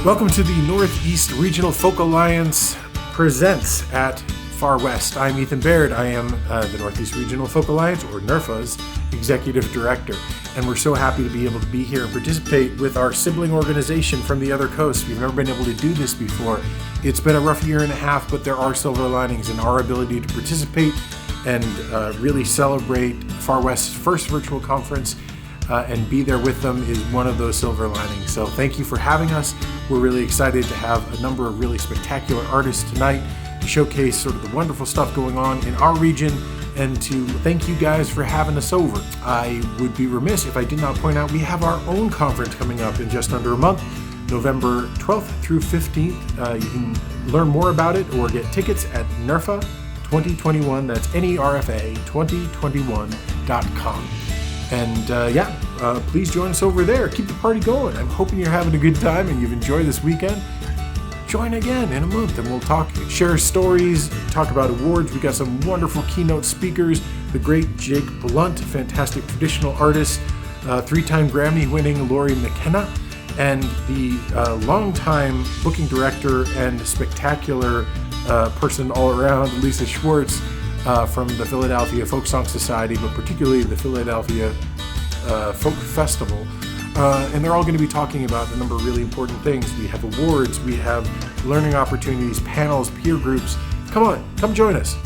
Welcome to the Northeast Regional Folk Alliance Presents at Far West. I'm Ethan Baird. I am the Northeast Regional Folk Alliance, or NERFA's, Executive Director. And we're so happy to be able to be here and participate with our sibling organization from the other coast. We've never been able to do this before. It's been a rough year and a half, but there are silver linings in our ability to participate and really celebrate Far West's first virtual conference and be there with them is one of those silver linings. So thank you for having us. We're really excited to have a number of really spectacular artists tonight to showcase sort of the wonderful stuff going on in our region and to thank you guys for having us over. I would be remiss if I did not point out we have our own conference coming up in just under a month, November 12th through 15th. You can learn more about it or get tickets at NERFA 2021, that's NERFA 2021.com. And please join us over there. Keep the party going. I'm hoping you're having a good time and you've enjoyed this weekend. Join again in a month and we'll talk, share stories, talk about awards. We got some wonderful keynote speakers. The great Jake Blunt, fantastic traditional artist, three-time Grammy-winning Lori McKenna, and the longtime booking director and spectacular person all around, Lisa Schwartz, from the Philadelphia Folk Song Society, but particularly the Philadelphia Folk Festival. And they're all going to be talking about a number of really important things. We have awards, we have learning opportunities, panels, peer groups. Come on, come join us. It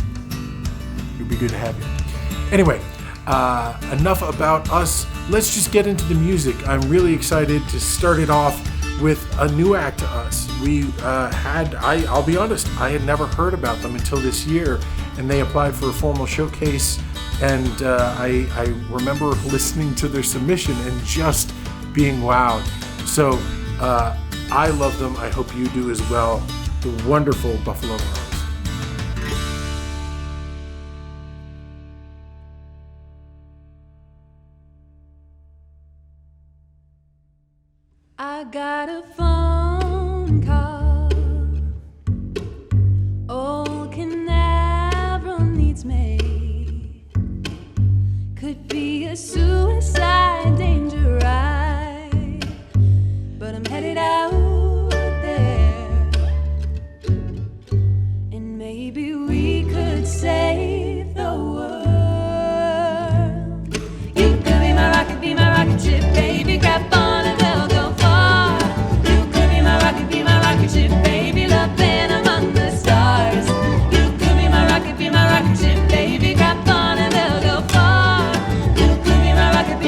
would be good to have you. Anyway, enough about us. Let's just get into the music. I'm really excited to start it off with a new act to us. I'll be honest, I had never heard about them until this year, and they applied for a formal showcase, and I remember listening to their submission and just being wowed. So I love them. I hope you do as well. The wonderful Buffalo Rose. I got a phone call. Old Canaveral needs me. Could be a suicide danger ride, but I'm headed out there, and maybe we could save the world. You could be my rocket ship, baby. Grab on and we'll go far. You could be my rocket ship, baby. Loving among the stars. You could be my rocket ship, baby. Grab on and we'll go far. You could be my rocket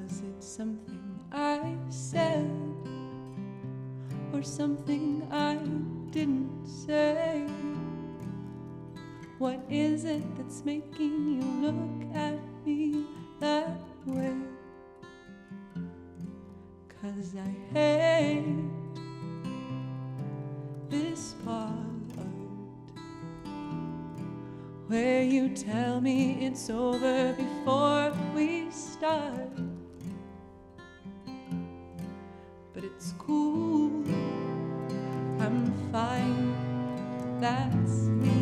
Was it something I said or something I didn't say? What is it that's making you look at me that way? 'Cause I hate this part where you tell me it's over before we start. But it's cool, I'm fine, that's me.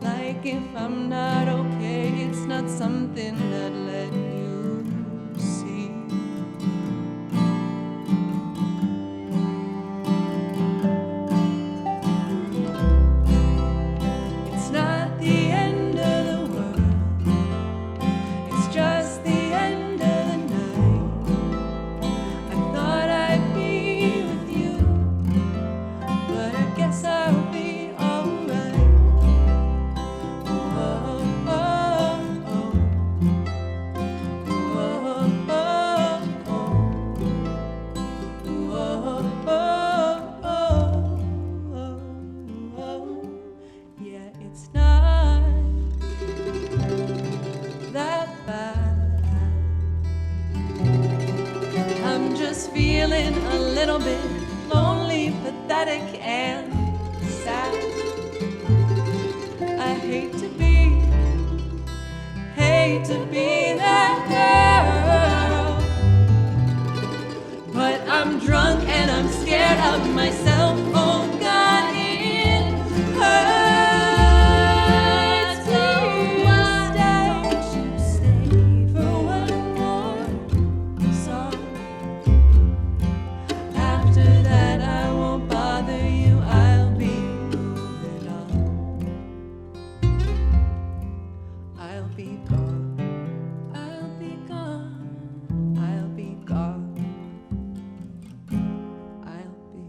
Like if I'm not okay, it's not something I'd let you see. It's not the end of the world, it's just the end of the night. I thought I'd be with you, but I guess I'll be alright. Yeah, it's not that bad. I'm just feeling a little bit lonely, pathetic, and sad. I hate to be that girl, but I'm drunk and I'm scared of myself. Oh God, it hurts. Please don't you stay for one more song. After that I won't bother you, I'll be moving on. I'll be gone, I'll be gone, I'll be gone, I'll be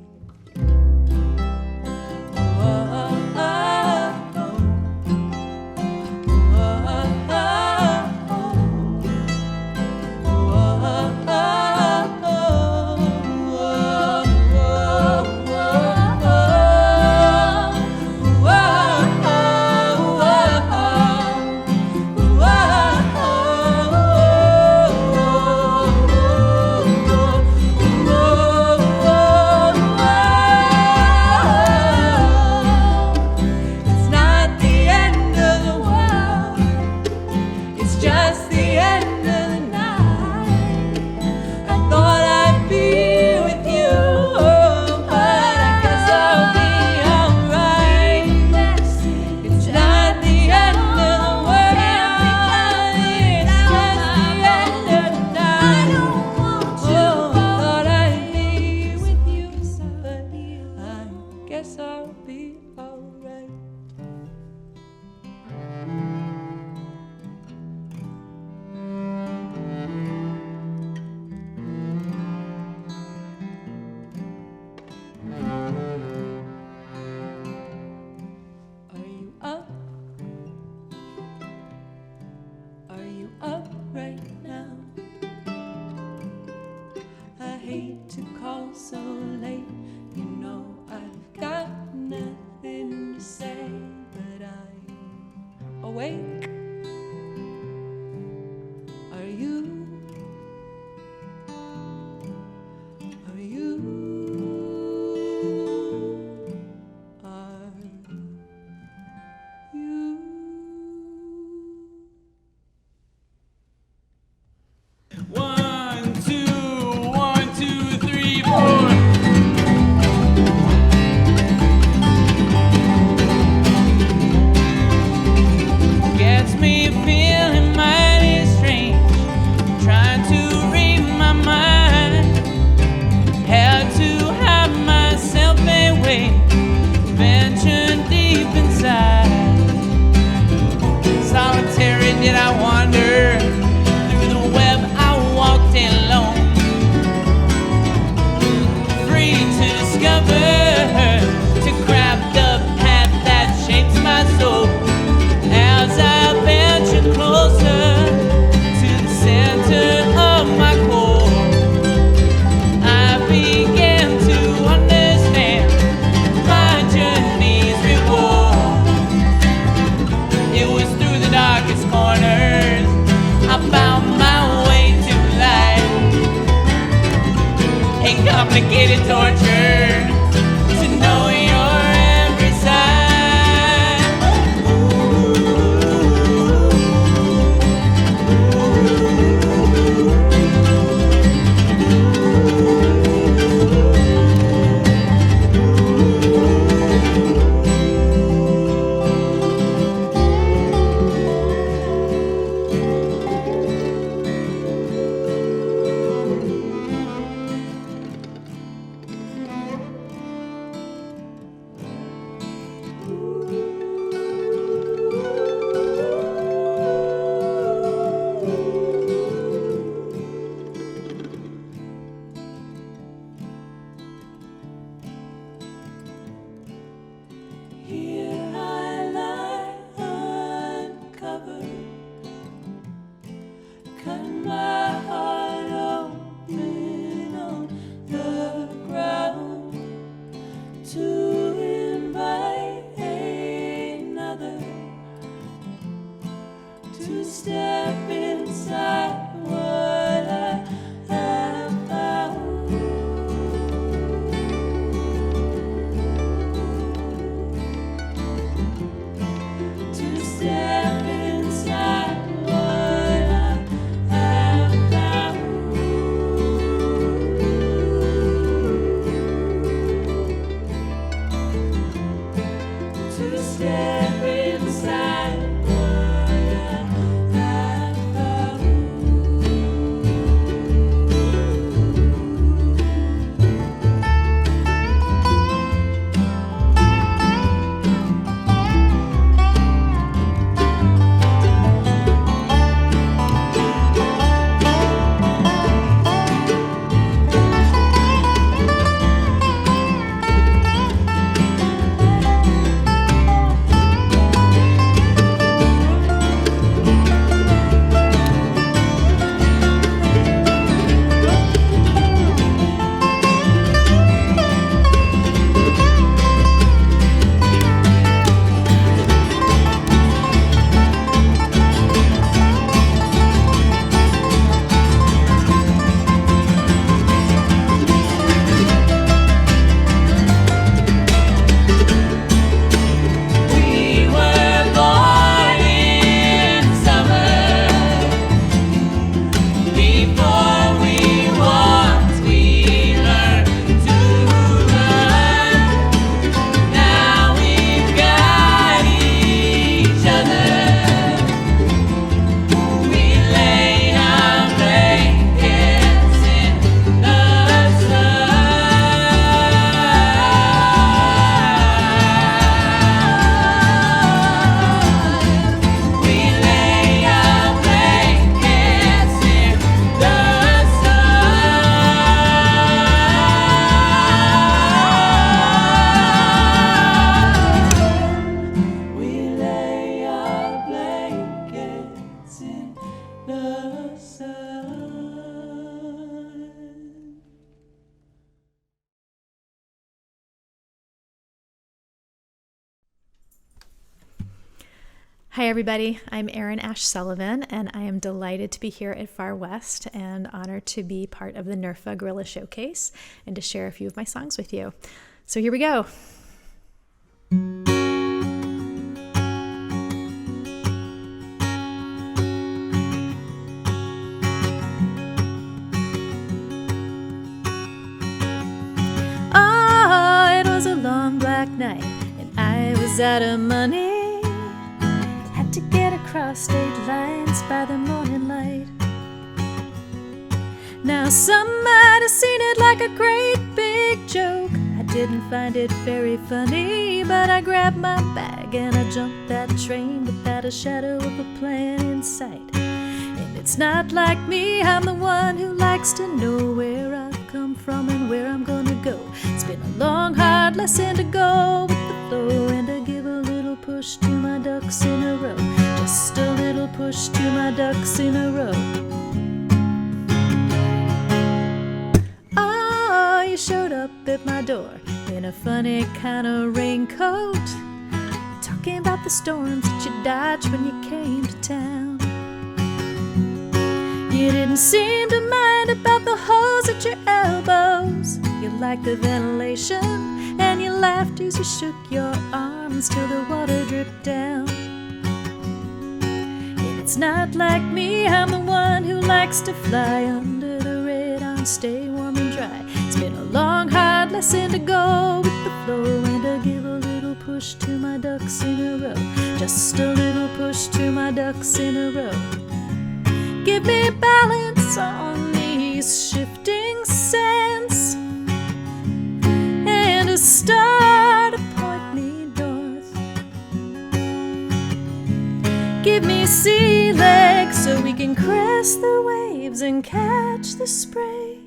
cut my heart open on the ground to invite another to step inside what I have found. To step inside what I have found. To step inside what I have found. We were born in summer. Before we walked, we learned to run. Now we've got each other. We lay our blankets in the sun. We lay our blankets in the sun. We lay our blankets in the sun. Hi, everybody. I'm Erin Ash Sullivan, and I am delighted to be here at Far West and honored to be part of the NERFA Guerrilla Showcase and to share a few of my songs with you. So here we go. Oh, it was a long black night, and I was out of money. Had to get across state lines by the morning light. Now some might have seen it like a great big joke. I didn't find it very funny, but I grabbed my bag and I jumped that train without a shadow of a plan in sight. And it's not like me, I'm the one who likes to know where I've come from and where I'm gonna go. It's been a long, hard lesson to go with the flow and to give a little push to my ducks in a row. Just a little push to my ducks in a row. Oh, you showed up at my door in a funny kind of raincoat, talking about the storms that you dodged when you came to town. You didn't seem to mind about the holes at your elbows. You liked the ventilation, and you laughed as you shook your arms till the water dripped down. And it's not like me, I'm the one who likes to fly under the radar and stay warm and dry. It's been a long, hard lesson to go with the flow and to give a little push to my ducks in a row. Just a little push to my ducks in a row. Give me balance on these shifting sands and a star to point me north. Give me sea legs so we can crest the waves and catch the spray,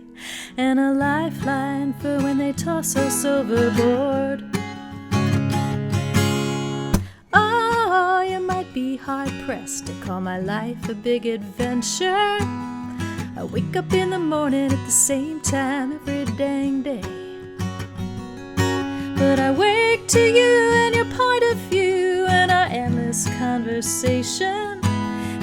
and a lifeline for when they toss us overboard. Oh, you might be hard-pressed to call my life a big adventure. I wake up in the morning at the same time every dang day. But I wake to you and your point of view and our endless conversation.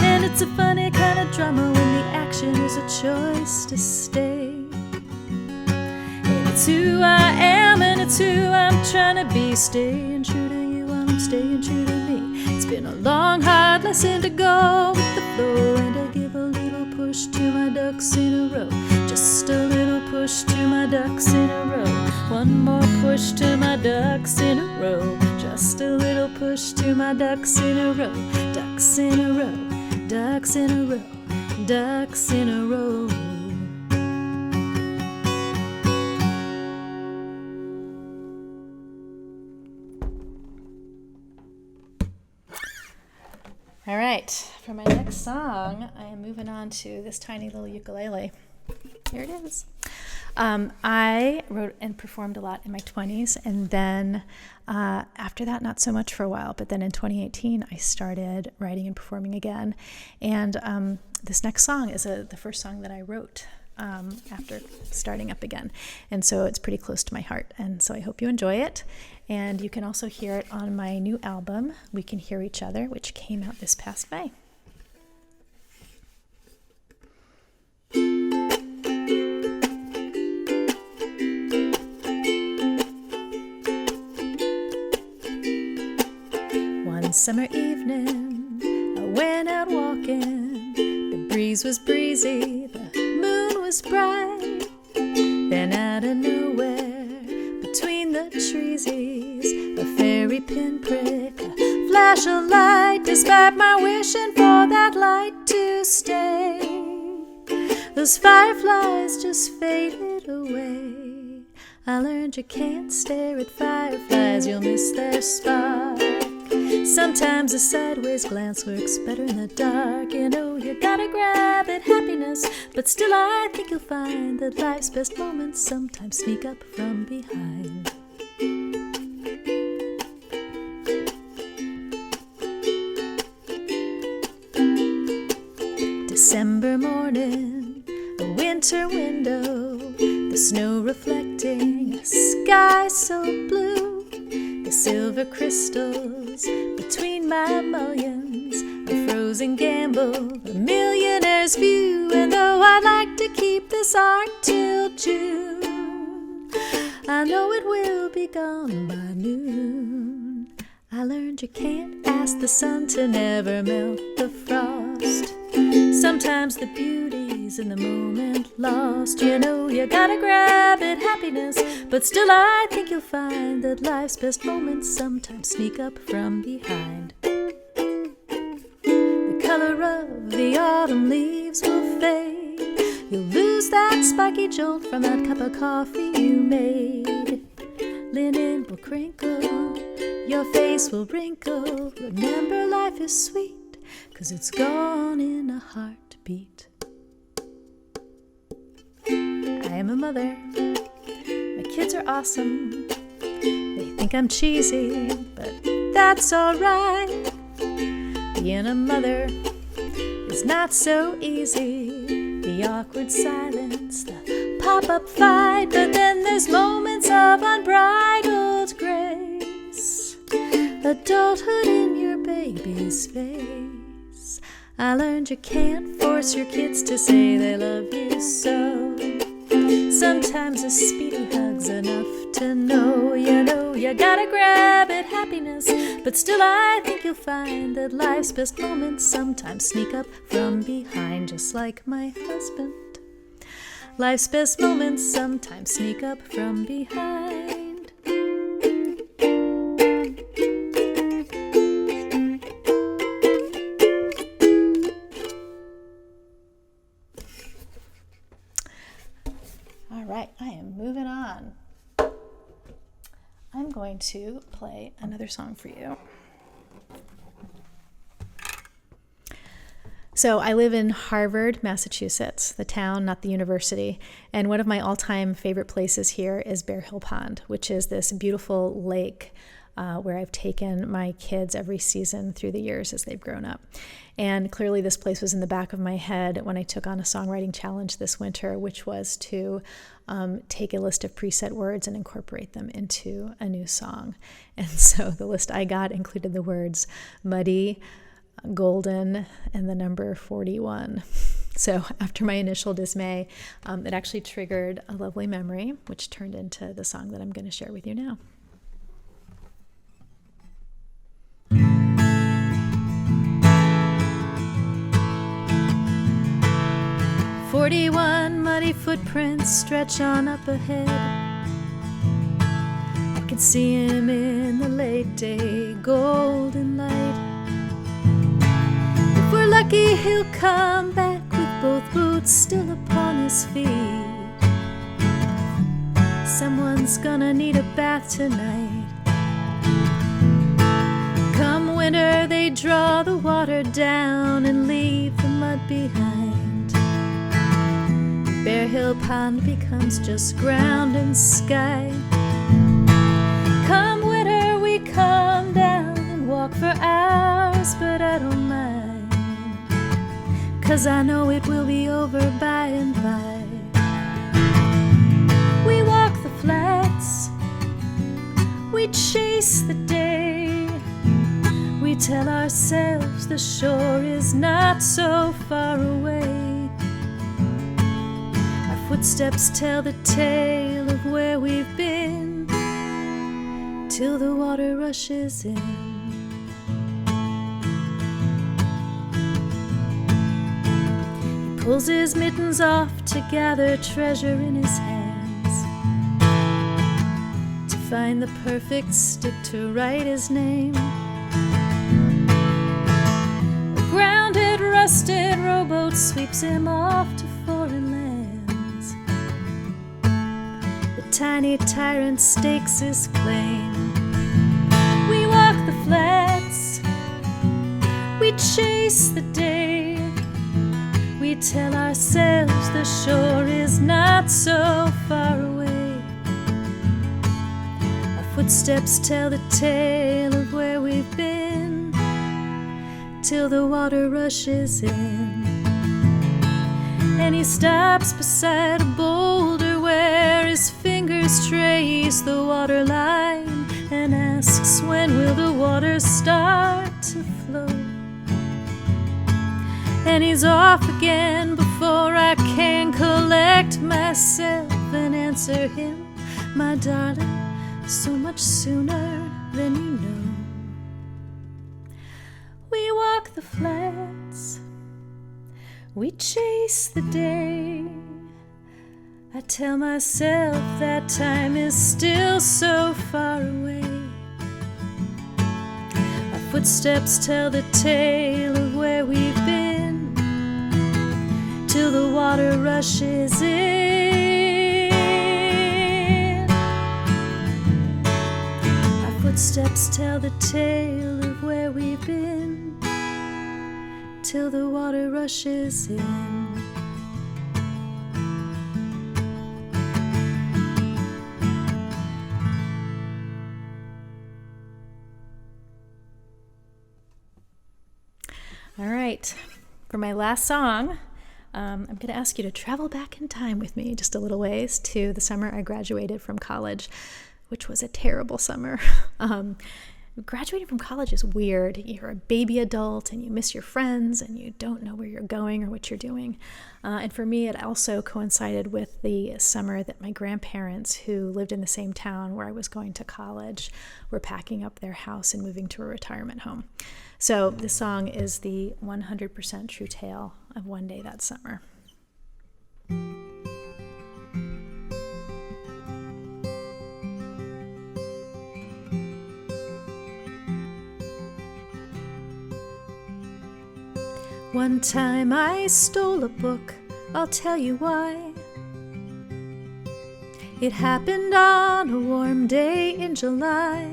And it's a funny kind of drama when the action is a choice to stay. And it's who I am and it's who I'm trying to be. Staying true to you while I'm staying true to me. It's been a long, hard lesson to go with the flow, and I give a little push to my ducks in a row. Just a little push to my ducks in a row. One more push to my ducks in a row. Just a little push to my ducks in a row. Ducks in a row. Ducks in a row, ducks in a row. All right, for my next song, I am moving on to this tiny little ukulele. Here it is. I wrote and performed a lot in my 20s, and then after that, not so much for a while. But then in 2018, I started writing and performing again. And this next song is the first song that I wrote after starting up again. And so it's pretty close to my heart. And so I hope you enjoy it. And you can also hear it on my new album, We Can Hear Each Other, which came out this past May. One summer evening, I went out walking. The breeze was breezy, the moon was bright. Then out of nowhere, between the treesies, a fairy pinprick, a flash of light. Despite my wishing for that light to stay, those fireflies just faded away. I learned you can't stare at fireflies, you'll miss their spark. Sometimes a sideways glance works better in the dark. You know you gotta grab at happiness, but still I think you'll find that life's best moments sometimes sneak up from behind. December morning, a winter window, the snow reflecting a sky so blue. The silver crystals between my mullions, a frozen gamble, a millionaire's view. And though I'd like to keep this art till June, I know it will be gone by noon. I learned you can't ask the sun to never melt the frost. Sometimes the beauty's in the moment lost. You know you gotta grab at happiness, but still I think you'll find that life's best moments sometimes sneak up from behind. The color of the autumn leaves will fade. You'll lose that spiky jolt from that cup of coffee you made. Linen will crinkle, your face will wrinkle. Remember, life is sweet, 'cause it's gone in a heartbeat. I am a mother. My kids are awesome. They think I'm cheesy, but that's alright. Being a mother is not so easy. The awkward silence, the pop-up fight, but then there's moments of unbridled grace. Adulthood in your baby's face. I learned you can't force your kids to say they love you so. Sometimes a speedy hug's enough to know. You know you gotta grab at happiness, but still I think you'll find that life's best moments sometimes sneak up from behind. Just like my husband, life's best moments sometimes sneak up from behind. I am moving on. I'm going to play another song for you. So I live in Harvard, Massachusetts, the town, not the university. And one of my all-time favorite places here is Bear Hill Pond, which is this beautiful lake where I've taken my kids every season through the years as they've grown up. And clearly this place was in the back of my head when I took on a songwriting challenge this winter, which was to take a list of preset words and incorporate them into a new song. And so the list I got included the words muddy, golden, and the number 41. So after my initial dismay, it actually triggered a lovely memory, which turned into the song that I'm going to share with you now. "41 muddy footprints stretch on up ahead. I can see him in the late day golden light. If we're lucky, he'll come back with both boots still upon his feet. Someone's gonna need a bath tonight. Come winter, they draw the water down and leave the mud behind. Bear Hill Pond becomes just ground and sky. Come winter, we come down and walk for hours, but I don't mind, 'cause I know it will be over by and by. We walk the flats, we chase the day. We tell ourselves the shore is not so far away. Footsteps tell the tale of where we've been, till the water rushes in. He pulls his mittens off to gather treasure in his hands, to find the perfect stick to write his name. A grounded, rusted rowboat sweeps him off to foreign lands. Tiny tyrant stakes his claim. We walk the flats, we chase the day. We tell ourselves the shore is not so far away. Our footsteps tell the tale of where we've been, till the water rushes in. And he stops beside a boulder where his fingers trace the water line, and asks, when will the water start to flow? And he's off again before I can collect myself and answer him, my darling, so much sooner than you know. We walk the flats, we chase the day. I tell myself that time is still so far away. Our footsteps tell the tale of where we've been, till the water rushes in. Our footsteps tell the tale of where we've been, till the water rushes in. All right, for my last song, I'm going to ask you to travel back in time with me just a little ways to the summer I graduated from college, which was a terrible summer. Graduating from college is weird. You're a baby adult and you miss your friends and you don't know where you're going or what you're doing. And for me, it also coincided with the summer that my grandparents, who lived in the same town where I was going to college, were packing up their house and moving to a retirement home. So this song is the 100% true tale of one day that summer. One time I stole a book, I'll tell you why. It happened on a warm day in July.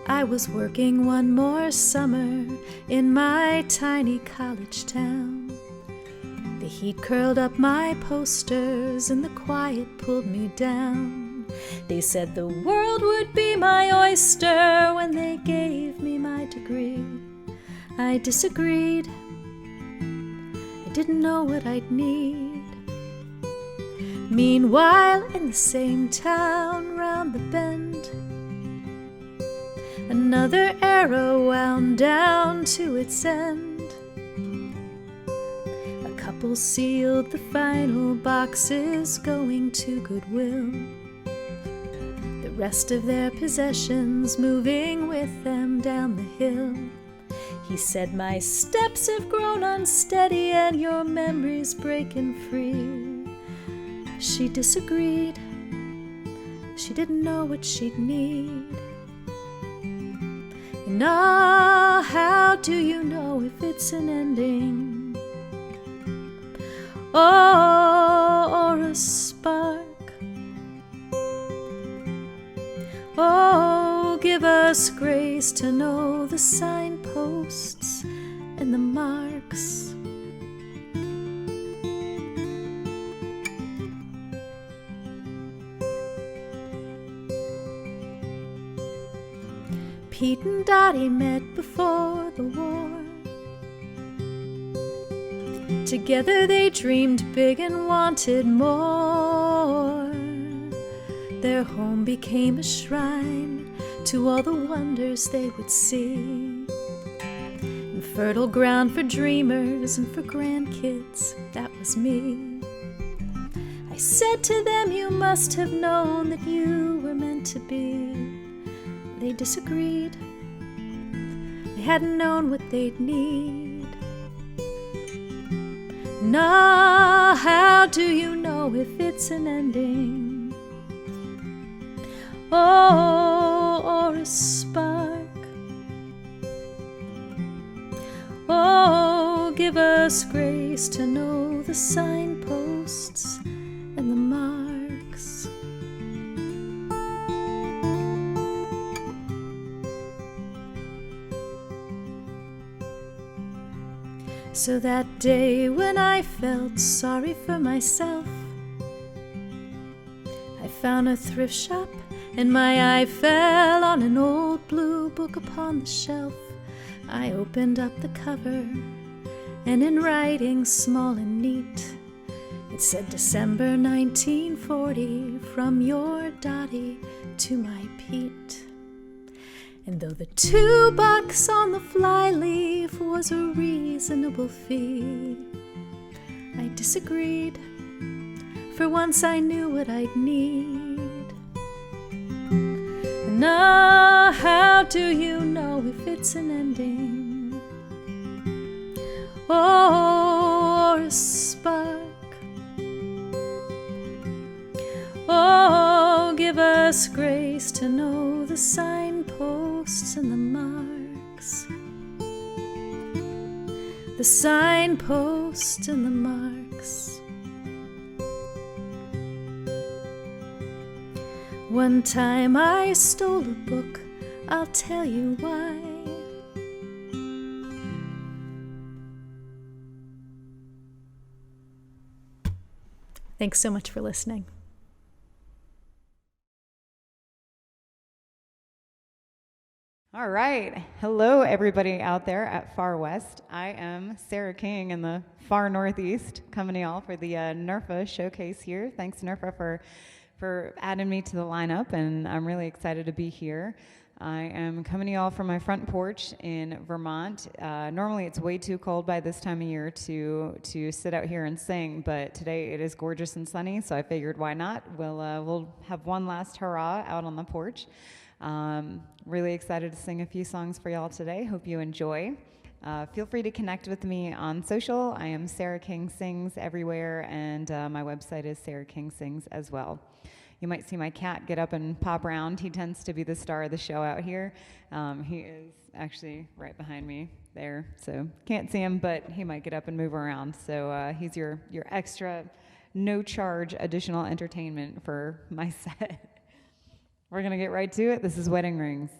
I was working one more summer in my tiny college town. The heat curled up my posters and the quiet pulled me down. They said the world would be my oyster when they gave me my degree. I disagreed. I didn't know what I'd need. Meanwhile, in the same town round the bend, another arrow wound down to its end. A couple sealed the final boxes, going to Goodwill. The rest of their possessions moving with them down the hill. He said, my steps have grown unsteady and your memory's breaking free. She disagreed. She didn't know what she'd need. And how do you know if it's an ending? Or a spark? Oh, give us grace to know the signposts and the marks. Pete and Dottie met before the war. Together they dreamed big and wanted more. Their home became a shrine to all the wonders they would see, and fertile ground for dreamers and for grandkids. That was me. I said to them, you must have known that you were meant to be. They disagreed. They hadn't known what they'd need. Now, how do you know if it's an ending? Or a spark? Oh, give us grace to know the signposts and the marks. So that day when I felt sorry for myself, I found a thrift shop and my eye fell on an old blue book upon the shelf. I opened up the cover, and in writing small and neat, it said December 1940, from your Dottie to my Pete. And though the $2 on the flyleaf was a reasonable fee, I disagreed. For once I knew what I'd need. Now, how do you know if it's an ending? Or a spark? Oh, give us grace to know the signposts and the marks. The signposts and the marks. One time I stole a book, I'll tell you why. Thanks so much for listening. All right. Hello, everybody out there at Far West. I am Sarah King in the far Northeast, coming to y'all for the NERFA showcase here. Thanks, NERFA, for adding me to the lineup, and I'm really excited to be here. I am coming to y'all from my front porch in Vermont. Normally it's way too cold by this time of year to sit out here and sing, but today it is gorgeous and sunny, so I figured why not? We'll have one last hurrah out on the porch. Really excited to sing a few songs for y'all today. Hope you enjoy. Feel free to connect with me on social. I am Sarah King Sings everywhere, and my website is Sarah King Sings as well. You might see my cat get up and pop around. He tends to be the star of the show out here. He is actually right behind me there, so can't see him, but he might get up and move around. So he's your extra, no-charge additional entertainment for my set. We're going to get right to it. This is Wedding Rings.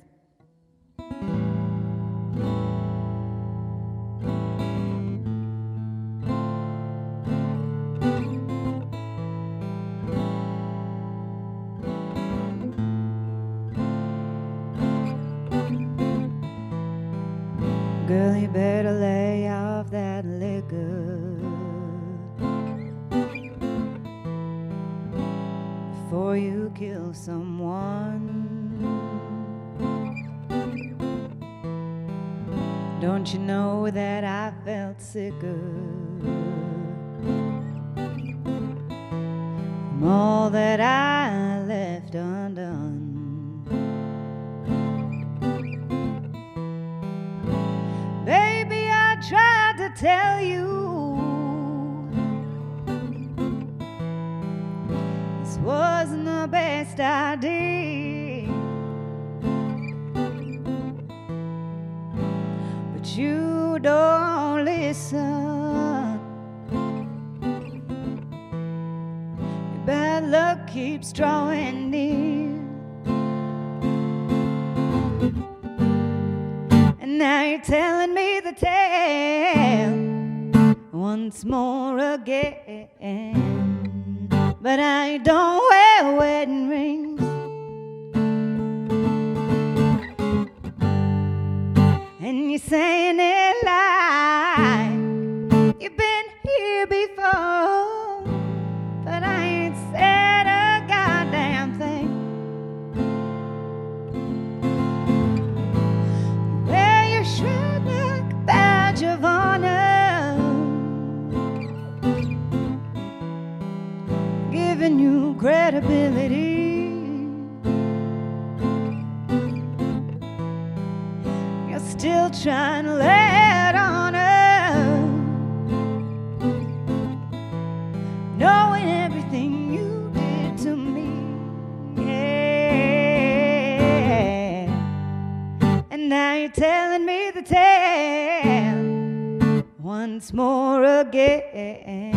you kill someone. Don't you know that I felt sicker from all that I left undone? Baby, I tried to tell you this wasn't the best idea, but you don't listen. Your bad luck keeps drawing near, and now you're telling me the tale once more again. But I don't wear wedding rings, and you're saying it like you've been here before, but I ain't said a goddamn thing. You wear your shirt like a badge of honor, giving you credibility. You're still trying to let on her, knowing everything you did to me. Yeah. And now you're telling me the tale once more again.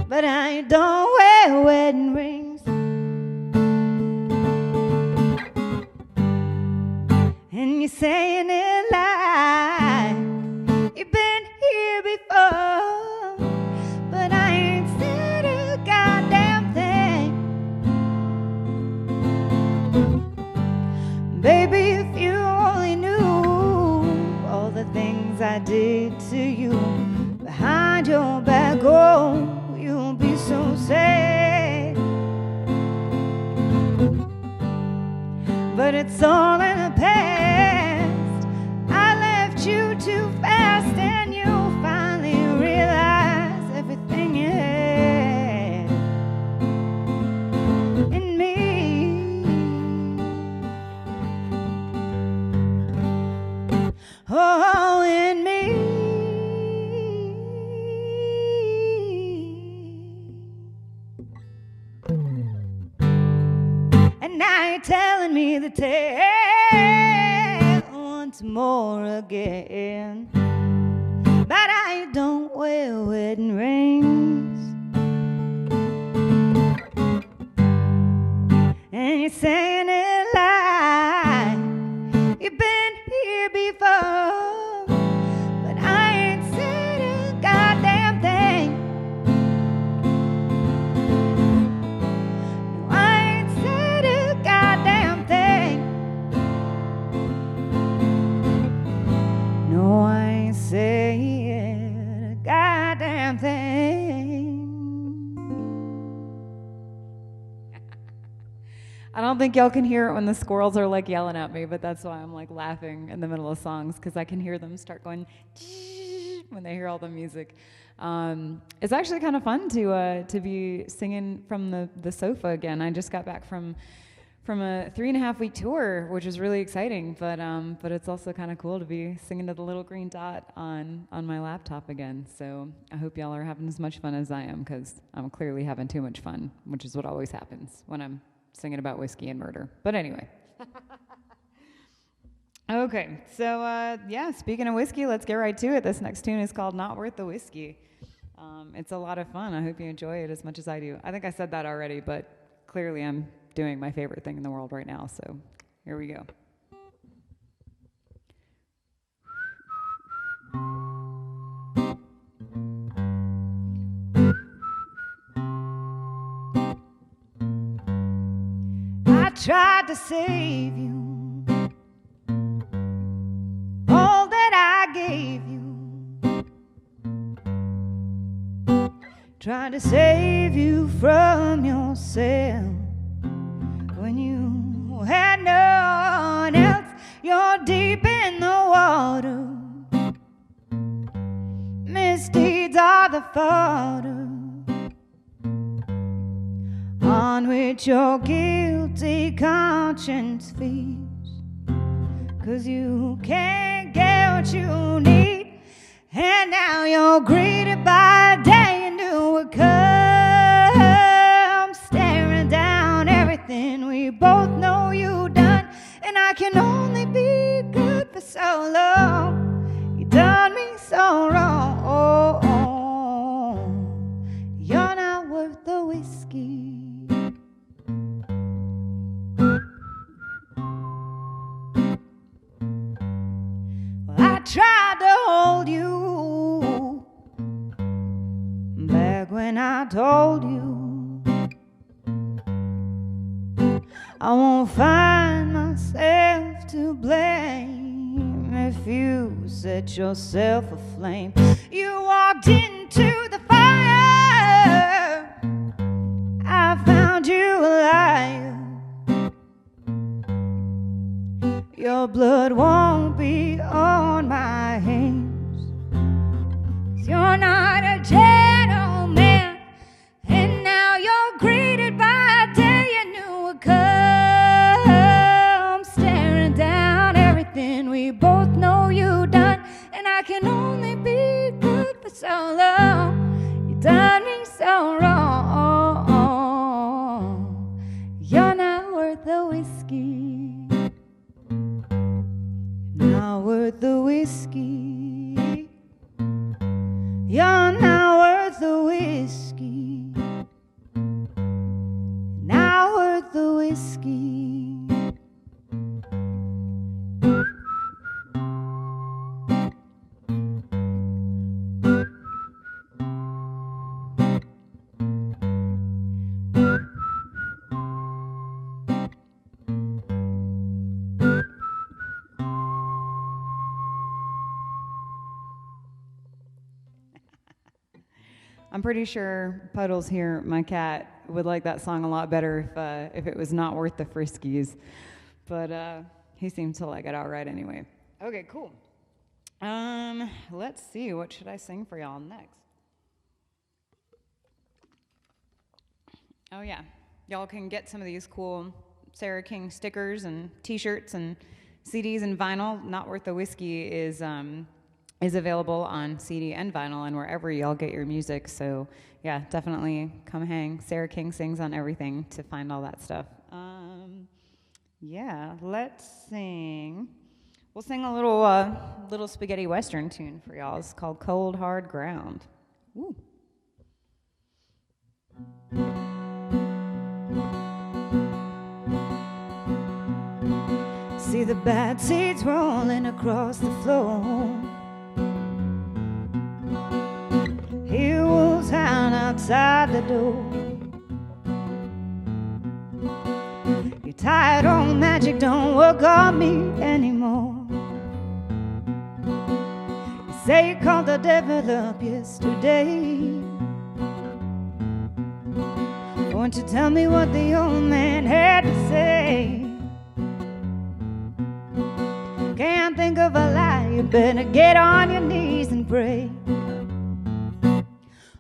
But I don't wear wedding rings, and you're saying it like you've been here before, but I ain't said a goddamn thing. Baby, if you only knew all the things I did to you behind your back, oh, you'll be so sad. But it's all in the past. I left you too fast, and you finally realize everything you had in me. Oh, in me. And now you're telling me the tale once more again. But I don't wear wedding rings, and you're saying it like you've been here before, but I ain't said a goddamn thing. No, I ain't said a goddamn thing. No, I ain't saying a goddamn thing. I don't think y'all can hear it when the squirrels are like yelling at me, but that's why I'm like laughing in the middle of songs, because I can hear them start going when they hear all the music. It's actually kind of fun to be singing from the sofa again. I just got back from a 3.5-week tour, which is really exciting, but it's also kind of cool to be singing to the little green dot on my laptop again. So I hope y'all are having as much fun as I am, because I'm clearly having too much fun, which is what always happens when I'm singing about whiskey and murder. But anyway. Okay, so yeah, speaking of whiskey, let's get right to it. This next tune is called Not Worth the Whiskey. It's a lot of fun. I hope you enjoy it as much as I do. I think I said that already, but clearly I'm doing my favorite thing in the world right now, so here we go. I tried to save you, all that I gave you. Tried to save you from yourself. had no one else. You're deep in the water. Misdeeds are the fodder on which your guilty conscience feeds. 'Cause you can't get what you need, and now you're greeted by a day you knew would come, staring down everything we both know you done. And I can only be good for so long. You done me so wrong. You're not worth the whiskey. Well, I tried to hold you back when I told you I won't find myself to blame if you set yourself aflame. You walked into the fire, I found you a liar. Your blood won't be on my hands, 'cause you're not a gentleman. And now you're greeted by a day you knew would come, staring down everything we both know you done. And I can only be good for so long. You done me so wrong. You're not worth the whiskey. Not worth the whiskey. You're not worth the whiskey. Not worth the whiskey. I'm pretty sure Puddles here, my cat, would like that song a lot better if it was not worth the friskies. But he seemed to like it all right anyway. Okay, cool. Let's see, what should I sing for y'all next? Oh yeah, y'all can get some of these cool Sarah King stickers and t-shirts and CDs and vinyl. Not Worth the Whiskey is available on CD and vinyl and wherever y'all get your music. So yeah, definitely come hang. Sarah King sings on everything to find all that stuff. Yeah, let's sing. We'll sing a little spaghetti western tune for y'all. It's called Cold Hard Ground. Ooh. See the bad seeds rolling across the floor. Hear wolves hound outside the door. Your tired old magic don't work on me anymore. You say you called the devil up yesterday. Won't you tell me what the old man had to say? Can't think of a lie, you better get on your knees and pray.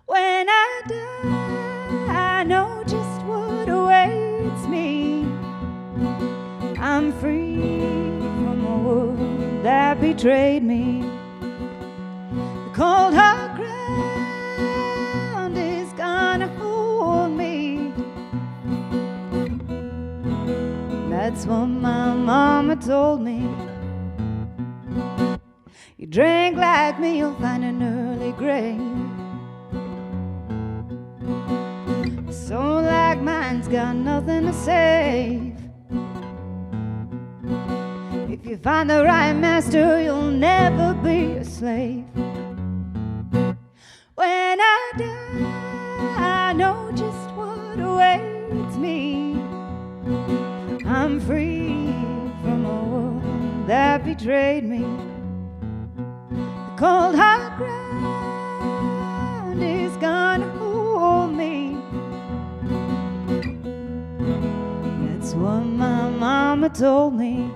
When I die, I know just what awaits me. I'm free from a world that betrayed me. The cold hard ground is gonna hold me. That's what my mama told me. You drink like me, you'll find an early grave. A soul like mine's got nothing to save. If you find the right master, you'll never be a slave. When I die, I know just what awaits me. I'm free from a world that betrayed me. The cold hard ground is gonna hold me. That's what my mama mama told me.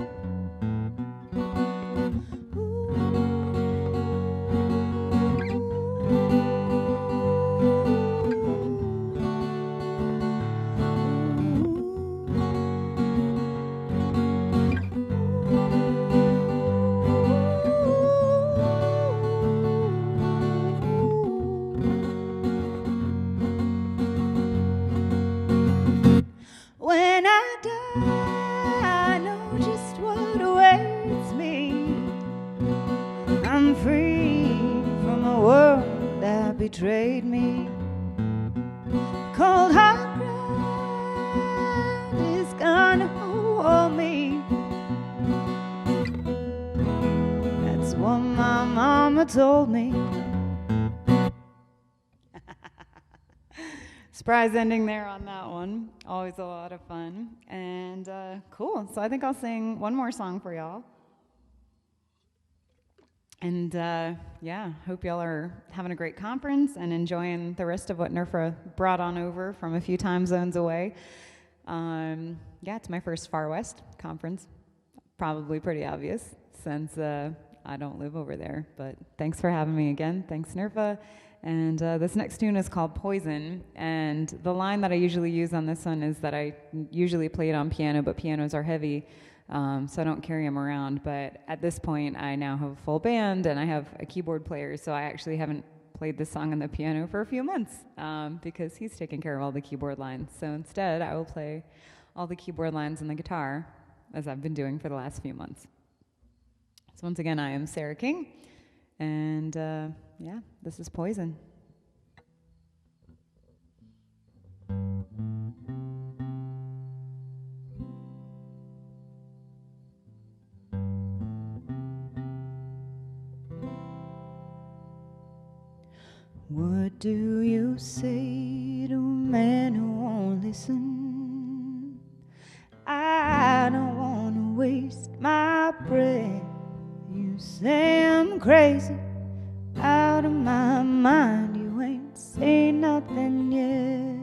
When I die, I know just what awaits me. I'm free from a world that betrayed me. Cold hard ground is gonna hold me. That's what my mama told me. Surprise ending there on that one. Always a lot of fun. And cool. So I think I'll sing one more song for y'all. And yeah, hope y'all are having a great conference and enjoying the rest of what NERFA brought on over from a few time zones away. Yeah, it's my first Far West conference. Probably pretty obvious since I don't live over there. But thanks for having me again. Thanks, NERFA. And this next tune is called Poison, and the line that I usually use on this one is that I usually play it on piano, but pianos are heavy, so I don't carry them around. But at this point, I now have a full band, and I have a keyboard player, so I actually haven't played this song on the piano for a few months, because he's taking care of all the keyboard lines. So instead, I will play all the keyboard lines on the guitar, as I've been doing for the last few months. So once again, I am Sarah King, and yeah, this is Poison. What do you say to a man who won't listen? I don't want to waste my breath. You say I'm crazy, out of my mind, you ain't say nothing yet.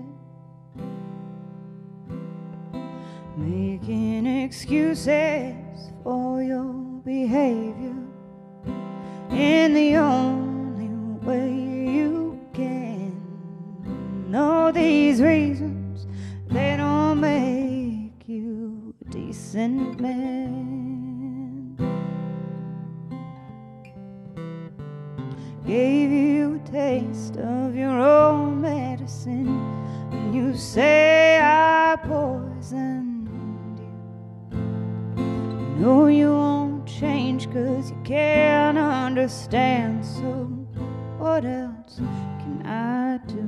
Making excuses for your behavior in the only way you can. Know these reasons, they don't make you a decent man. Gave you a taste of your own medicine, and you say I poisoned you. No, you won't change 'cause you can't understand, so what else can I do?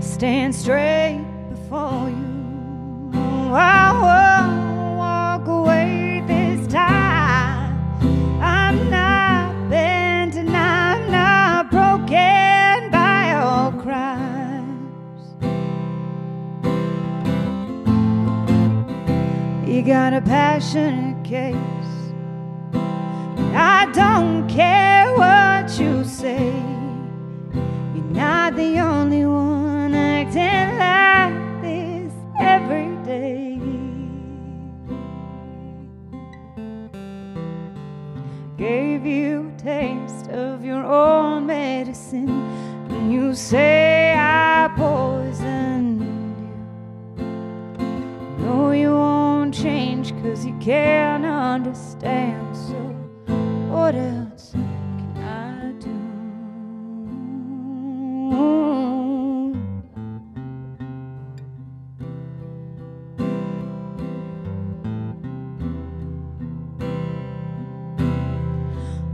Stand straight before you. I won't walk away this time. I'm not bent and I'm not broken by your crimes. You got a passionate case. I don't care what you say. You're not the only one acting like this every day. Gave you a taste of your own medicine, and you say I poisoned you. No, you won't change 'cause you can't understand, so what else can I do?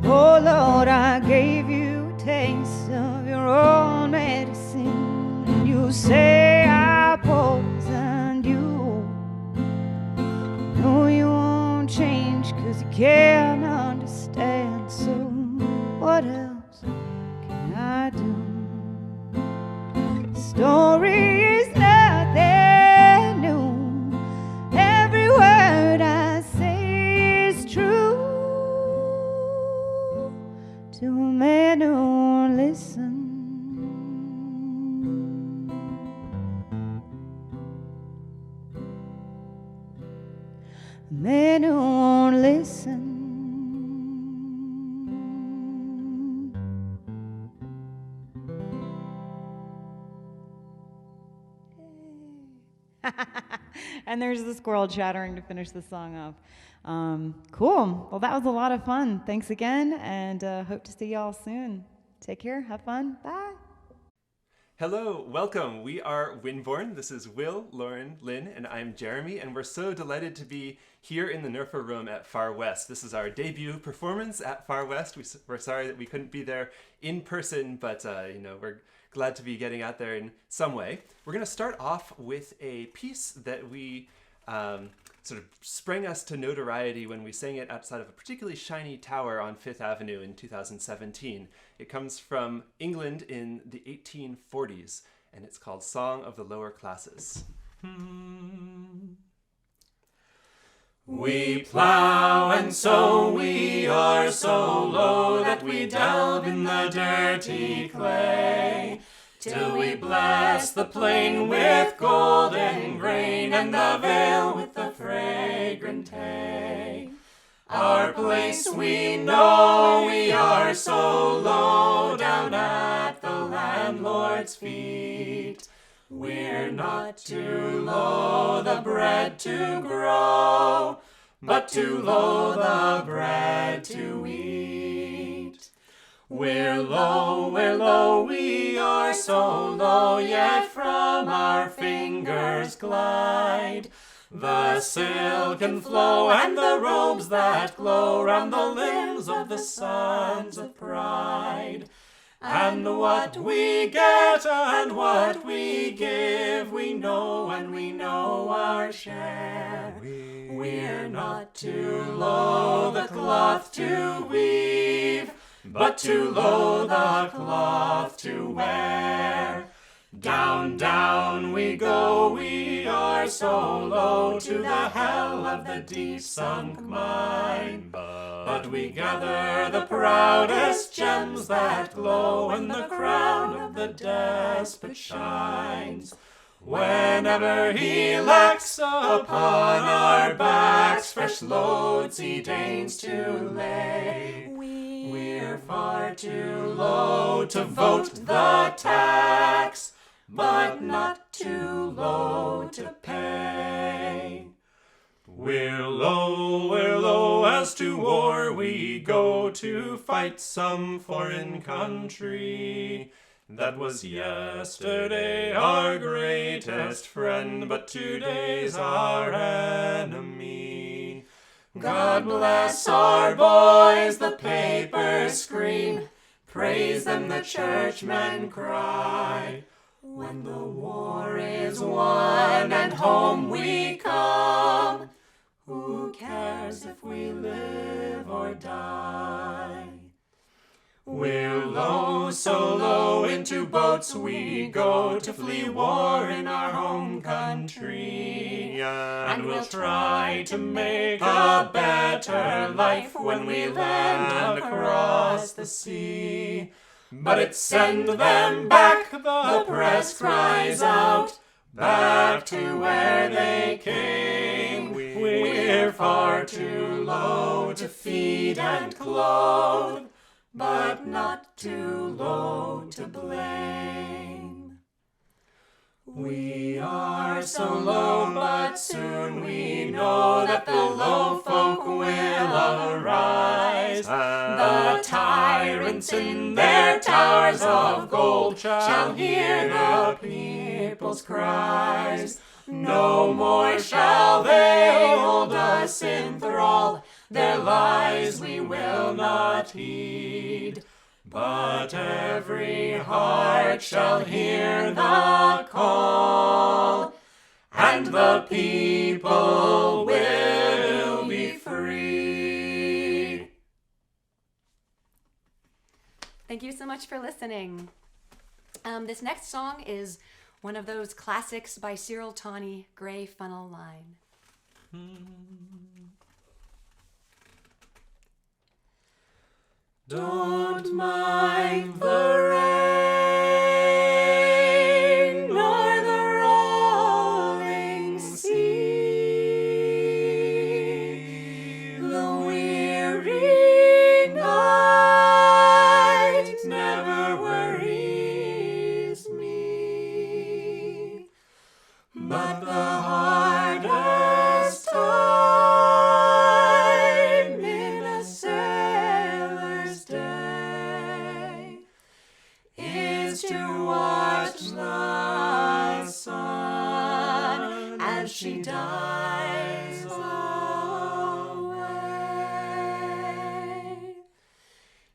Oh Lord, I gave you a taste of your own medicine, and you say I poisoned you. No, you won't change 'cause you can't understand, so what else can I do? Story is nothing new. Every word I say and they don't listen. And there's the squirrel chattering to finish the song off. Cool. Well, that was a lot of fun. Thanks again, and hope to see y'all soon. Take care. Have fun. Bye. Hello, welcome. We are Winborn. This is Will, Lauren, Lynn, and I'm Jeremy, and we're so delighted to be here in the NERFA room at Far West. This is our debut performance at Far West. We're sorry that we couldn't be there in person, but we're glad to be getting out there in some way. We're going to start off with a piece that we sort of sprang us to notoriety when we sang it outside of a particularly shiny tower on Fifth Avenue in 2017. It comes from England in the 1840s, and it's called Song of the Lower Classes. We plow and sow, we are so low that we delve in the dirty clay, till we bless the plain with golden grain and the vale with the fragrant hay. Our place we know, we are so low down at the landlord's feet. We're not too low the bread to grow, but too low the bread to eat. We're low, we are so low, yet from our fingers glide the silken flow and the robes that glow round the limbs of the sons of pride. And what we get and what we give, we know and we know our share. We're not too low the cloth to weave, but too low the cloth to wear. Down, down we go, we are so low to the hell of the deep sunk mine. But we gather the proudest gems that glow, and the crown of the despot shines. Whenever he lacks upon our backs fresh loads he deigns to lay, we're far too low to vote the tax, but not too low to pay. We're low as to war we go to fight some foreign country. That was yesterday our greatest friend, but today's our enemy. God bless our boys, the papers scream, praise them the churchmen cry. When the war is won and home we come, who cares if we live or die? We're low, so low into boats we go to flee war in our home country. And we'll try to make a better life when we land across the sea. But it's send them back, the press cries out, back to where they came. We're far too low to feed and clothe, but not too low to blame. We are so low, but soon we know that the low folk will arise. The tyrants in their towers of gold shall hear the people's cries. No more shall they hold us in thrall, their lies we will not heed. But every heart shall hear the call, and the people will be free. Thank you so much for listening. This next song is one of those classics by Cyril Tawney, Gray Funnel Line. Don't mind the rain nor the rolling sea. But the hardest time in a sailor's day is to watch the sun as she dies away.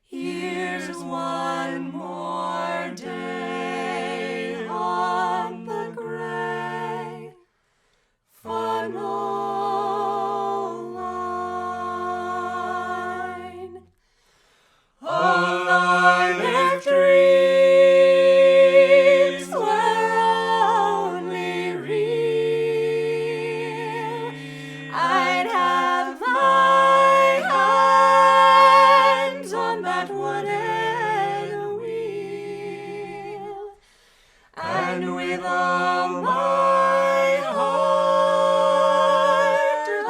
Here's one more day on the gray funnel line. Oh Lord, if dreams were only real, I'd have my hands on that wooden wheel, and with all my heart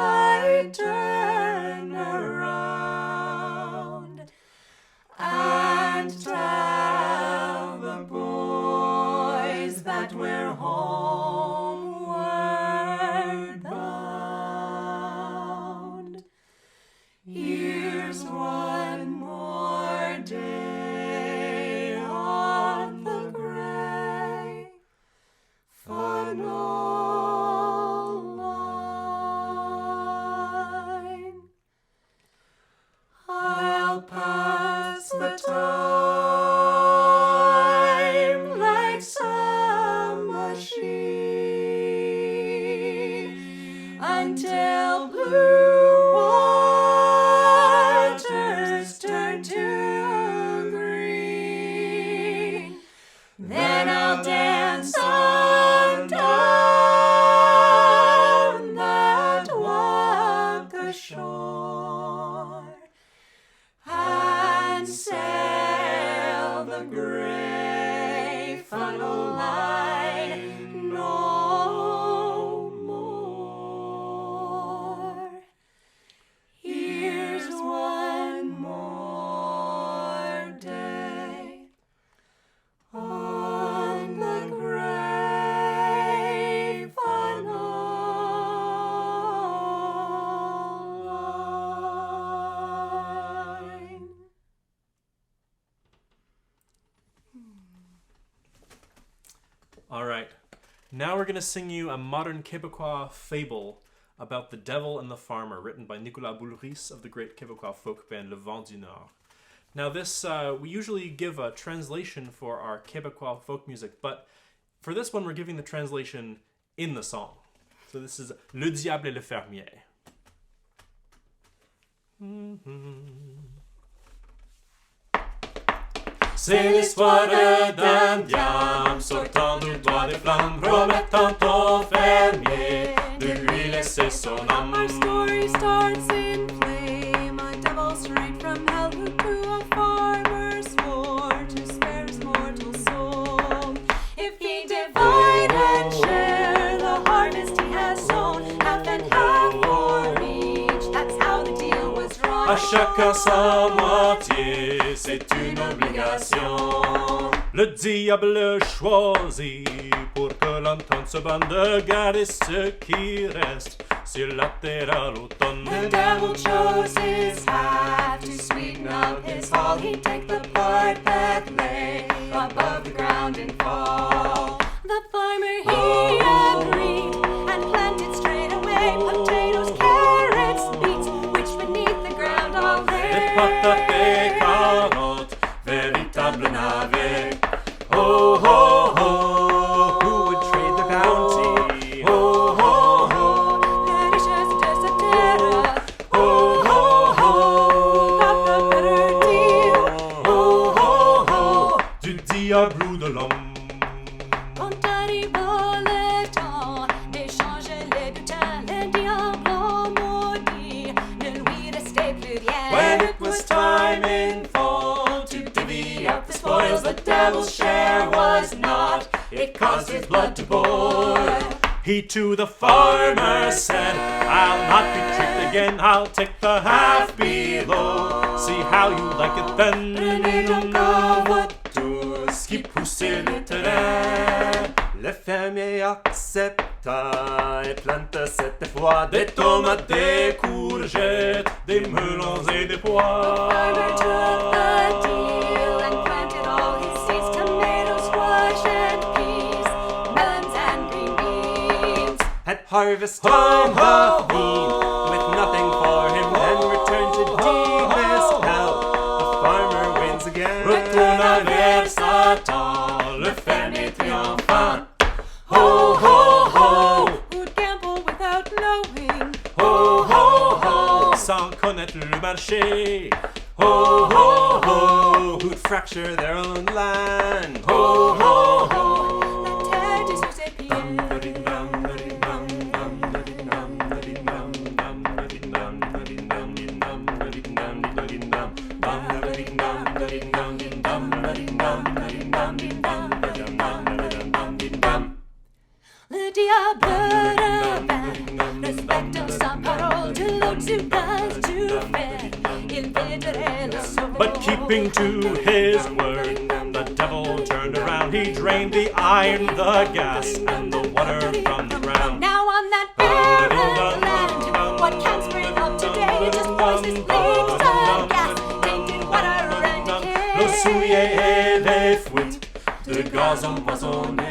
I'd turn around and tell the boys that we're homeward bound. Here's one more day on the gray funnel line. I'll pass the time like some machine until blue waters turn to green. Then I'll dance on down that walk ashore and sail the gray funnel line no more. Here's one more day on the gray funnel line. All right. Now we're going to sing you a modern Québécois fable about the devil and the farmer, written by Nicolas Boulris of the great Québécois folk band Le Vent du Nord. Now this, we usually give a translation for our Québécois folk music, but for this one we're giving the translation in the song. So this is Le Diable et le Fermier. C'est l'histoire d'un diable sortant du bois des flammes, promettant au fermier de lui laisser son âme. Our story starts in flame. A devil straight from hell who to a farmer swore to spare his mortal soul. If he divide and share the harvest he has sown, half and half for each, that's how the deal was drawn. À chacun sa moitié, c'est une obligation. Le diable choisit pour que l'entente se bande de garder ce qui reste sur la terre à l'automne. The devil chose his half to sweeten up his haul. He'd take the part that lay above the ground and fall. The farmer he agreed and planted straight away potatoes, carrots, beets, which beneath the ground all lay. Des patates et carottes, véritable navet. Oh, oh, oh, who would trade the bounty? Oh, oh, oh, The richesse de sa terre oh, oh, oh, got the better deal. oh, oh, oh, du diable ou de l'homme. Quand arriva le temps d'échanger les butins, le diable maudit ne lui restait plus rien. When it was time in fall to divvy up the spoils, the devil's share was not. It caused his blood to boil. He to the farmer said, I'll not be tricked again, I'll take the half below. See how you like it then. Prenez donc à votre tour ce qui poussait le terrain. Le fermier accepte Et plante 7 fois des tomates, des courgettes, des melons et des pois. Farmer took the deal and planted all his seeds, tomatoes, squash, and peas, melons and green beans. At harvest time, the fiend, with nothing for him, then returned to dig his cow. The farmer wins again. Retourna vers Satan, le fermier triomphant. Ho, ho, ho! Who'd gamble without knowing? Ho, ho, ho! Sans connaître le marché. Ho, ho, ho! Who'd fracture their own land? Ho, ho, ho! La terre des Eusépiens. Le diable revint, respectant sa parole, de l'autre gaz du fer, il viderait le sol. But keeping to his word, the devil turned around. He drained the iron, the gas, and the water from the ground. Now on that barren land, what can spring up today? Just poisonous leaks of gas, tainted water and decay. Le soulier et les fuites De gaz empoisonné.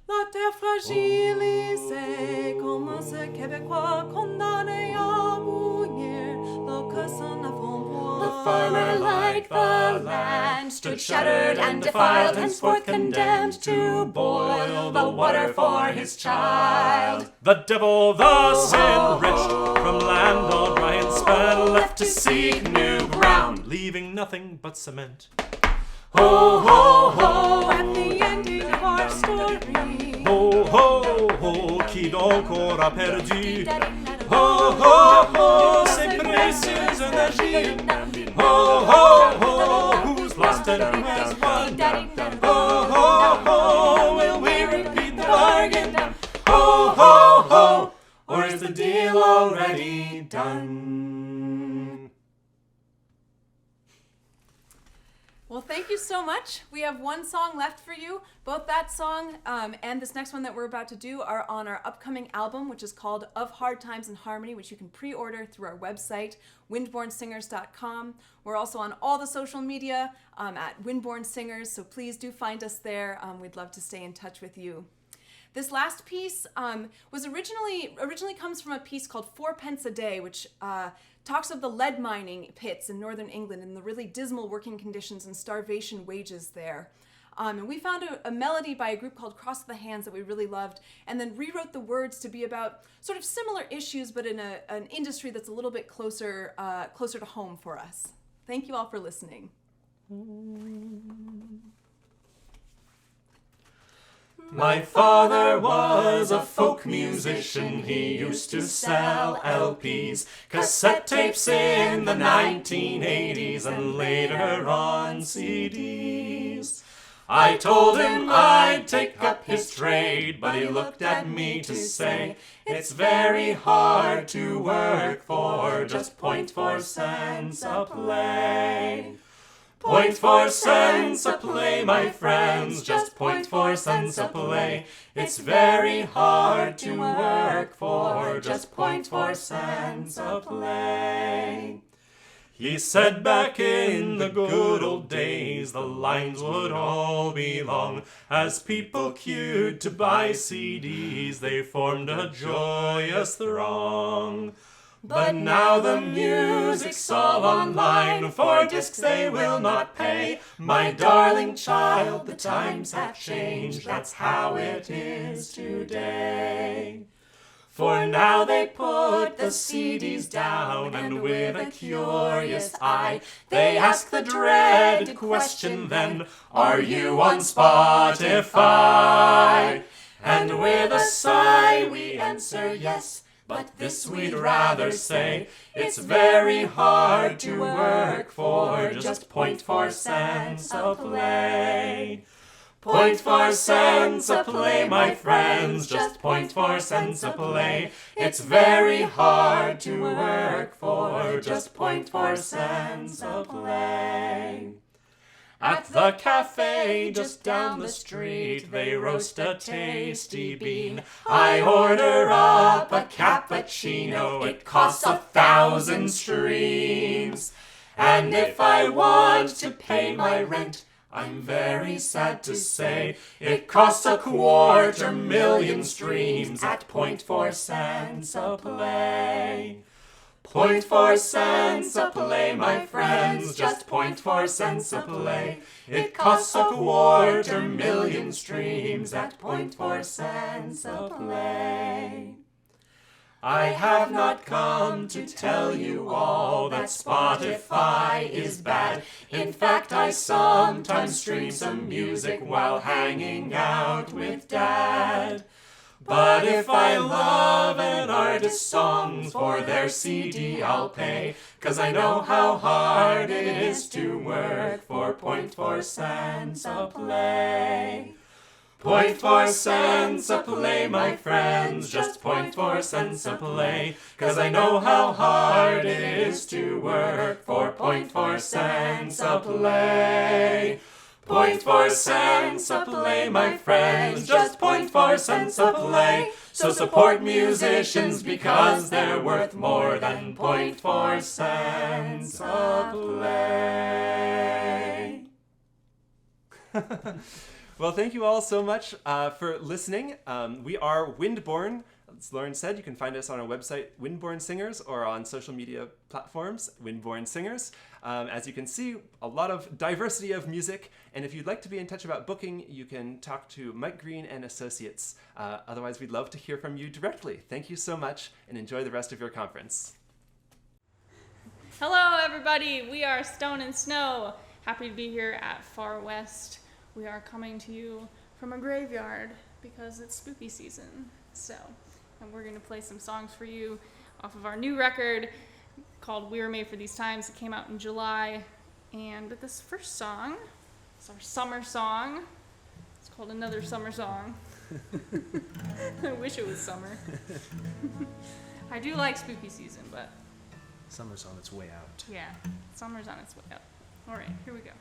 La terre fragilisée, comme ce Québécois condamné à mourir, le son avant-bois. The farmer, like the land, stood shattered and defiled, henceforth condemned to boil the water for his child. The devil thus enriched, from land all dry and spent, left to seek new ground, leaving nothing but cement. Ho, ho, ho! Oh, at the ending of our story. Ho, ho, ho, qui donc aura perdu? Ho, ho, ho, ses précieuses énergies. Ho, ho, ho, who's lost and who has won? Ho, ho, ho, will we repeat the bargain? Ho, ho, ho, Or is the deal already done? Well, thank you so much. We have one song left for you. Both that song and this next one that we're about to do are on our upcoming album, which is called Of Hard Times and Harmony, which you can pre-order through our website, windbornsingers.com. We're also on all the social media at Windborn Singers, so please do find us there. We'd love to stay in touch with you. This last piece was originally comes from a piece called 4 pence a Day, which talks of the lead mining pits in northern England and the really dismal working conditions and starvation wages there. And we found a melody by a group called Cross the Hands that we really loved, and then rewrote the words to be about sort of similar issues, but in an industry that's a little bit closer to home for us. Thank you all for listening. My father was a folk musician. He used to sell LPs, cassette tapes in the 1980s, and later on CDs. I told him I'd take up his trade, but he looked at me to say, it's very hard to work for just 0.4 cents a play. 0.4 cents a play, my friends, just 0.4 cents a play. It's very hard to work for just 0.4 cents a play. He said back in the good old days the lines would all be long. As people queued to buy CDs, they formed a joyous throng. But now the music's all online, for discs they will not pay. My darling child, the times have changed, that's how it is today. For now they put the CDs down, and with a curious eye, they ask the dreaded question then, are you on Spotify? And with a sigh we answer yes, but this we'd rather say, it's very hard to work for just 0.4 cents a play. 0.4 cents a play, my friends, just 0.4 cents a play. It's very hard to work for just 0.4 cents a play. At the cafe just down the street, they roast a tasty bean. I order up a cappuccino, it costs 1,000 streams. And if I want to pay my rent, I'm very sad to say, it costs 250,000 streams at 0.4 cents a play. 0.4 cents a play, my friends, just 0.4 cents a play. It costs 250,000 streams at 0.4 cents a play. I have not come to tell you all that Spotify is bad. In fact, I sometimes stream some music while hanging out with Dad. But if I love an artist's songs for their CD, I'll pay, 'cause I know how hard it is to work for 0.4 cents a play. 0.4 cents a play, my friends, just 0.4 cents a play, 'cause I know how hard it is to work for 0.4 cents a play. 0.4 cents a play, my friends, just 0.4 cents a play. So support musicians because they're worth more than 0.4 cents a play. Well, thank you all so much for listening. We are Windborn. As Lauren said, you can find us on our website, Windborn Singers, or on social media platforms, Windborn Singers. As you can see, a lot of diversity of music. And if you'd like to be in touch about booking, you can talk to Mike Green and Associates. Otherwise, we'd love to hear from you directly. Thank you so much, and enjoy the rest of your conference. Hello, everybody. We are Stone and Snow. Happy to be here at Far West. We are coming to you from a graveyard because it's spooky season. And we're going to play some songs for you off of our new record called We Were Made for These Times. It came out in July. And this first song is our summer song. It's called Another Summer Song. I wish it was summer. I do like spooky season, but Summer's on its way out. yeah, summer's on its way out. All right, here we go.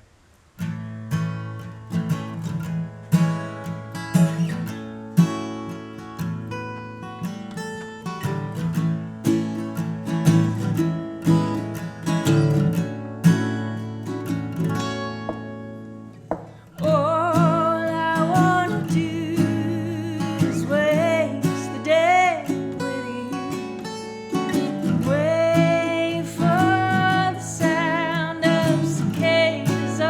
Wait for the sound of cicadas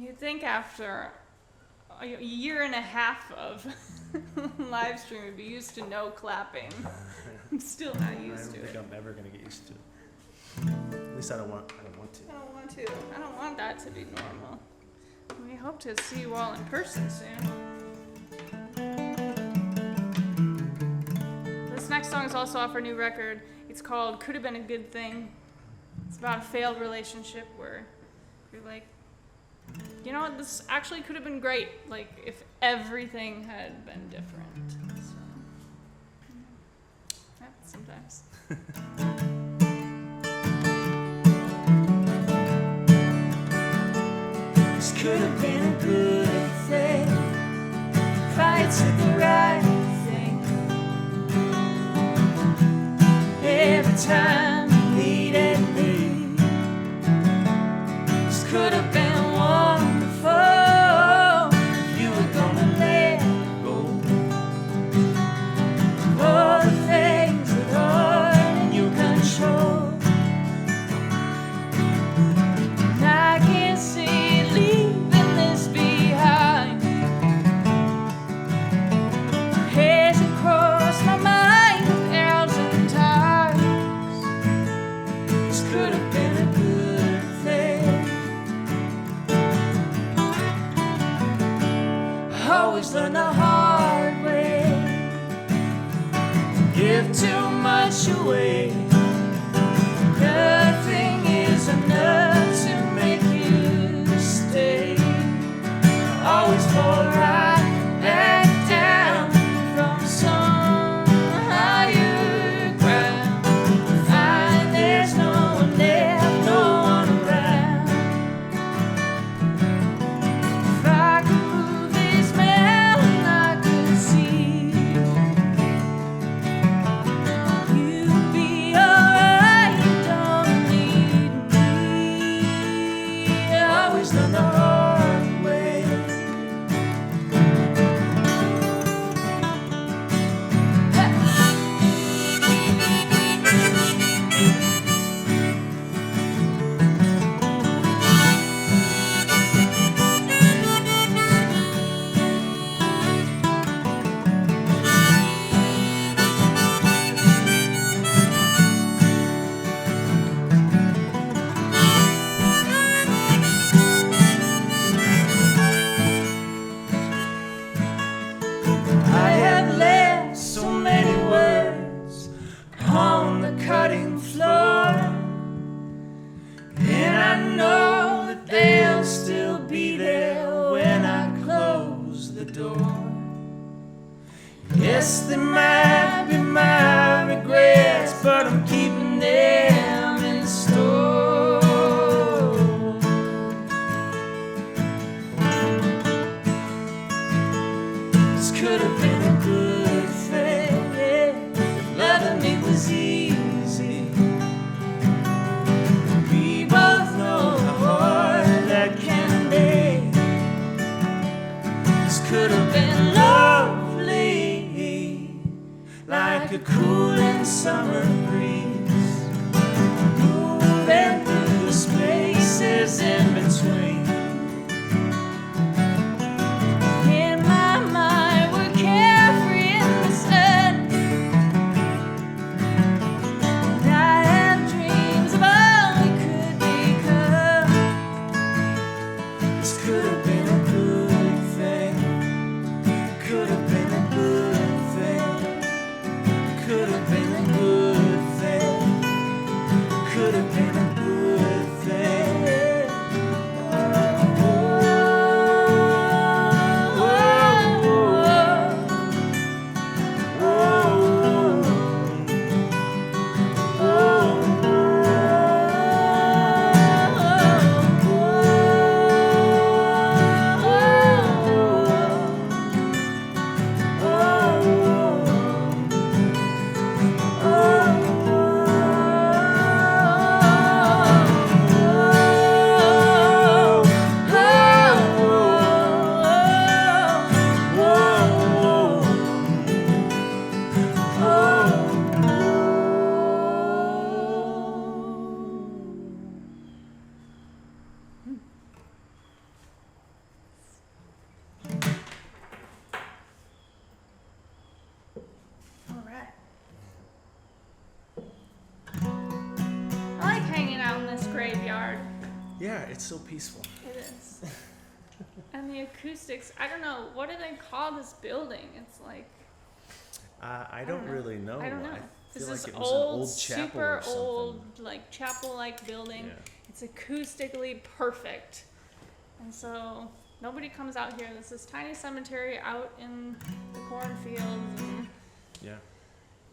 You'd think after a year and a half of live stream, we'd be used to no clapping. I'm still not used to I it. don't think I'm ever gonna get used to it. At least I don't want to. I don't want to. I don't want that to be normal. We hope to see you all in person soon. This next song is also off our new record. It's called Could Have Been a Good Thing. It's about a failed relationship where you're like, you know what, this actually could have been great, like if everything had been different. So, yeah, sometimes. This could have been a good thing if I had said the right thing every time you needed me. This could have been wonderful if you were gonna let go of all the things that are in your control. And I can't see leaving this behind. Has it crossed my mind a thousand times? This could have been a good thing. I always learn the hard way. Give too much away. Nothing is enough to make you stay. Always fall right back down from some higher ground. Find there's no one left, no one around. If I could move this mountain, I could see you'd be alright. You don't need me. I always learn the hard way. I have left so many words on the cutting floor, and I know that they'll still be there when I close the door. Yes, they might be my regrets, but I'm keeping them in store. This could have been a good thing if loving me was easy. We both know how hard that can be. This could have been lovely, like a cooling summer breeze, moving through the spaces in between. In my mind, we're carefree in the sun. And I have dreams of all we could become. This could have been a good thing. Could have been a good thing. Could have been a good thing. it's so peaceful. It is. And the acoustics, I don't know, what do they call this building? It's like, I don't really know. I don't know. I This feel is like it was an old chapel super or something. old, like chapel-like building. Yeah. It's acoustically perfect. And so nobody comes out here. There's this tiny cemetery out in the cornfields, and Yeah.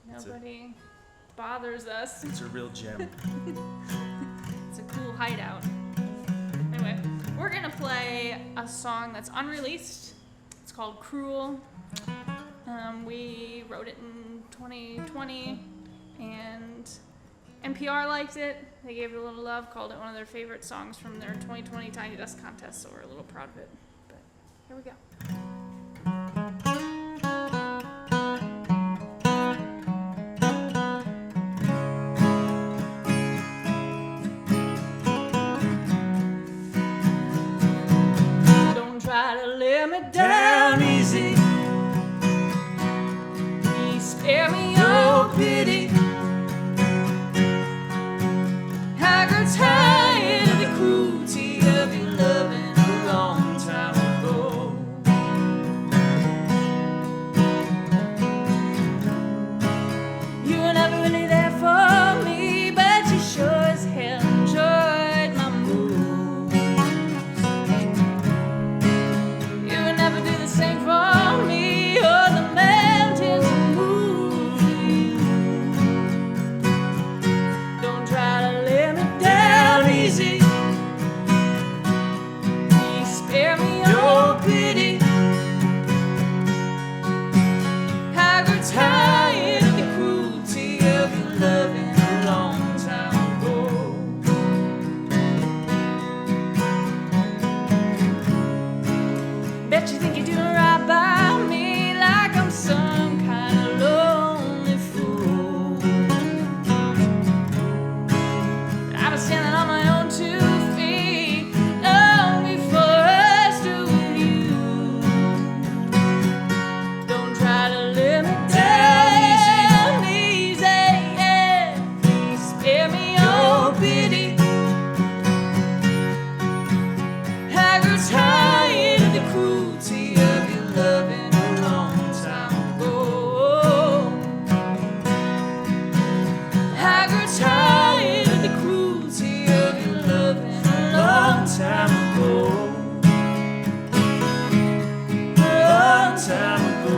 nobody bothers us. It's a real gem. It's a cool hideout. Anyway, we're gonna play a song that's unreleased. It's called Cruel. We wrote it in 2020, and NPR liked it. They gave it a little love, called it one of their favorite songs from their 2020 Tiny Desk contest, so we're a little proud of it. But here we go. Don't try to let me down easy. Please spare me your pity. I got tired of the cruelty of your loving a long time ago. You were never really there for me, but you sure as hell enjoyed my moves. You would never do the same for me, or the mountains would move you. Don't try to let me down easy. Please spare me your pity. I grew tired of the cruelty of your loving a long time ago. Bet you think you're doing right by me, like I'm some kind of lonely fool. I've been standing on my own 2 feet long before I stood with you. Don't try to let me down easy. Please spare me your pity. I grew tired of the cruelty of your loving a long time ago. I grew tired of the cruelty of your loving a long time ago. A long time ago.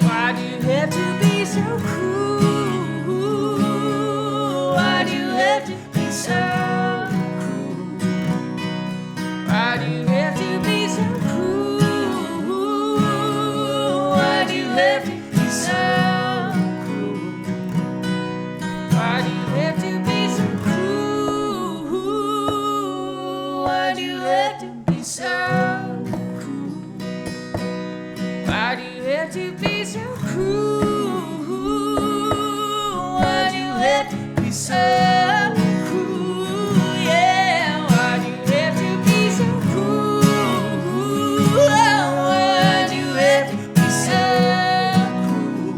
Why do you have to be so cruel? Why do you have to be so cruel? Why do you have to be so cruel? Why do you have to be so cruel? Why do you have to be so cruel? Why do you have to be so cruel? Why do you have to be so cruel? Why do you have to be so cruel? Yeah, why do you have to be so cruel? Why do you have to be so cruel?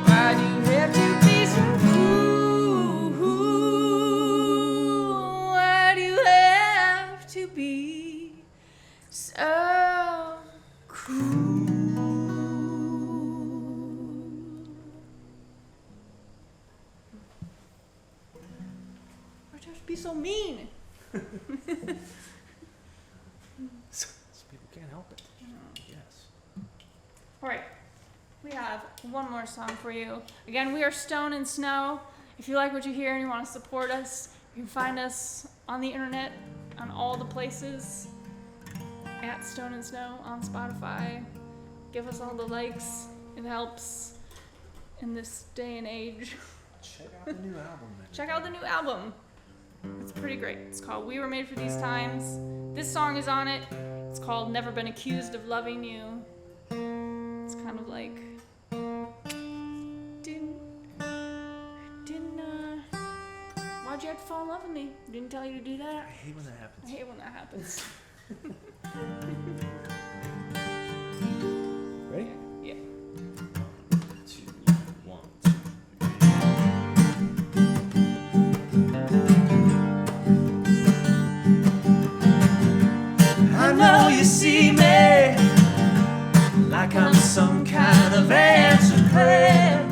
Why do you have to be so cruel? Why do you have to be so cruel? Why'd you have to be so mean? People can't help it. Yes. All right, we have one more song for you. Again, we are Stone and Snow. If you like what you hear and you want to support us, you can find us on the internet, on all the places, at Stone and Snow on Spotify, Give us all the likes. It helps in this day and age. Check out the new album. Check out the new album. It's pretty great. It's called We Were Made for These Times. This song is on it. It's called Never Been Accused of Loving You. It's kind of like, why'd you have to fall in love with me? Didn't tell you to do that. I hate when that happens. I hate when that happens. Ready? Yeah. 2, 1, 2. I know you see me like I'm some kind of answer plan.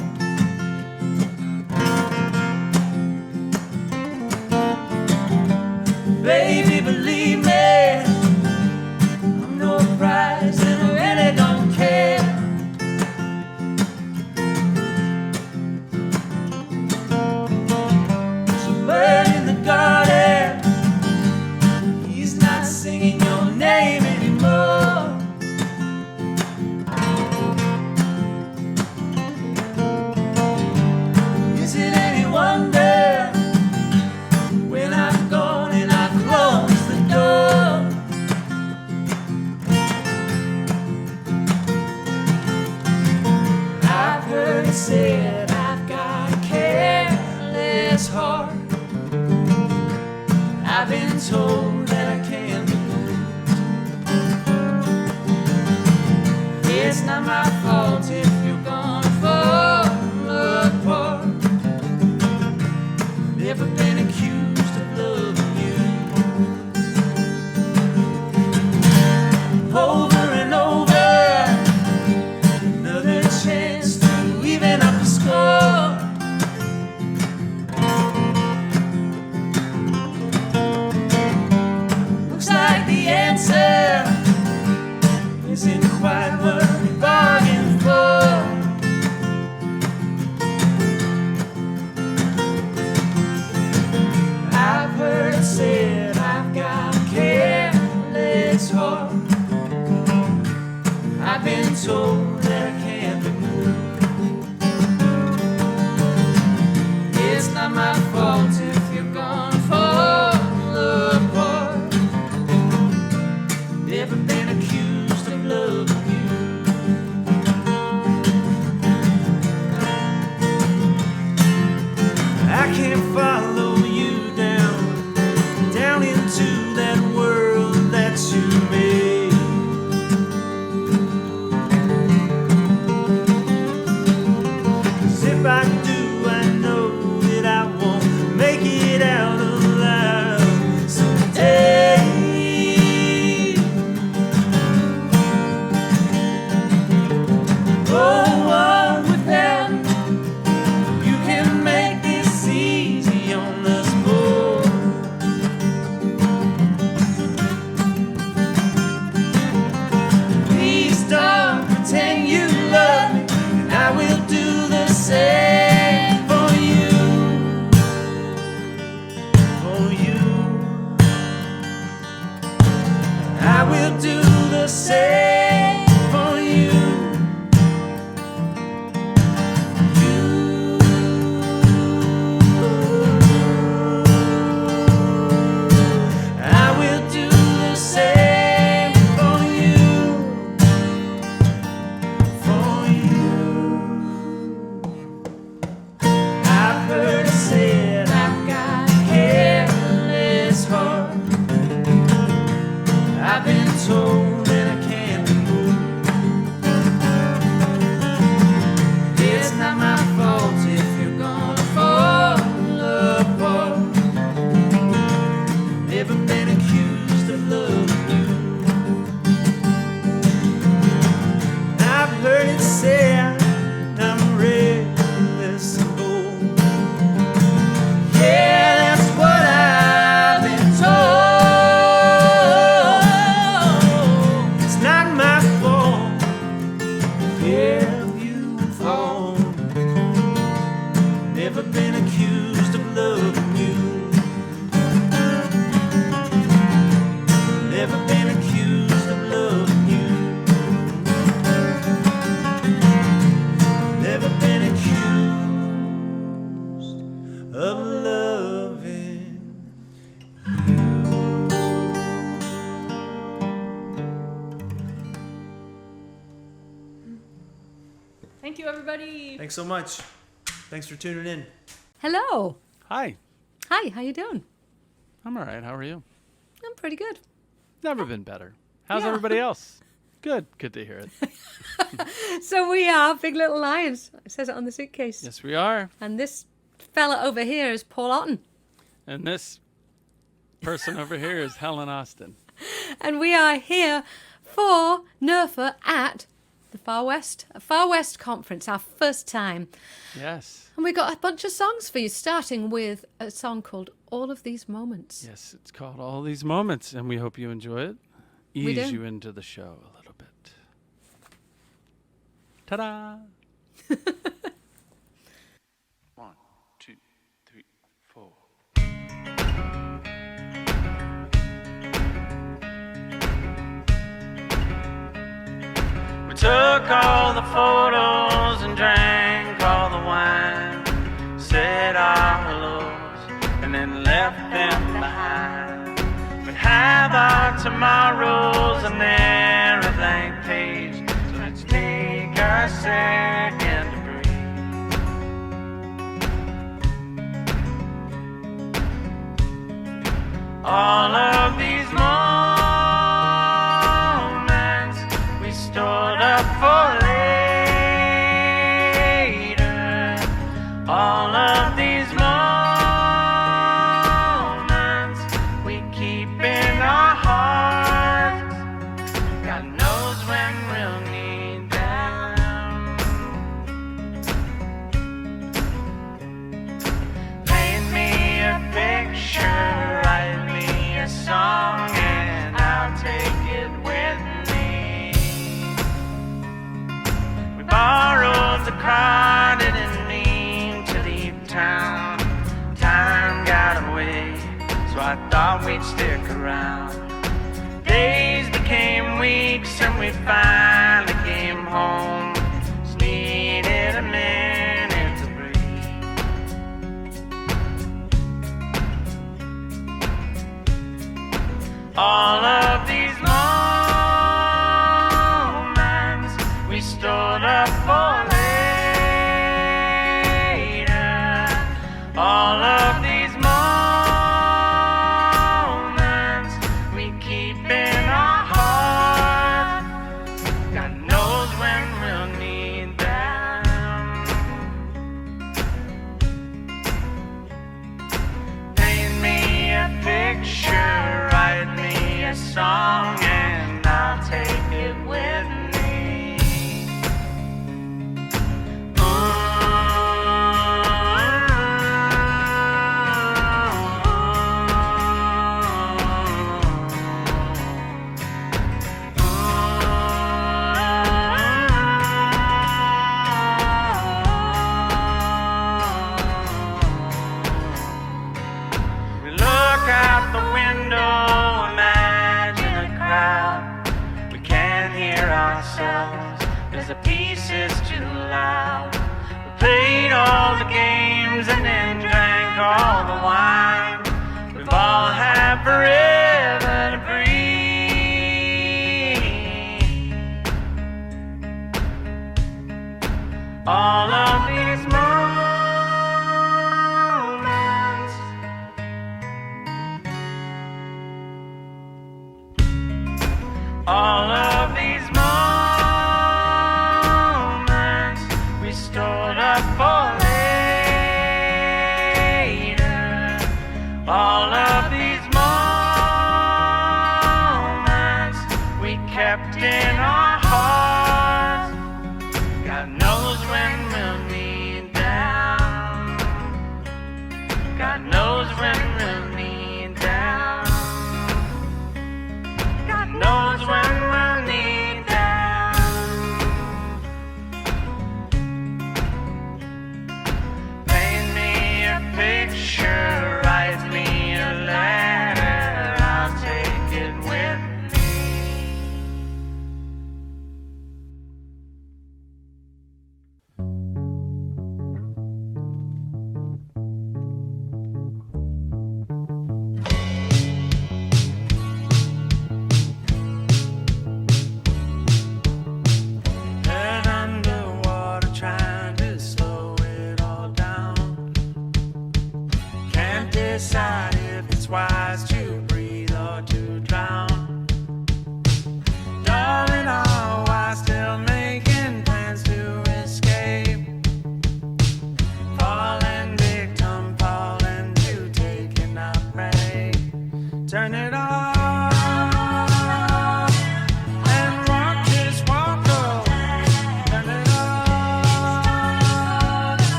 Baby, believe me, I'm no prize and I really don't care. There's a bird in the garden, he's not singing your name anymore. Is it any wonder when I'm gone and I close the door? I've heard it said I've got a careless heart. I've been told that I can't be moved. It's not my fault if you're gonna fall apart. Never been accused of loving you. Over and over, another chance to even up the score. Looks like the answer isn't quite what we bargained for. I've heard it said I've got a careless heart. I've been told that I can't be moved. It's not my fault if you're gonna fall apart. Never been accused of loving you. I can't follow you down into that world that you made. 'Cause if I do, I know that I won't make it out alive someday. Go on with them. You can make this easy on us both. Please don't pretend you love me, and I will do the same for you. For you, I will do the same for you. I will do the same for you. For you. I've heard it said I've got a careless heart. I've been told that I can't be moved. It's not my fault if you're gonna fall apart. Never been accused of loving you. I've heard it said I'm reckless and bold. Yeah, that's what I've been told. It's not my fault if you fall. Never been accused of loving you. Never been accused of loving you. of loving. Thank you, everybody. Thanks so much. Thanks for tuning in. Hello. Hi, Hi, how you doing? I'm all right. How are you? I'm pretty good. Never been better. How's Yeah. everybody else? Good. Good to hear it. So we are Big Little Lions. It says it on the suitcase. Yes, we are. And this fella over here is Paul Otten. And this person over here is Helen Austin. And we are here for NERFA at the Far West Conference, our first time. Yes. And we got a bunch of songs for you, starting with a song called All of These Moments. Yes, it's called All These Moments, and we hope you enjoy it. We Ease do. you into the show a little bit. Ta-da! 1, 2, 3, 4. We took all the photos and drank all the wine, said our hellos and then left them behind. We'd have our tomorrows and then a blank page, so let's take a second to breathe. All of these moments we stored up for later. All of these moments we keep in our hearts. God knows when we'll need them. Paint me a picture, write me a song, and I'll take it with me. We borrowed the car, didn't mean to leave town. Time got away, so I thought we'd stick around. Days became weeks and we finally came home. Just needed a minute to breathe. All of these moments we stored up for later. All of these moments we keep in our hearts. God knows when we'll need them. Paint me a picture, write me a song, and I'll take it with me. Ooh.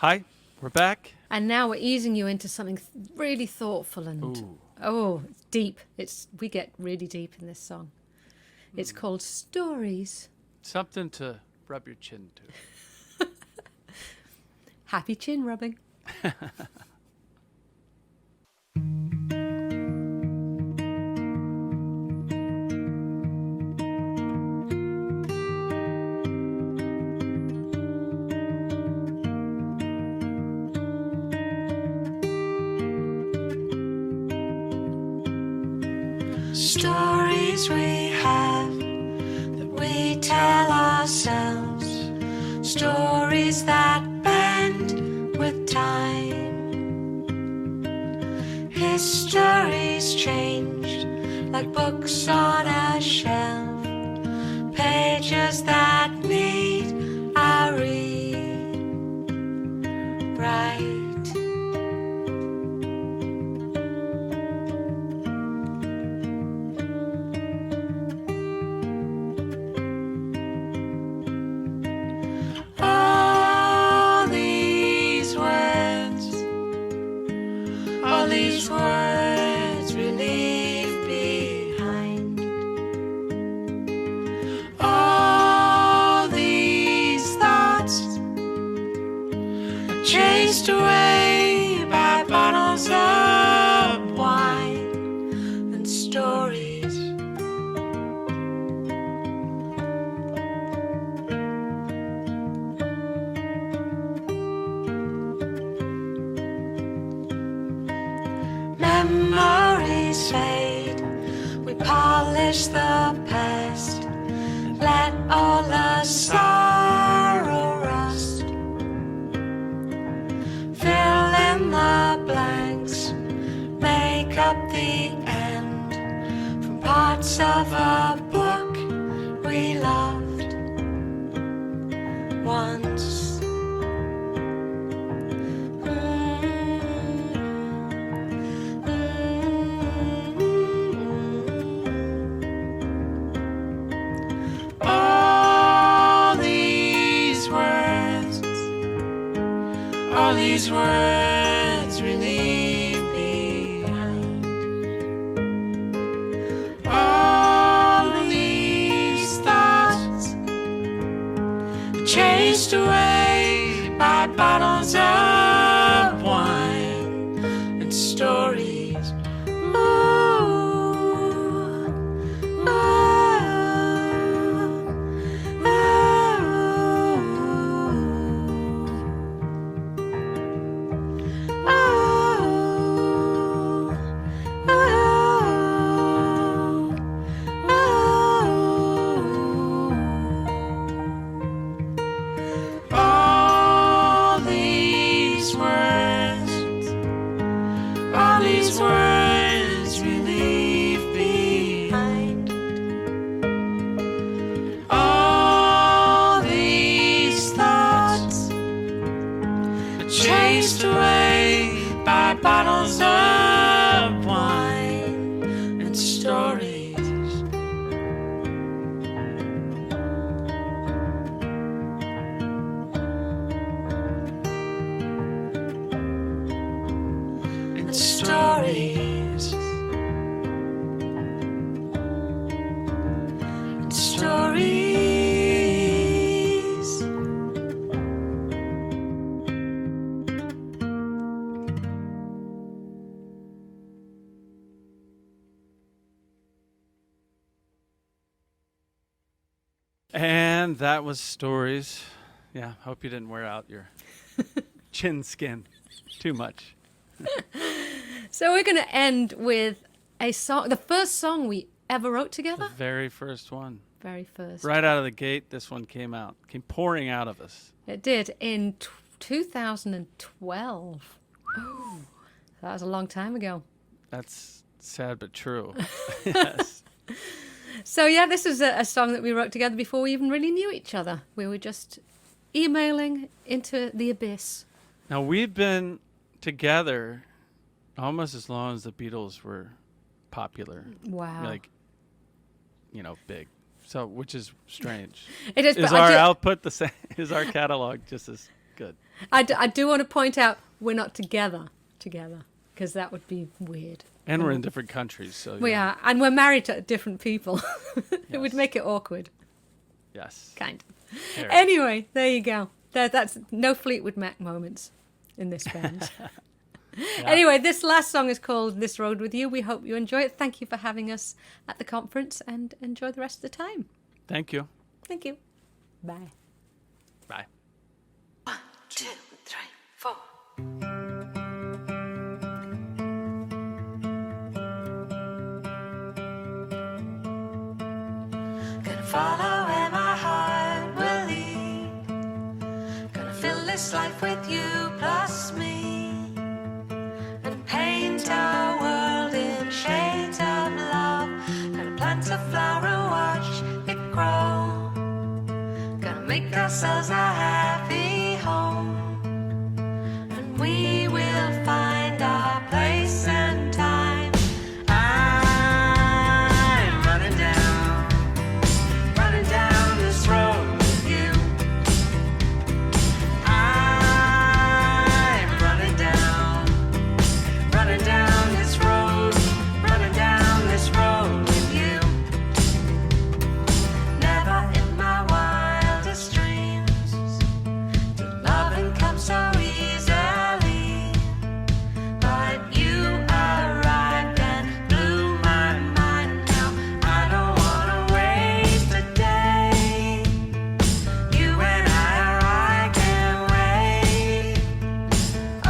Hi, we're back. And now we're easing you into something really thoughtful and it's deep. We get really deep in this song. It's called Stories. Something to rub your chin to. Happy chin rubbing. Stories we have that we tell ourselves, stories that bend with time. History's changed like books on a shelf, pages that need a rewrite. These words we leave behind. All these thoughts are chased away by bottles of wine and stories. Memories fade, we polish the past, let all the sorrow rust. Fill in the blanks, make up the end, from parts of a book we loved once. All these words we leave behind. All these thoughts chased away by bottles of wine and stories. All these words we leave behind. All these thoughts chased away by bottles of wine and stories. Stories and stories. And that was Stories. Yeah, hope you didn't wear out your chin skin too much. So we're going to end with a song, the first song we ever wrote together. The very first one. Very first. Right out of the gate, this one came pouring out of us. It did in 2012. Oh, that was a long time ago. That's sad but true. Yes. So yeah, this was a song that we wrote together before we even really knew each other. We were just emailing into the abyss. Now we've been together almost as long as the Beatles were popular. Wow. Like, big. So, which is strange. It is. Is our output the same? Is our catalog just as good? I do want to point out we're not together, because that would be weird. And we're in different countries, so We yeah. are, and we're married to different people. It would Yes. make it awkward, Yes. kind of. Very. Anyway, there you go. That's no Fleetwood Mac moments in this band. Anyway, this last song is called This Road With You. We hope you enjoy it. Thank you for having us at the conference, and enjoy the rest of the time. Thank you. Thank you. Bye. Bye. 1, 2, 3, 4. Gonna follow where my heart will lead. Gonna fill this life with you plus me, and paint our world in shades of love. Gonna plant a flower and watch it grow. Gonna make ourselves a happy home, and we will find our place and time. I'm running down this road with you. I'm running down this road, with you. Never in my wildest dreams did loving come so easily, but you arrived and blew my mind. Now I don't wanna waste a day. You and I can't wait. Oh,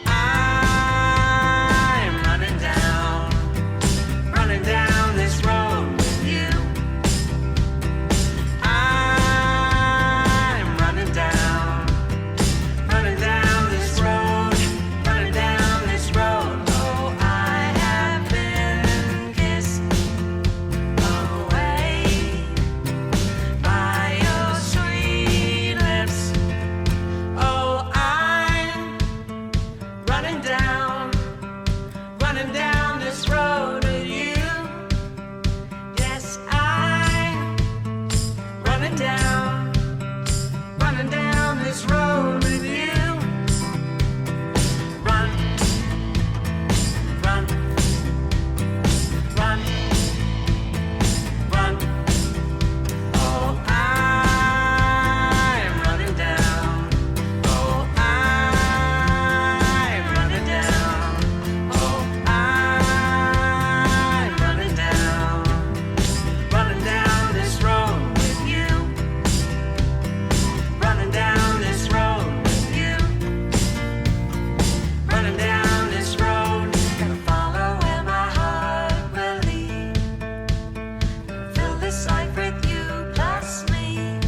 I'm running down this road with you. I'm running down this road, Oh, I have been kissed away by your sweet lips. Oh, I'm running down this road with you. Yes, I'm running down this road with you. Run, run, run, run. Oh, I'm running down. Oh, I'm running down. Oh, I'm running down this road with you. Running down this road with you. Running down this road. Gonna follow where my heart will lead. Gonna fill this life with you plus me.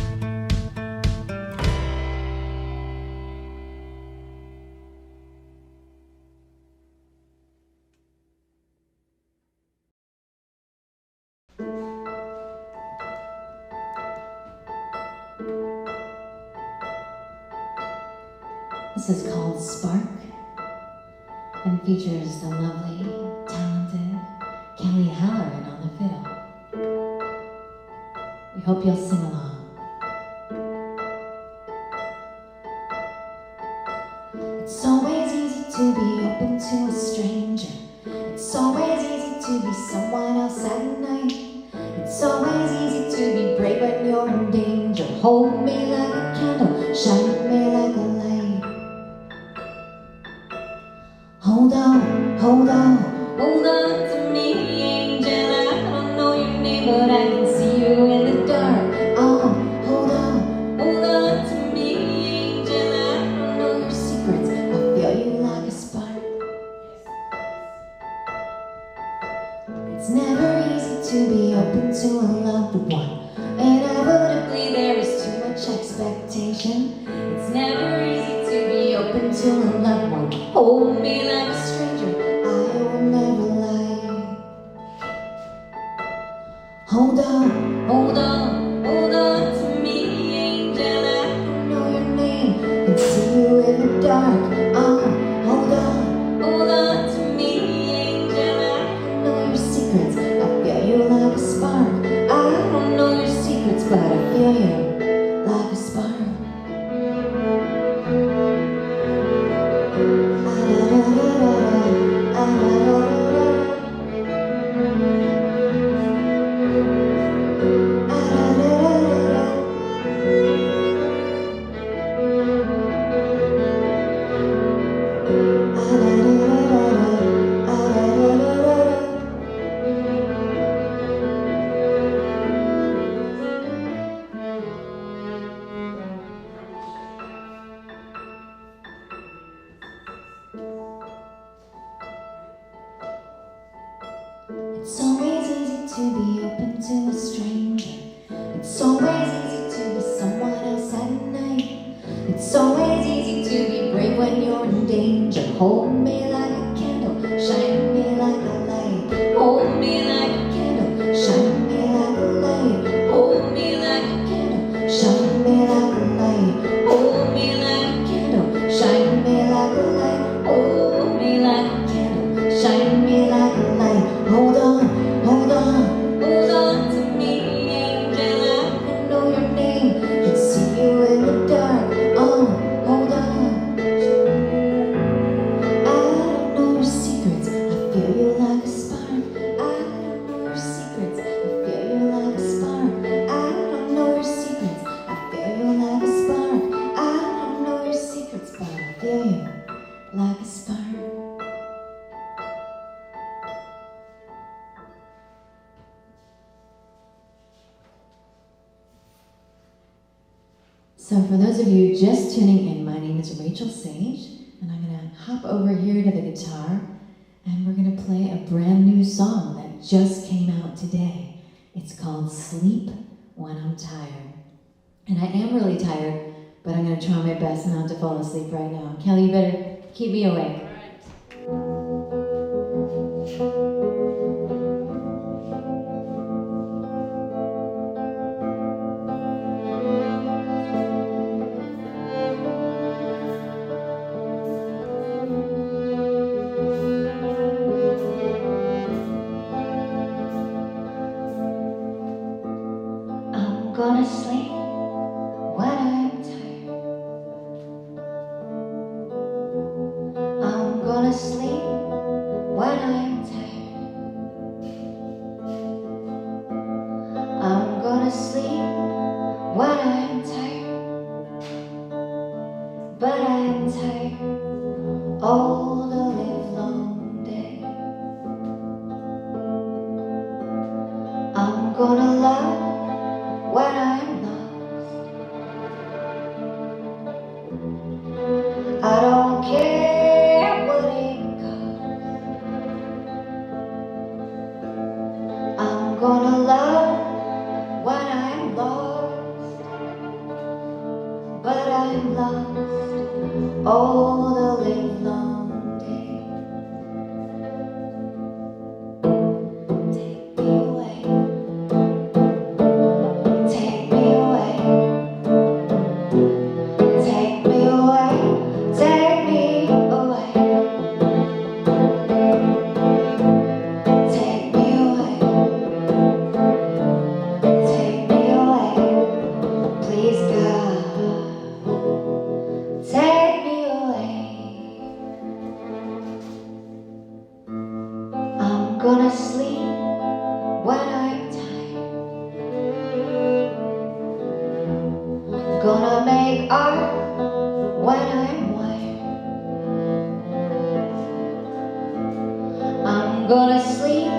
This is called Spark and features the lovely, talented Kelly Halloran on the fiddle. We hope you'll sing along. It's always easy to be open to a stranger. It's always easy to be someone else at night. It's always easy to be brave when you're in danger. Hold me like a candle, shine me like a light. Hold on to me, angel. I don't know your name, but I can see you in the dark. Oh, hold on to me, angel. I don't know your secrets, I feel you like a spark. It's never easy to be open to a loved one. Inevitably there is too much expectation. It's never easy to be open to a loved one. Hold me like a stranger, I will never lie. Hold on to me, angel. I don't know your name, can see you in the dark. Oh, hold on to me, angel. I don't know your secrets, I feel you like a spark. I don't know your secrets, but I feel you. Hold me like a candle, shine me like a light. Hold me like a candle, shine me like a light. Hold me like a candle, shine me like a light. Hold me like a candle, shine me like a light. Hold me like a candle, shine me like a light. Hold on, hold on, hold on to me, angel. I can know your name, can see you in the dark. Oh, hold on. I don't know your secrets, I feel you like a spark. I don't know your secrets, I feel you like a spark. I don't know your secrets, I feel you like a spark. I don't know your secrets, but I feel you like a spark. So for those of you just tuning in, my name is Rachel Sage, and I'm going to hop over here to the guitar, and we're going to play a brand new song that just came out today. It's called Sleep When I'm Tired. And I am really tired, but I'm going to try my best not to fall asleep right now. Kelly, you better keep me awake. I'm gonna sleep when I'm tired. I'm gonna sleep when I'm tired. I'm gonna sleep when I'm tired. But I'm tired all the livelong day. I'm gonna love when I'm lost. I don't care what it costs. I'm gonna love when I'm lost. But I'm lost all the livelong day. Take me away. Take me away. Take me away. Take me away. Take me away. Take me away. Please God, take me away. I'm gonna sleep when I'm tired. Gonna make art when I'm wired. I'm gonna sleep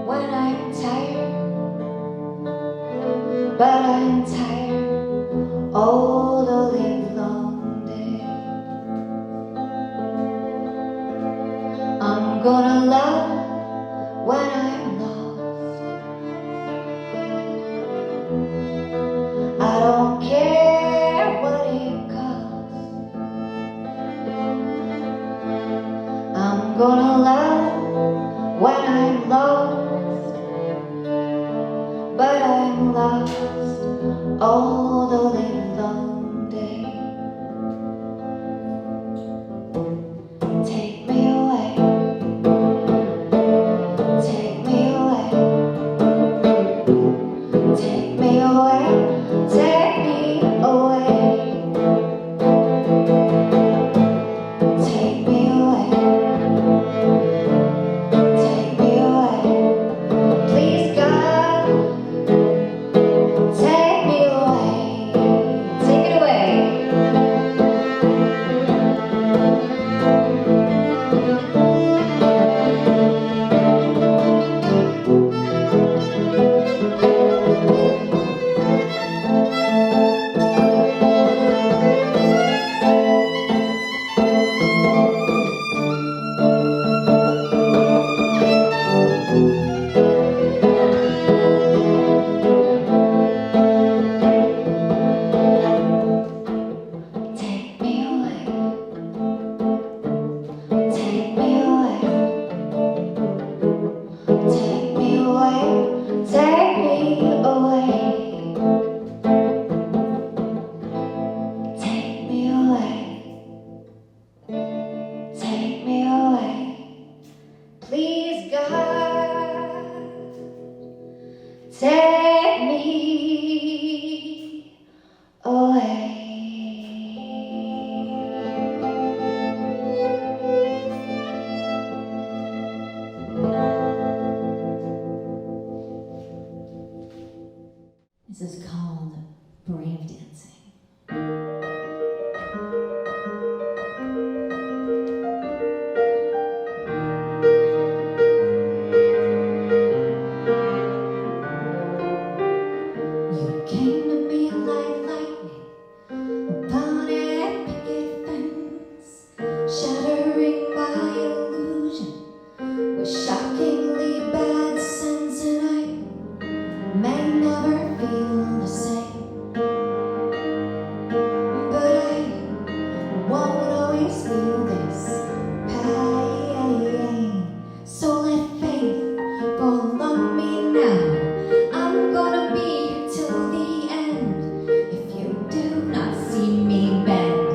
when I'm tired. But I'm tired all the livelong day. I'm gonna love when I'm lost. I don't care what it costs. I'm gonna love when I'm lost. But I'm lost all the livelong day. Take me away. Take me away. Take me away. Take me away. Take me away. Take me away. Please God, take me away. take me away. This is called brave dancing. You came to me like lightning upon a picket fence, shattering my illusion with shockingly bad sense, and I may never feel the same, but I won't always feel this pain. So let faith fall on me now. I'm gonna be here till the end. If you do not see me bend,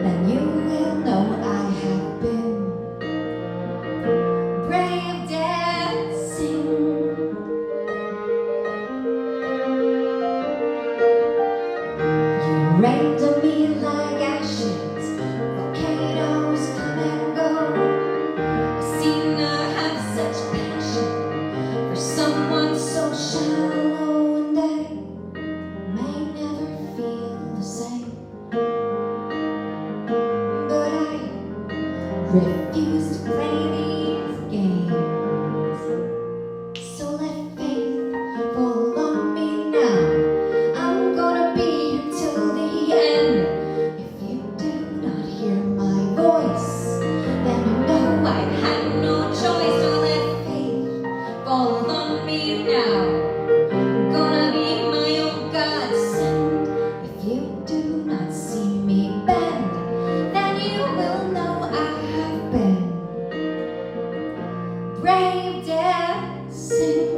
then you will know I have been brave dancing. You rained on me like ashes, volcanoes come and go. I seem to have such passion for someone so shallow, and I may never feel the same, but I refuse to play these games. So let faith fall on me now. I'm gonna be here till the end. If you do not hear my voice, then you know I've had no choice. So let faith fall on me now. I'm gonna be my own godsend. If you do not see me bend, then you will know I have been brave dancing.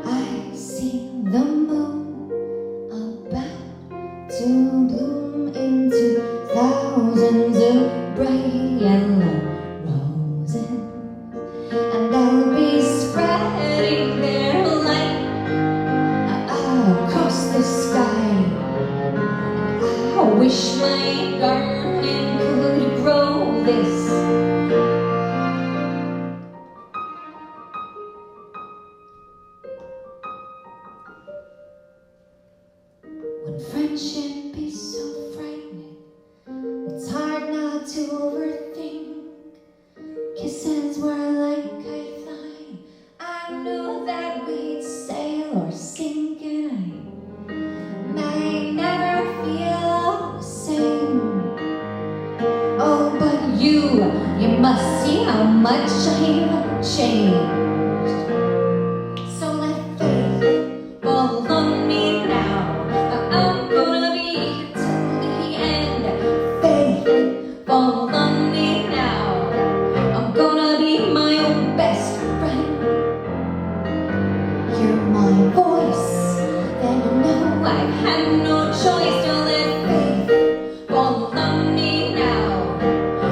I see the moon about to bloom into thousands of bright yellow roses, and I'll be spreading their light across the sky. I wish my garden could grow this. When friendship is so frightening, it's hard not to overthink. Kisses were like kite flying. I knew that we'd sail or sink, and I may never feel the same. Oh, but you must see how much I've changed. So let faith fall on me now. I'm gonna be here till the end. Faith fall on me now. I'm gonna be my own best friend. Hear my voice, then you know I've had no choice. To let faith fall on me now.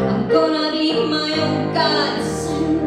I'm gonna be my own godsend.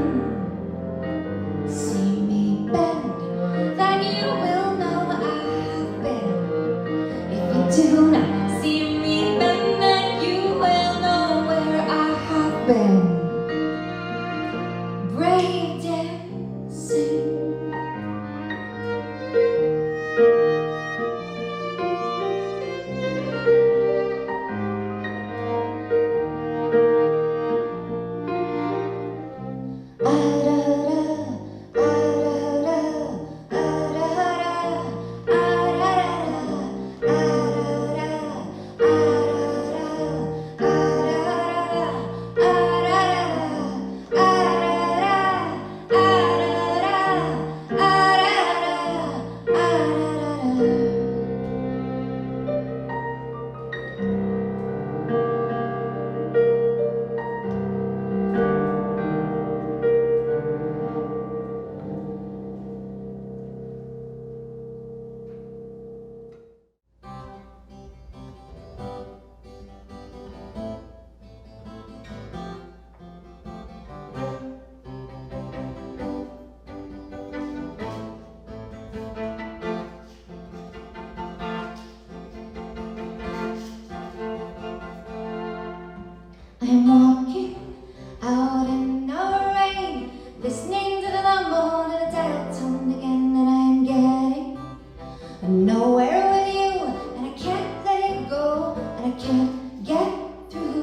I'm walking out in the rain, listening to the lumberhorn and the dial tone again, and I'm getting nowhere with you, and I can't let it go, and I can't get through.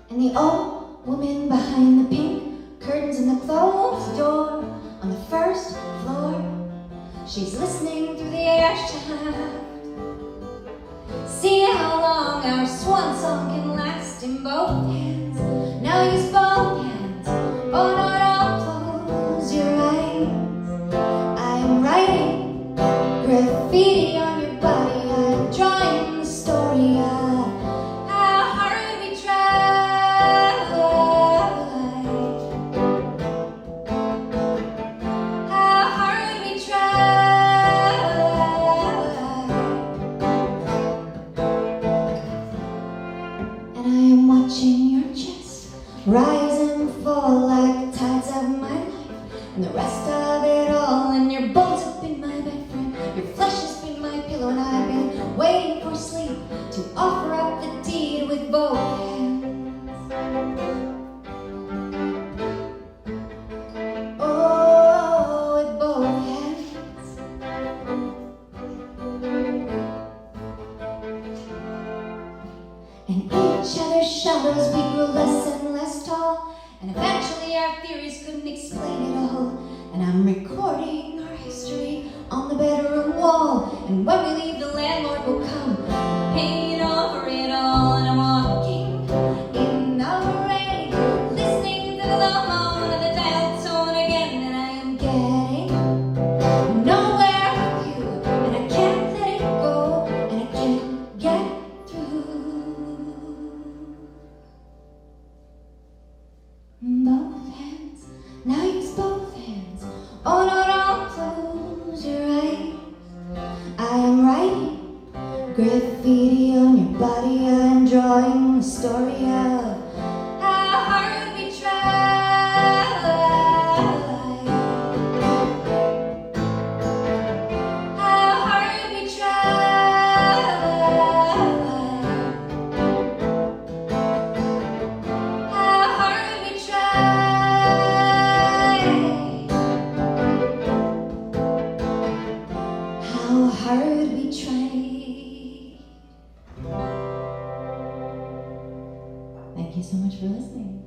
And the old woman behind the pink curtains and the closed door on the first floor, she's listening through the air shaft, seeing how long our swan song can last in both hands. Now use both hands, oh not all, close your eyes. I'm writing graffiti on your body, I'm drawing the story of how hard we tried, how hard we tried. And I am watching your chest rise and fall like tides of my life, and the rest of it all. And your bones have been my bed friend, your flesh has been my pillow, and I've been waiting for sleep to offer up the deed with both hands. Oh, with both hands. In each other's shadows we grew less and less tall, and eventually our theories couldn't explain it all. And I'm recording our history on the bedroom wall, and when we leave the landlord will come and paint over it all. And I'm walking in the rain, listening to the moan of the dial tone again, and I am getting nowhere with you, and I can't let it go, and I can't get through. Both hands, now use both hands, oh not all, close your eyes. I am writing graffiti on your body, I'm drawing the story of how hard we tried, how hard we tried, how hard we tried, how hard we tried. Thank you so much for listening.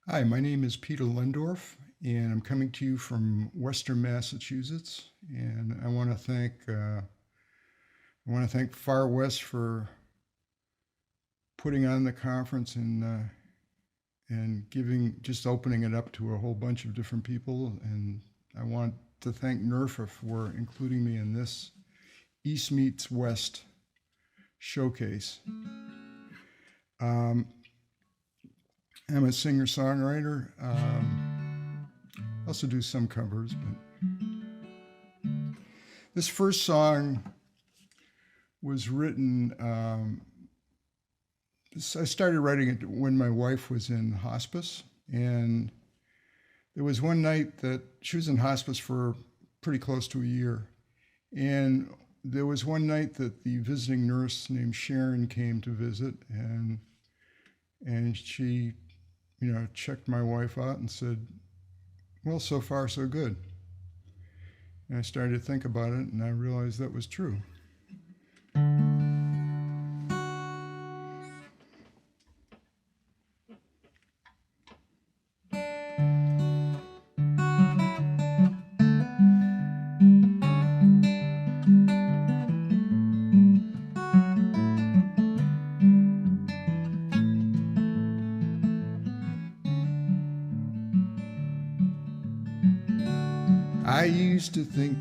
Hi, my name is Peter Lendorf, and I'm coming to you from Western Massachusetts. And I want to thank Far West for putting on the conference and opening it up to a whole bunch of different people. And I want to thank NERFA for including me in this East Meets West showcase. I'm a singer-songwriter. Also do some covers, but this first song was written, I started writing it when my wife was in hospice, and there was one night that she was in hospice for pretty close to a year, and there was one night that the visiting nurse named Sharon came to visit, and she, checked my wife out and said, well, so far so good. And I started to think about it, and I realized that was true. I used to think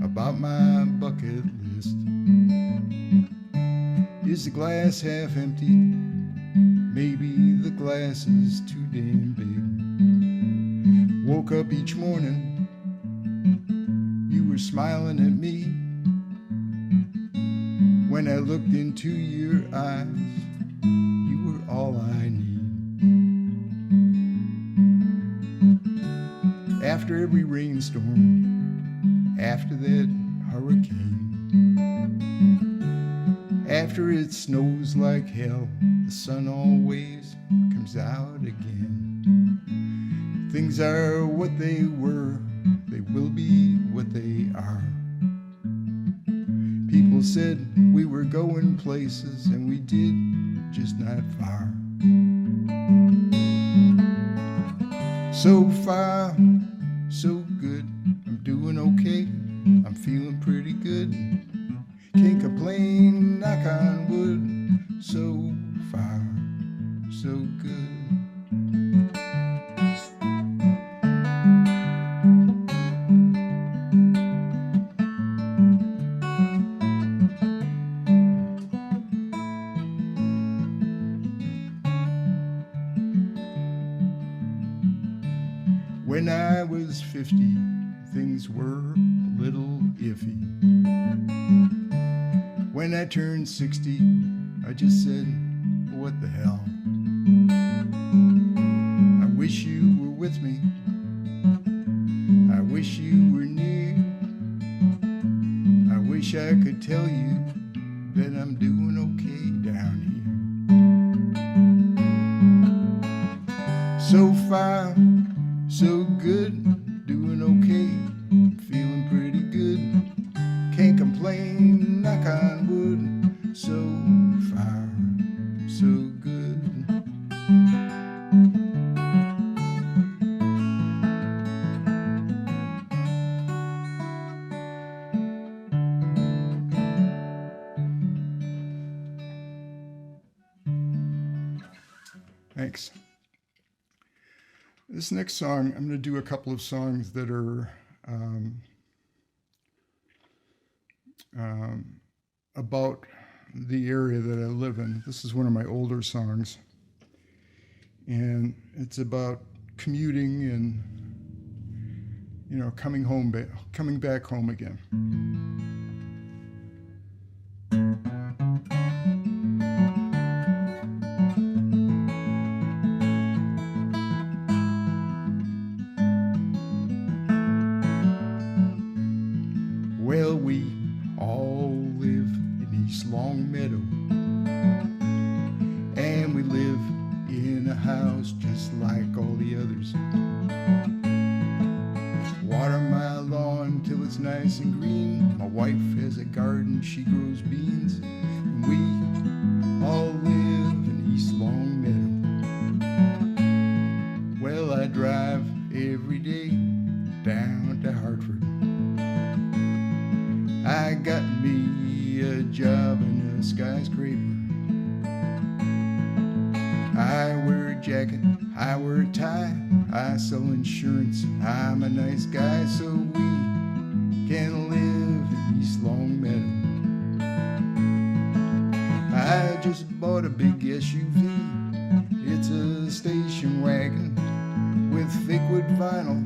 about my bucket list. Is the glass half empty? Maybe the glass is too damn big. Woke up each morning, you were smiling at me. When I looked into your eyes, you were all I need. After every rainstorm, after that hurricane, after it snows like hell, the sun always comes out again. Things are what they were, they will be what they are. People said we were going places, and we did, just not far. So far, so good, I'm doing okay, I'm feeling pretty good. Can't complain, knock on wood. So far, so good. When I was 50, things were a little iffy. When I turned 60, I just said, what the hell? I wish you were with me. I wish you were near. I wish I could tell you that I'm doing okay down here. So far, so good, doing okay, feeling pretty good. Can't complain, knock on wood. So far, so good. Thanks. This next song, I'm going to do a couple of songs that are about the area that I live in. This is one of my older songs, and it's about commuting and, you know, coming back home again. Well, we all live in East Longmeadow, and we live in a house just like all the others. Water my lawn till it's nice and green. My wife has a garden, she grows beans, and we all live in East Longmeadow. Well, I drive every day down to Hartford. I got me a job in a skyscraper. I wear a jacket, I wear a tie, I sell insurance, I'm a nice guy, so we can live in East Longmeadow. I just bought a big SUV, it's a station wagon with fake wood vinyl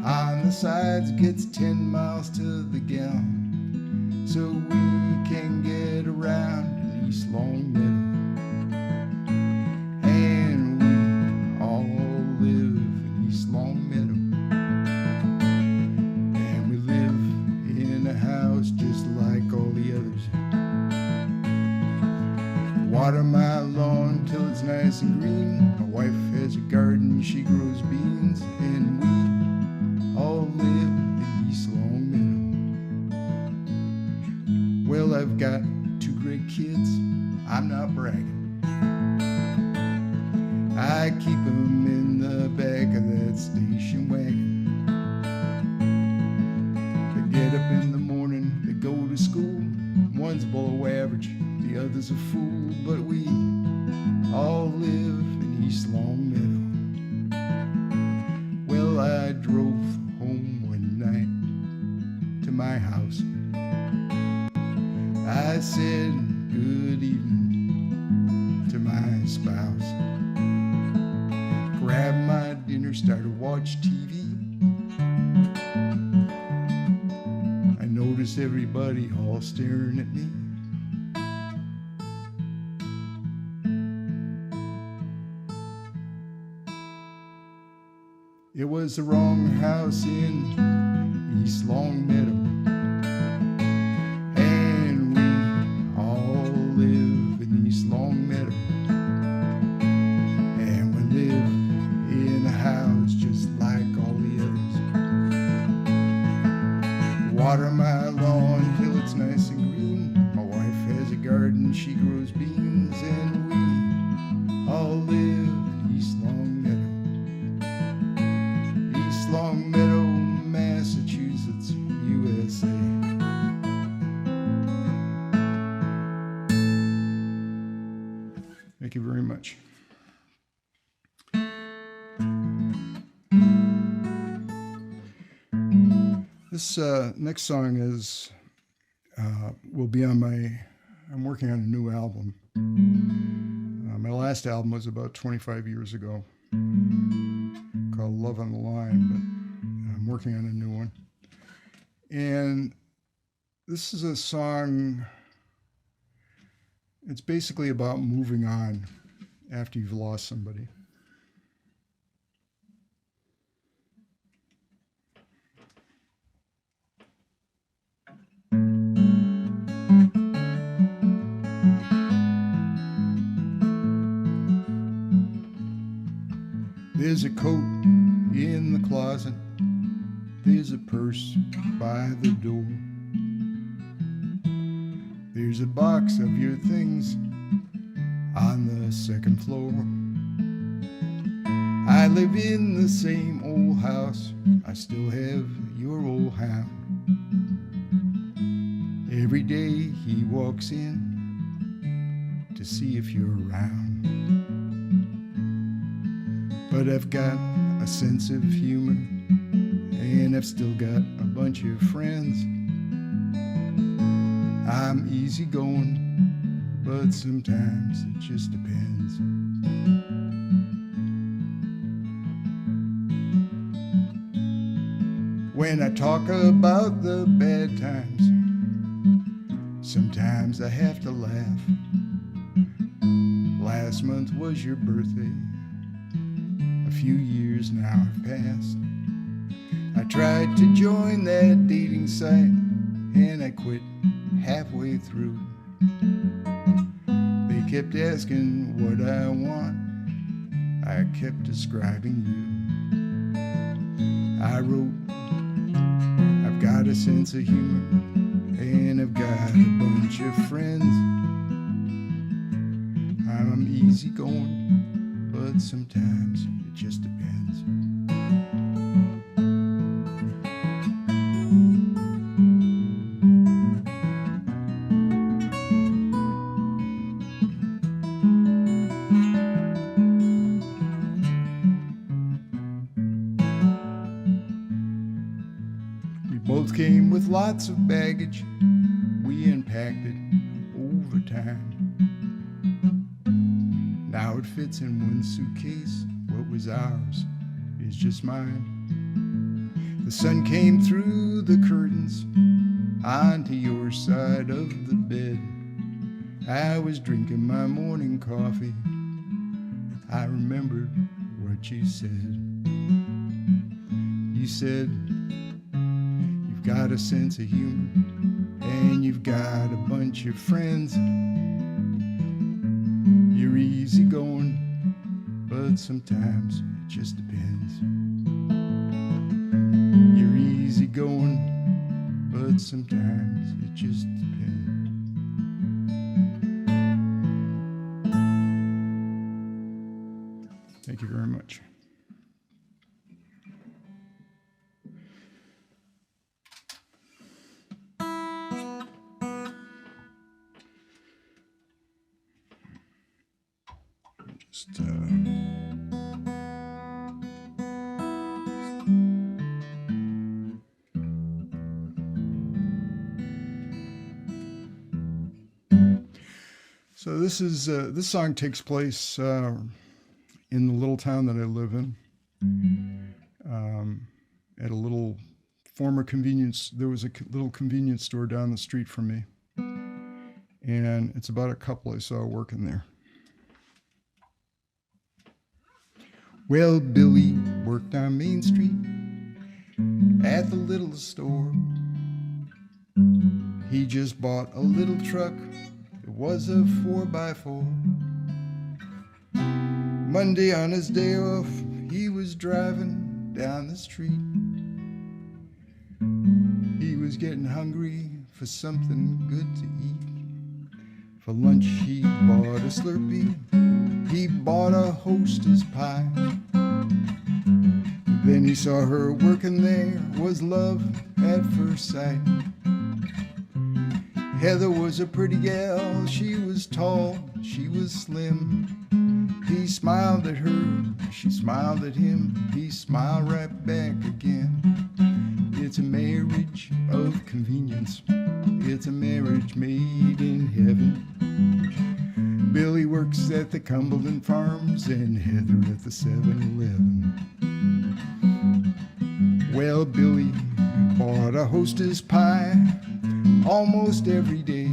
on the sides, gets 10 miles to the gallon. So we can get around in East Longmeadow. And we all live in East Longmeadow. And we live in a house just like all the others. Water my lawn till it's nice and green. My wife has a garden, she grows beans. And we all live in East Longmeadow. Well, I've got 2 great kids, I'm not bragging. I keep them in the back of that station wagon. They get up in the morning, they go to school. One's below average, the other's a fool. But we all live in East Longmeadow. Well, I drove home one night to my house. I said, good evening spouse. Grab my dinner, start to watch TV. I notice everybody all staring at me. It was the wrong house in East Longmeadow, and we all live in East Longmeadow, and we live in a house just like all the others. Water my lawn till it's nice and green. My wife has a garden, she grows beans, and we all live in East Longmeadow. East Longmeadow, Massachusetts, USA. Thank you very much. This next song is will be on I'm working on a new album. My last album was about 25 years ago, called Love on the Line, but I'm working on a new one. And this is a song, it's basically about moving on after you've lost somebody. There's a coat in the closet, there's a purse by the door, there's a box of your things on the second floor. I live in the same old house, I still have your old hound. Every day he walks in to see if you're around. But I've got a sense of humor, and I've still got a bunch of friends. I'm easygoing, but sometimes it just depends. When I talk about the bad times, sometimes I have to laugh. Last month was your birthday, a few years now have passed. I tried to join that dating site, and I quit halfway through. They kept asking what I want, I kept describing you. I wrote, I've got a sense of humor, and I've got a bunch of friends. I'm easygoing, but sometimes it just depends. We both came with lots of baggage, we unpacked it over time. Now it fits in one suitcase, what was ours is just mine. The sun came through the curtains onto your side of the bed. I was drinking my morning coffee, I remembered what you said. You said, you've got a sense of humor, and you've got a bunch of friends. You're easygoing, but sometimes it just depends. You're easygoing, but sometimes it just depends. Thank you very much. Just So this song takes place in the little town that I live in. At a little former convenience, there was a little convenience store down the street from me, and it's about a couple I saw working there. Well, Billy worked on Main Street at the little store. He just bought a little truck. It was a 4x4. Monday on his day off, he was driving down the street. He was getting hungry for something good to eat. For lunch he bought a Slurpee. He bought a Hostess pie. Then he saw her working there. Was love at first sight. Heather was a pretty gal. She was tall, she was slim. He smiled at her, she smiled at him. He smiled right back again. It's a marriage of convenience. It's a marriage made in heaven. Billy works at the Cumberland Farms and Heather at the 7-Eleven. Well, Billy bought a Hostess pie almost every day.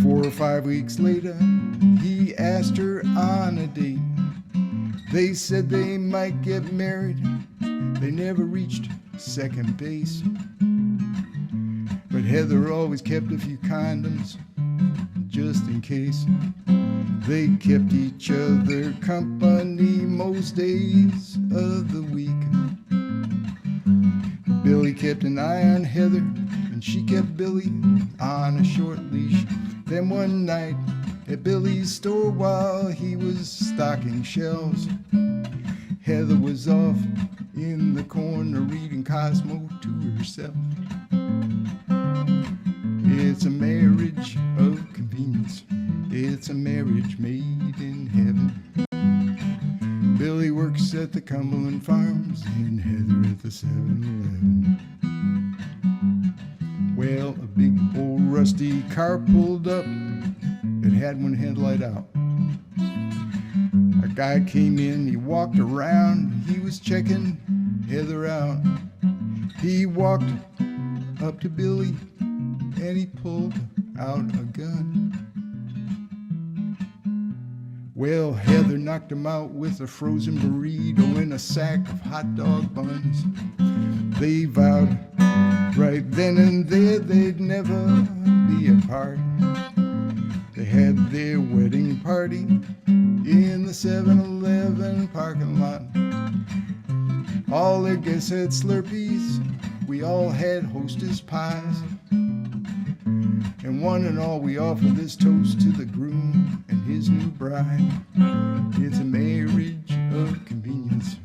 4 or 5 weeks later, he asked her on a date. They said they might get married. They never reached second base. But Heather always kept a few condoms just in case. They kept each other company most days of the week. Billy kept an eye on Heather, and she kept Billy on a short leash. Then one night at Billy's store while he was stocking shelves, Heather was off in the corner reading Cosmo to herself. It's a marriage of convenience. It's a marriage made in heaven. Billy works at the Cumberland Farms and Heather at the 7-Eleven. Well, a big old rusty car pulled up. It had one headlight out. A guy came in, he walked around, he was checking Heather out. He walked up to Billy and he pulled out a gun. Well, Heather knocked him out with a frozen burrito and a sack of hot dog buns. They vowed right then and there they'd never be apart. They had their wedding party in the 7-Eleven parking lot. All their guests had Slurpees, we all had Hostess pies. And one and all we offer this toast to the groom and his new bride. It's a marriage of convenience.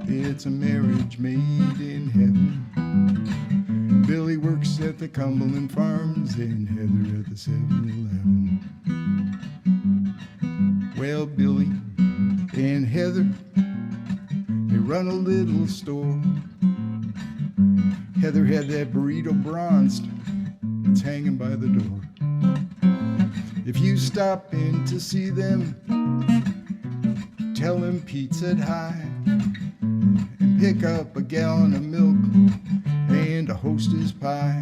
It's a marriage made in heaven. Billy works at the Cumberland Farms and Heather at the 7-Eleven. Well, Billy and Heather, they run a little store. Heather had that burrito bronzed. It's hanging by the door. If you stop in to see them, tell them Pete said hi, and pick up a gallon of milk and a Hostess pie.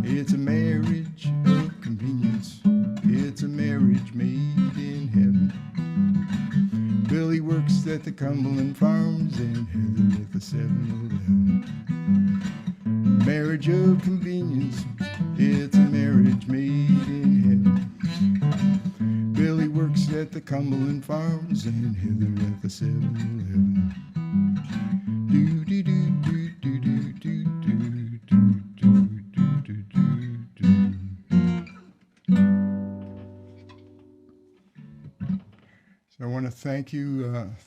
It's a marriage of convenience. It's a marriage made in heaven. Billy works at the Cumberland Farms and Heather at the 7-Eleven. Marriage of convenience. It's a marriage made in heaven. Billy works at the Cumberland Farms and Heather at the 7-Eleven. Do do do do do do do do do do do do. So I want to thank you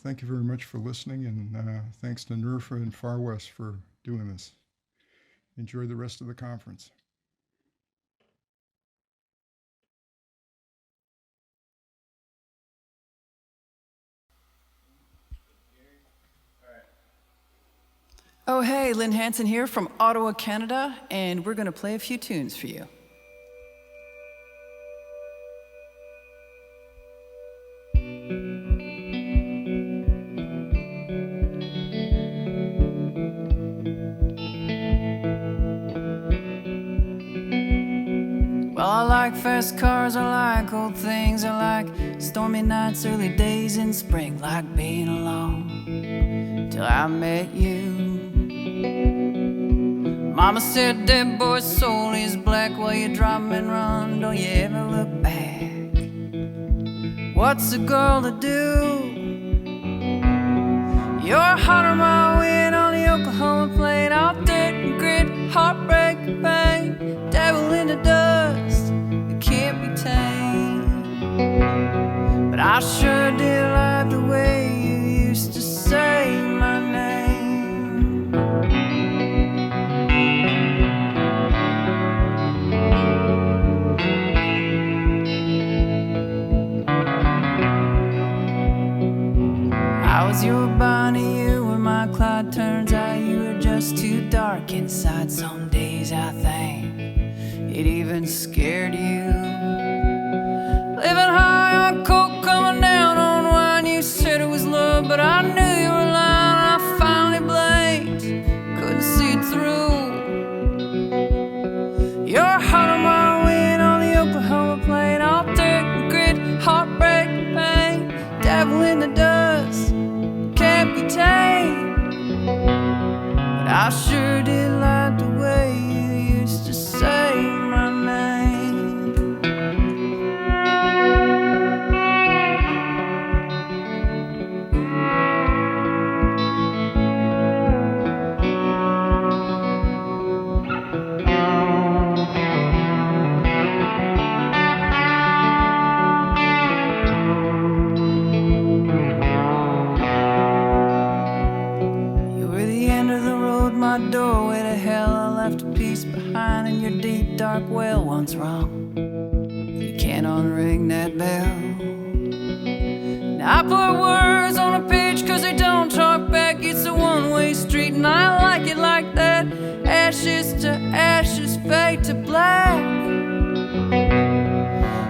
very much for listening, and thanks to NERFA and Far West for doing this. Enjoy the rest of the conference. Oh, hey, Lynn Hansen here from Ottawa, Canada, and we're going to play a few tunes for you. I like fast cars, I like old things, I like stormy nights, early days in spring, like being alone till I met you. Mama said that boy's soul is black, while you drop and run, don't you ever look back. What's a girl to do? You're 100 mile wind on the Oklahoma plain, all dirt and grit, heartbreak and pain, devil in the dust, it can't be tamed. But I sure did like the way you used to say my name. I was your Bonnie, you were my Clyde. Turns out you were just too dark inside. Some days I think it even scared you. Living high on coke, coming down on wine. You said it was love, but I knew you were lying. I finally blinked, couldn't see it through. You're 100 mile wind on the Oklahoma plain, all dirt and grit, heartbreak and pain, devil in the dust, can't be tamed. But I sure did like the way you used to say my name. My doorway to hell, I left a piece behind in your deep dark well. Once wrong, you can't unring that bell. Now I put words on a page cause they don't talk back. It's a one-way street and I like it like that. Ashes to ashes, fade to black.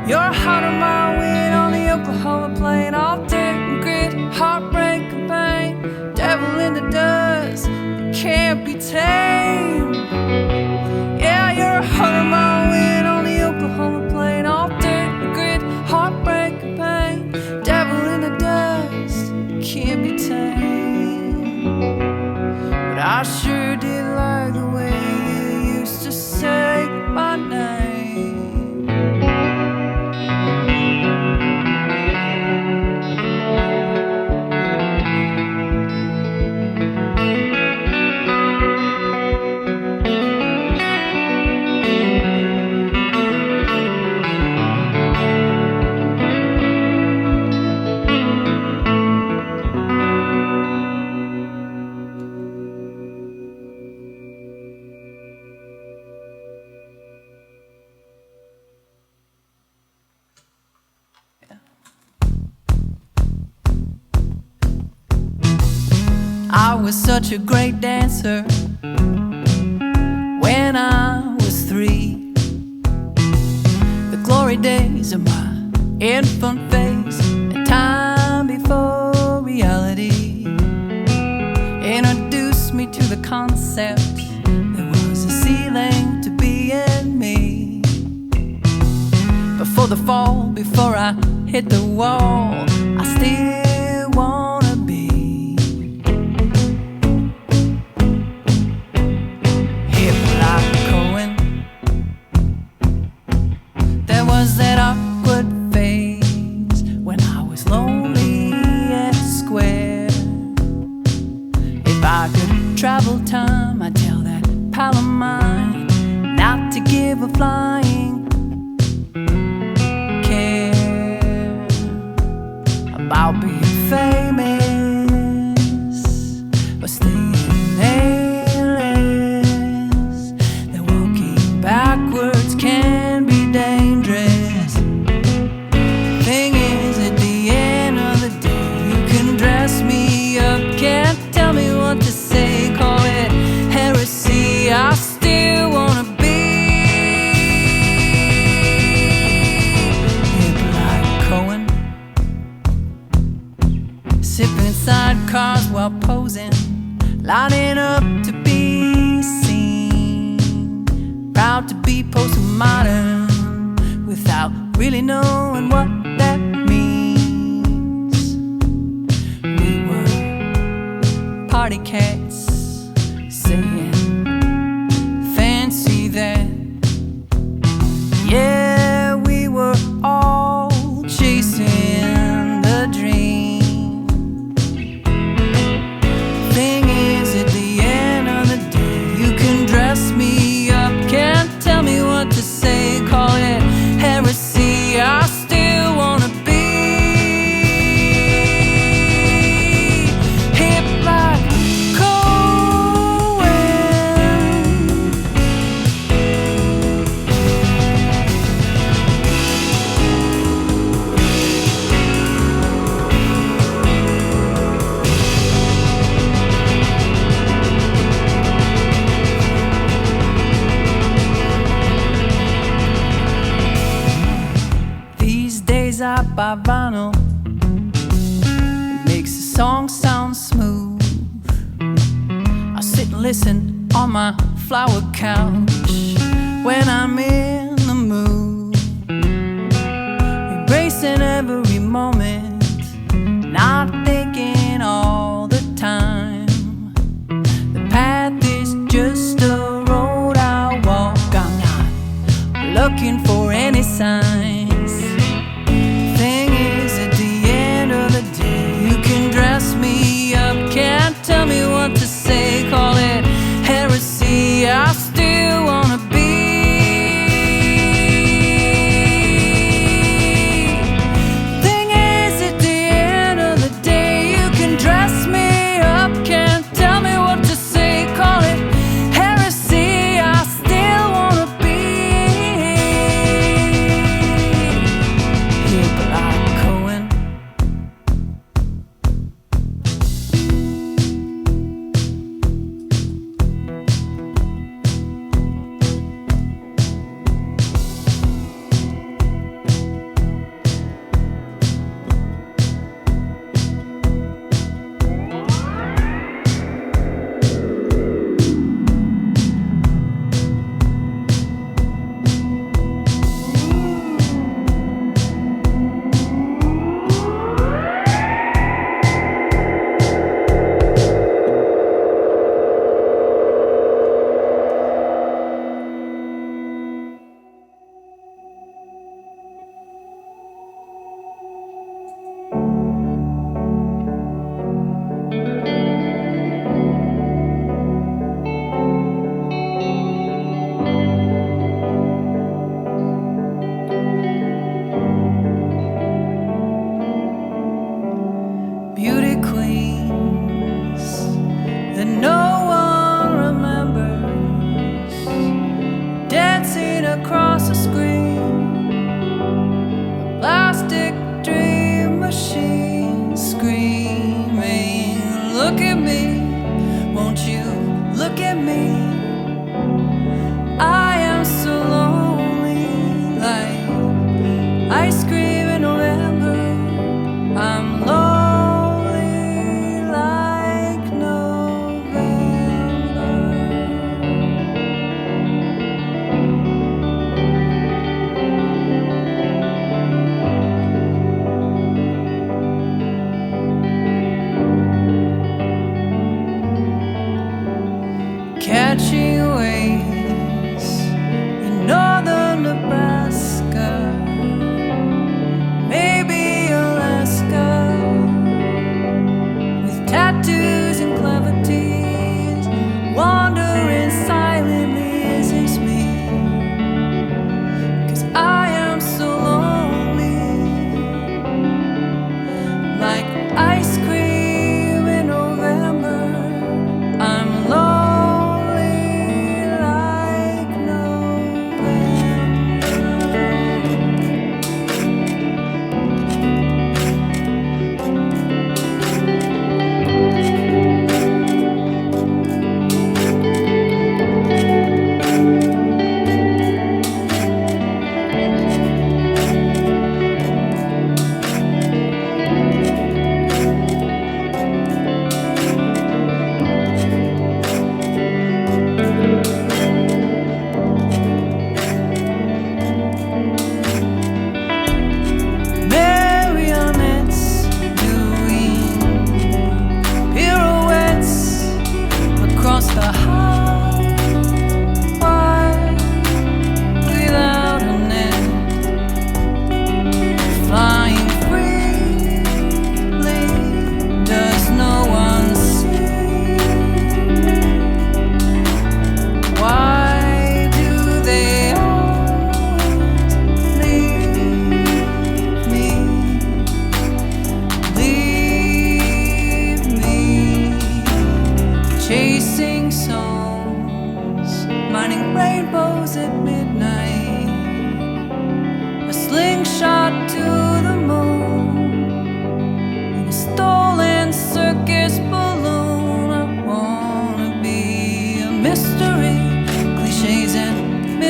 You're 100 mile wind on the Oklahoma plain, all dirt and grit, heartbreak and pain, devil in the dust, can't be tamed. Yeah, you're 100 mile wind on the Oklahoma plain, all dirt and grit, heartbreak and pain, devil in the dust, can't be tamed. But I sure did like the way you used to say my name. I was such a great dancer when I was 3. The glory days of my infant phase, a time before reality introduced me to the concept there was a ceiling to being me. Before the fall, before I hit the wall, I still wanna be was that awkward phase when I was lonely and square. If I could travel time, I'd tell that pal of mine not to give a flying care about being famous or staying nameless. That walking backwards can be dangerous. Thing is, at the end of the day, you can dress me up, can't tell me what to say, call it heresy. I still wanna be hip like Cohen, really knowing what that means. We were party cats saying fancy that. Yeah, we were all chasing the dream. Thing is, at the end of the day, you can dress me up, can't tell me what to say, call it heresy. I still wanna be hip like cold wind. These days I buy vinyl, it makes the song sound smooth. I sit and listen on my flower couch when I'm in the mood, embracing every moment, not thinking all the time. The path is just a road I walk, I'm not looking for any signs. Thing is, at the end of the day, you can dress me up, can't tell me what to say, call it heresy. I still wanna be thing is, at the end of the day, you can dress me up, can't tell me what to say, call it heresy. I still wanna be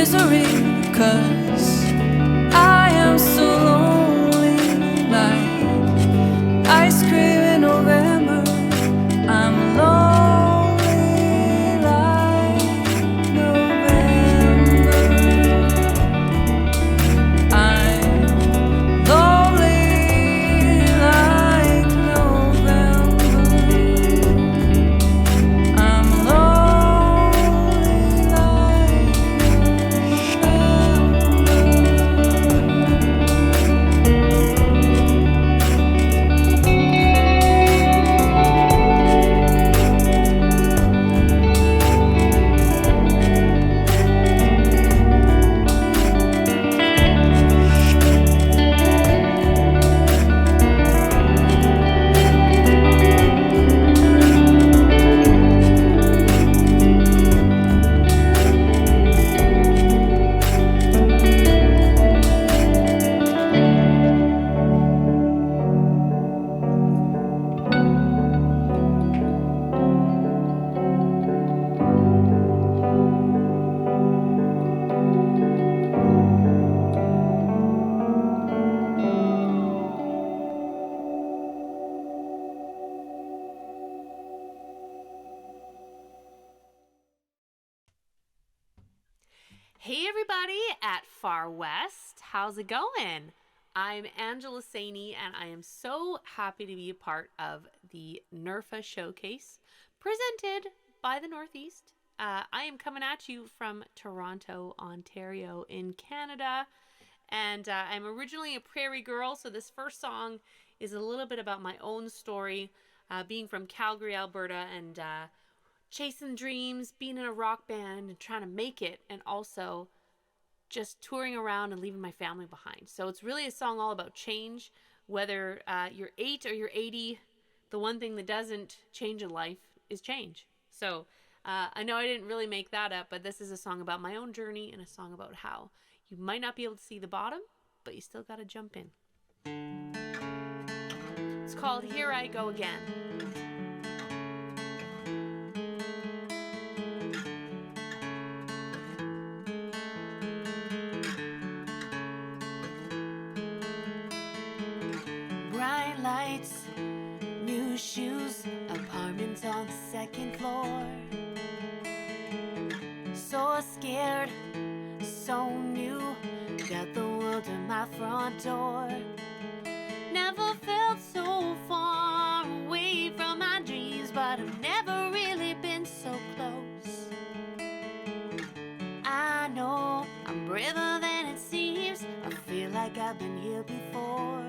misery, 'cause I am so lonely, like ice cream in November. I'm lonely like November. I'm lonely like November. I'm lonely like Hey everybody at Far West, how's it going? I'm Angela Saney and I am so happy to be a part of the NERFA showcase presented by the Northeast. I am coming at you from Toronto, Ontario in Canada, and I'm originally a prairie girl, so this first song is a little bit about my own story, being from Calgary, Alberta, and chasing dreams, being in a rock band and trying to make it, and also just touring around and leaving my family behind. So it's really a song all about change. Whether you're 8 or you're 80, the one thing that doesn't change in life is change. So I know I didn't really make that up, but this is a song about my own journey and a song about how you might not be able to see the bottom, but you still got to jump in. It's called Here I Go Again. Bright lights, new shoes, apartments on the second floor. So scared, so new, got the world at my front door. Never felt so far away from my dreams, but I've never really been so close. I know I'm braver than it seems, I feel like I've been here before.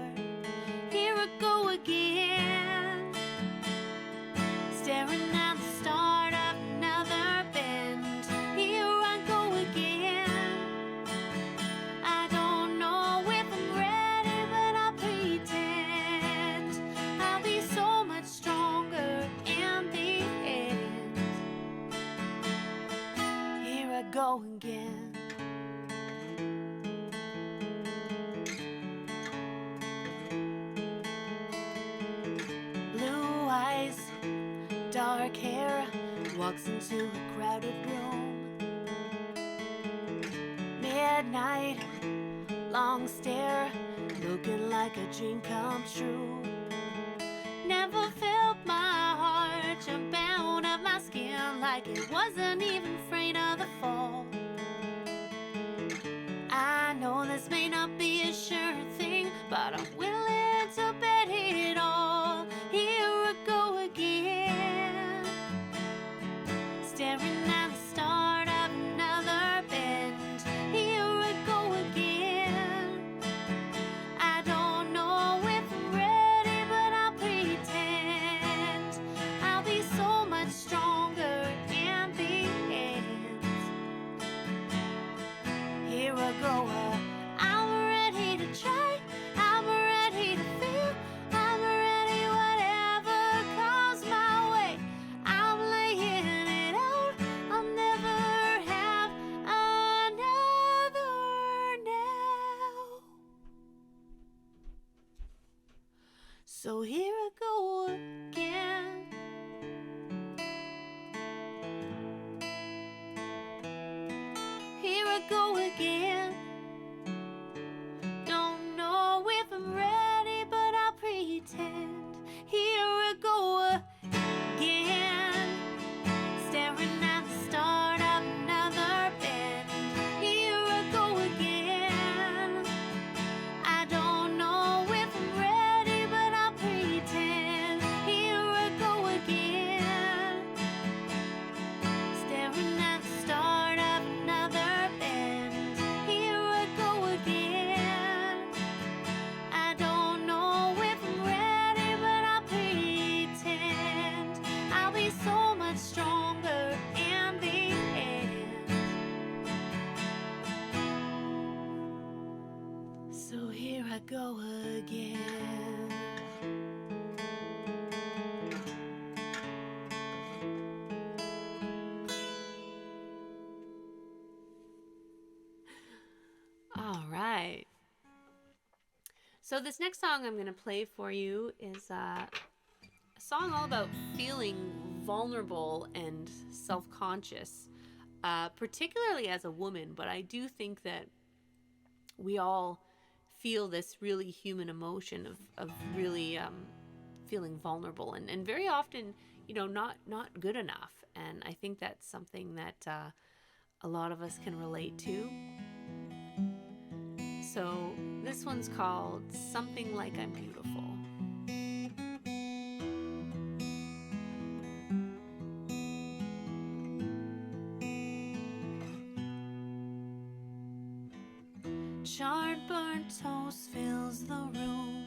Here I go again, staring at the start of another bend. Here I go again. I don't know if I'm ready, but I'll pretend I'll be so much stronger in the end. Here I go again. Dark hair, walks into a crowded room. Midnight, long stare, looking like a dream come true. Never felt my heart jump out of my skin, like it wasn't even afraid of the fall. I know this may not be a sure thing, but I'm willing to bet it all. Here I go again, staring at the start of another bend. Here I go again. I don't know if I'm ready, but I'll pretend I'll be so much stronger in the end. Here I go. I'm ready to try. I'm ready to feel. I'm ready, whatever comes my way. I'm laying it out. I'll never have another now. So here I go again. Here I go again. Don't know if I'm ready, but I'll pretend. Here I go again, staring at the start of another bend. Here I go again. I don't know if I'm ready, but I'll pretend. Here I go again, staring at the start of another bend. Here I go again. I don't know if I'm ready, but I'll pretend. I'll be so much stronger in the end. So here I go again. All right. So this next song I'm going to play for you is a song all about feeling vulnerable and self-conscious, particularly as a woman. But I do think that we all feel this really human emotion of really feeling vulnerable and very often, not good enough. And I think that's something that a lot of us can relate to. So this one's called Something Like I'm Beautiful. Charred burnt toast fills the room.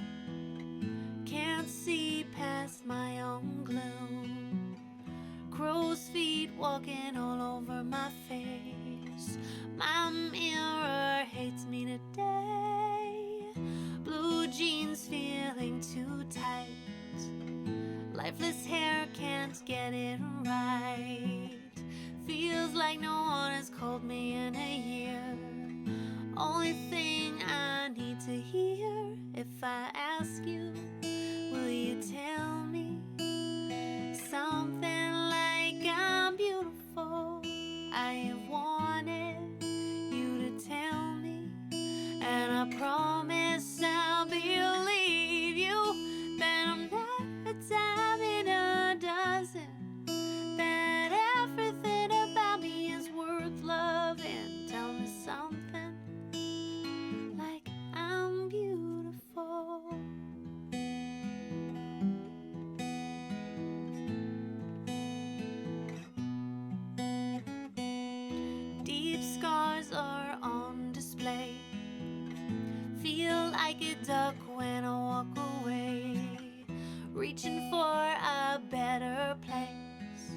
Can't see past my own gloom. Crow's feet walking all over my face. My mirror hates me today. Blue jeans feeling too tight. Lifeless hair can't get it right. Feels like no one has called me in a year. Only thing I need to hear, if I ask you, will you tell me something like I'm beautiful? I have wanted you to tell me, and I promise I'll believe you that I'm not a dime in a dozen, that everything about me is worth loving. Tell me something like I'm beautiful. Deep scars are on display. Feel like a duck when I walk away, reaching for a better place.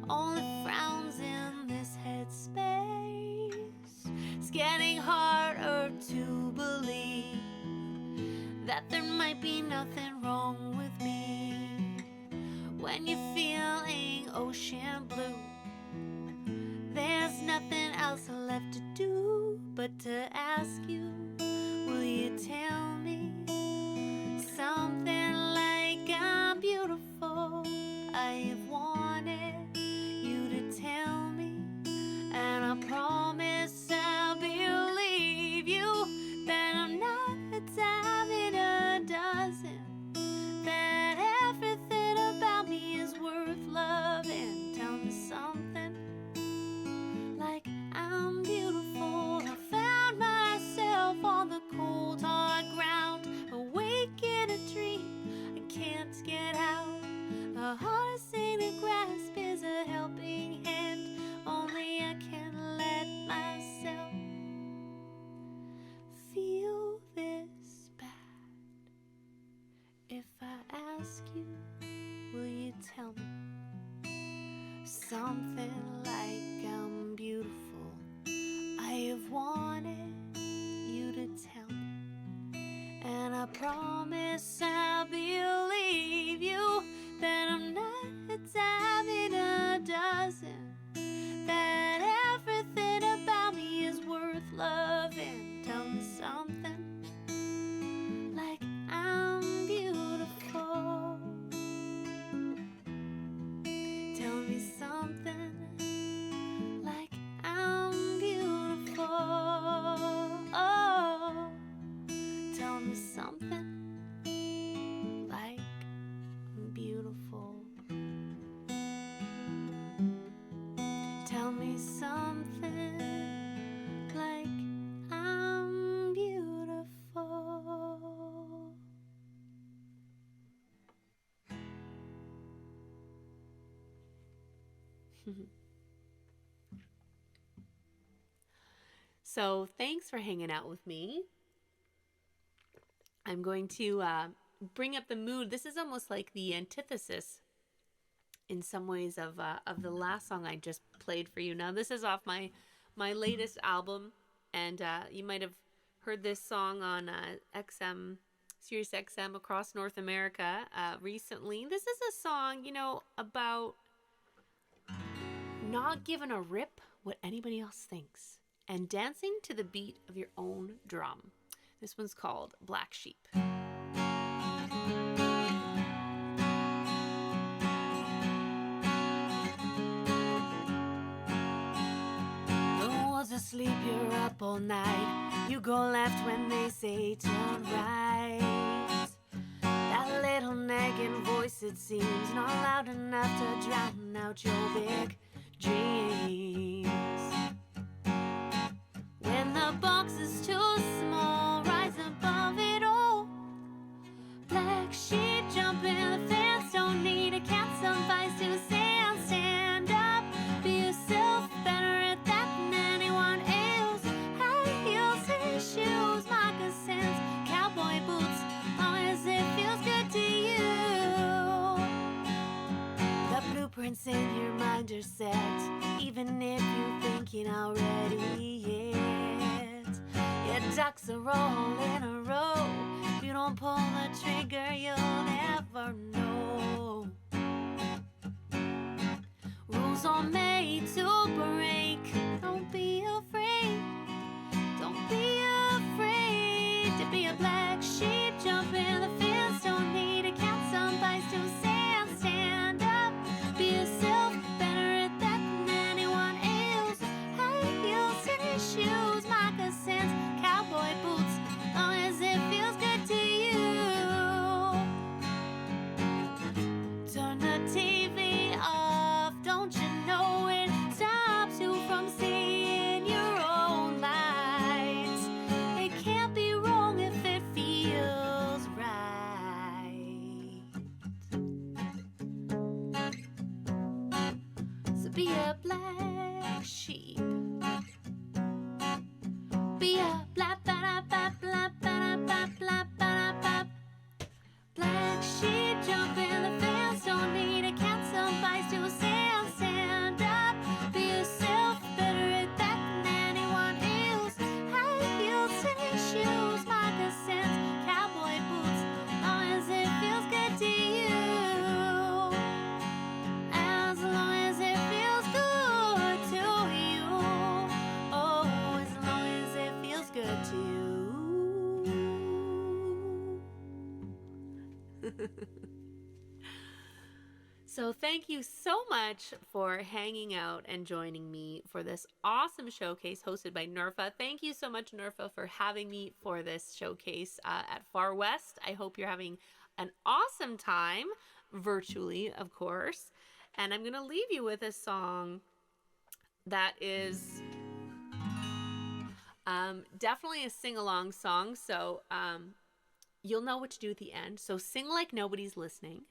Only frowns in this headspace. It's getting harder to believe that there might be nothing wrong with me. When you're feeling ocean blue, there's nothing else left to do but to ask you, will you tell me something like I'm beautiful? I have wanted you to tell me, and I promise I'll believe you that I'm not a dime in a dozen, that everything about me is worth loving. Tell me something like I'm beautiful. I found myself on the cold hard ground, awake in a dream I can't get out. The hardest thing to grasp is a helping hand. Only I can let myself feel this bad. If I ask you, will you tell me something like I'm beautiful? I have wanted you to tell me, and I promise I'll believe you that I'm not a dime in a dozen, that everything about me is worth loving. Tell me something like I'm beautiful. Tell me something me something like I'm beautiful. Tell me something like I'm beautiful. So thanks for hanging out with me. I'm going to bring up the mood. This is almost like the antithesis in some ways of the last song I just played for you. Now this is off my latest album, and you might have heard this song on XM, Sirius XM across North America recently. This is a song, you know, about not giving a rip what anybody else thinks and dancing to the beat of your own drum. This one's called Black Sheep. The ones asleep, you're up all night. You go left when they say turn right. That little nagging voice, it seems not loud enough to drown out your big dreams. When the box is too small, rise above it all. Black sheep jump in the fence, don't need a cat, suffice to stand up. Be yourself, better at that than anyone else. High heels and shoes, moccasins, cowboy boots, long as it feels good to you. The blueprints in your mind are set, even if you think you're not ready yet. Your ducks are all in a row. If you don't pull the trigger, you'll never know. Rules are made to break. Don't be afraid. Don't be afraid to be a black sheep. Jump in the fence. Don't need a cat, somebody to stand up. Be yourself, better at that than anyone else. High heels and shoes, moccasins, cowboy boots, long as it feels good to you. Turn the TV off, don't you know it stops you from seeing your own light. It can't be wrong if it feels right. So be a black sheep. Be a blah blah blah blah blah blah blah blah blah. Black sheep jump in the fence, don't need a cat, suffice to stand up. Be yourself, better at that than anyone else. High heels and shoes, moccasins, cowboy boots, long as it feels good to you. As long as it feels good to you. Oh, as long as it feels good to you. So thank you so much for hanging out and joining me for this awesome showcase hosted by NERFA. Thank you so much, NERFA, for having me for this showcase at Far West. I hope you're having an awesome time, virtually, of course. And I'm going to leave you with a song that is definitely a sing-along song. So you'll know what to do at the end. So sing like nobody's listening.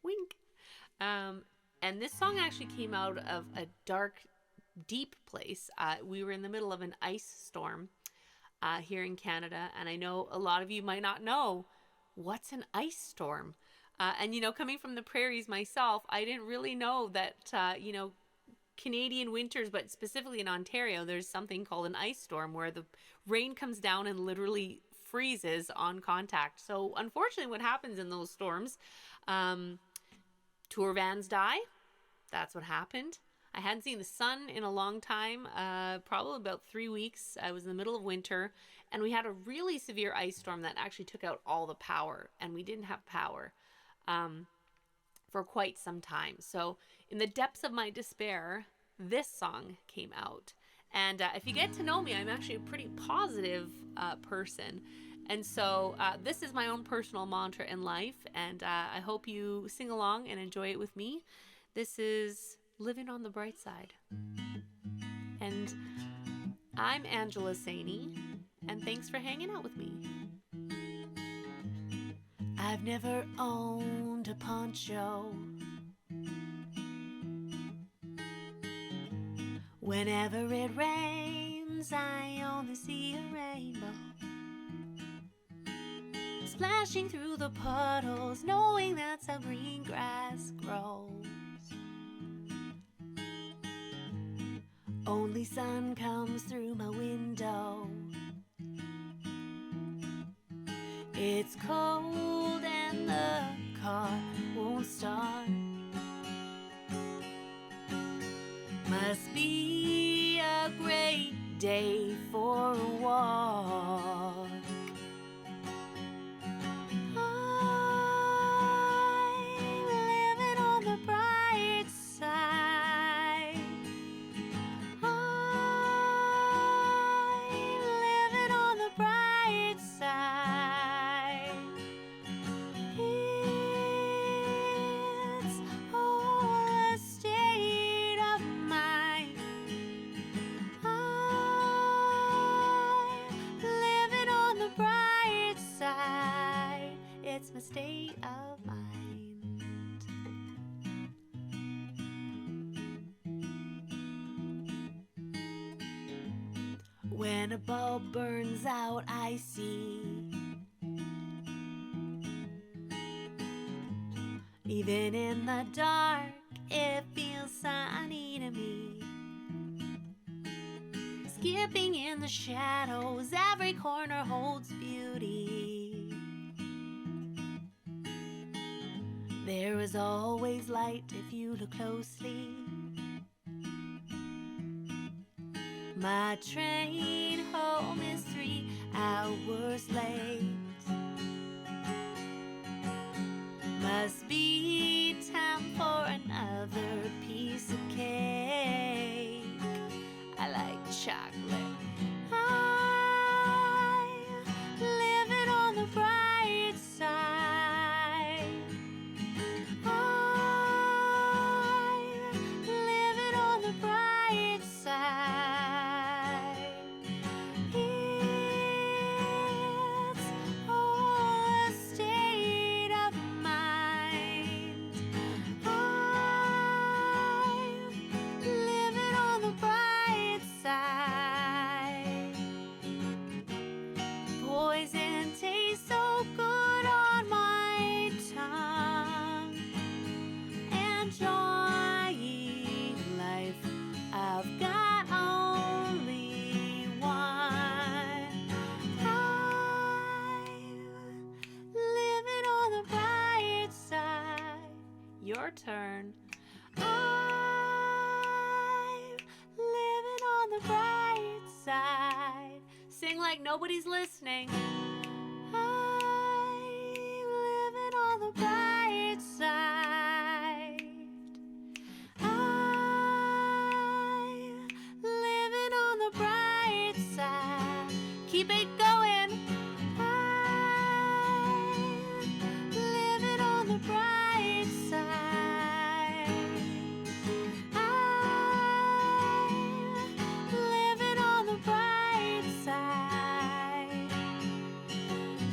Wink. And this song actually came out of a dark, deep place. We were in the middle of an ice storm here in Canada, and I know a lot of you might not know what's an ice storm. And, you know, coming from the prairies myself, I didn't really know that, you know, Canadian winters, but specifically in Ontario, there's something called an ice storm where the rain comes down and literally freezes on contact. So unfortunately what happens in those storms, tour vans die. That's what happened. I hadn't seen the sun in a long time, probably about 3 weeks. I was in the middle of winter, and we had a really severe ice storm that actually took out all the power, and we didn't have power for quite some time. So in the depths of my despair, this song came out. And if you get to know me, I'm actually a pretty positive person. And so this is my own personal mantra in life, and I hope you sing along and enjoy it with me. This is Living on the Bright Side. And I'm Angela Saney, and thanks for hanging out with me. I've never owned a poncho. Whenever it rains, I only see a rainbow. Splashing through the puddles, knowing that's how green grass grows. Only sun comes through my window. It's cold and the car won't start. Must be a great day for a walk. I'm living on the bright side. I'm living on the bright side. It's all a state of mind. I'm living on the bright side. It's my state of mind. When a bulb burns out, I see. Even in the dark, it feels sunny to me. Skipping in the shadows, every corner holds beauty. There is always light if you look closely. My train home is 3 hours late. Must be time for another piece of cake. I like chocolate. I'm living on the bright side. I'm living on the bright side. It's all a state of mind. I'm living on the bright side. Poison tastes so good on my tongue. Enjoying life, I've got only one. I'm living on the bright side. Your turn. I'm living on the bright side. Sing like nobody's listening. I'm living on the bright side. I'm living on the bright side. Keep it going. I'm living on the bright side. I'm living on the bright side.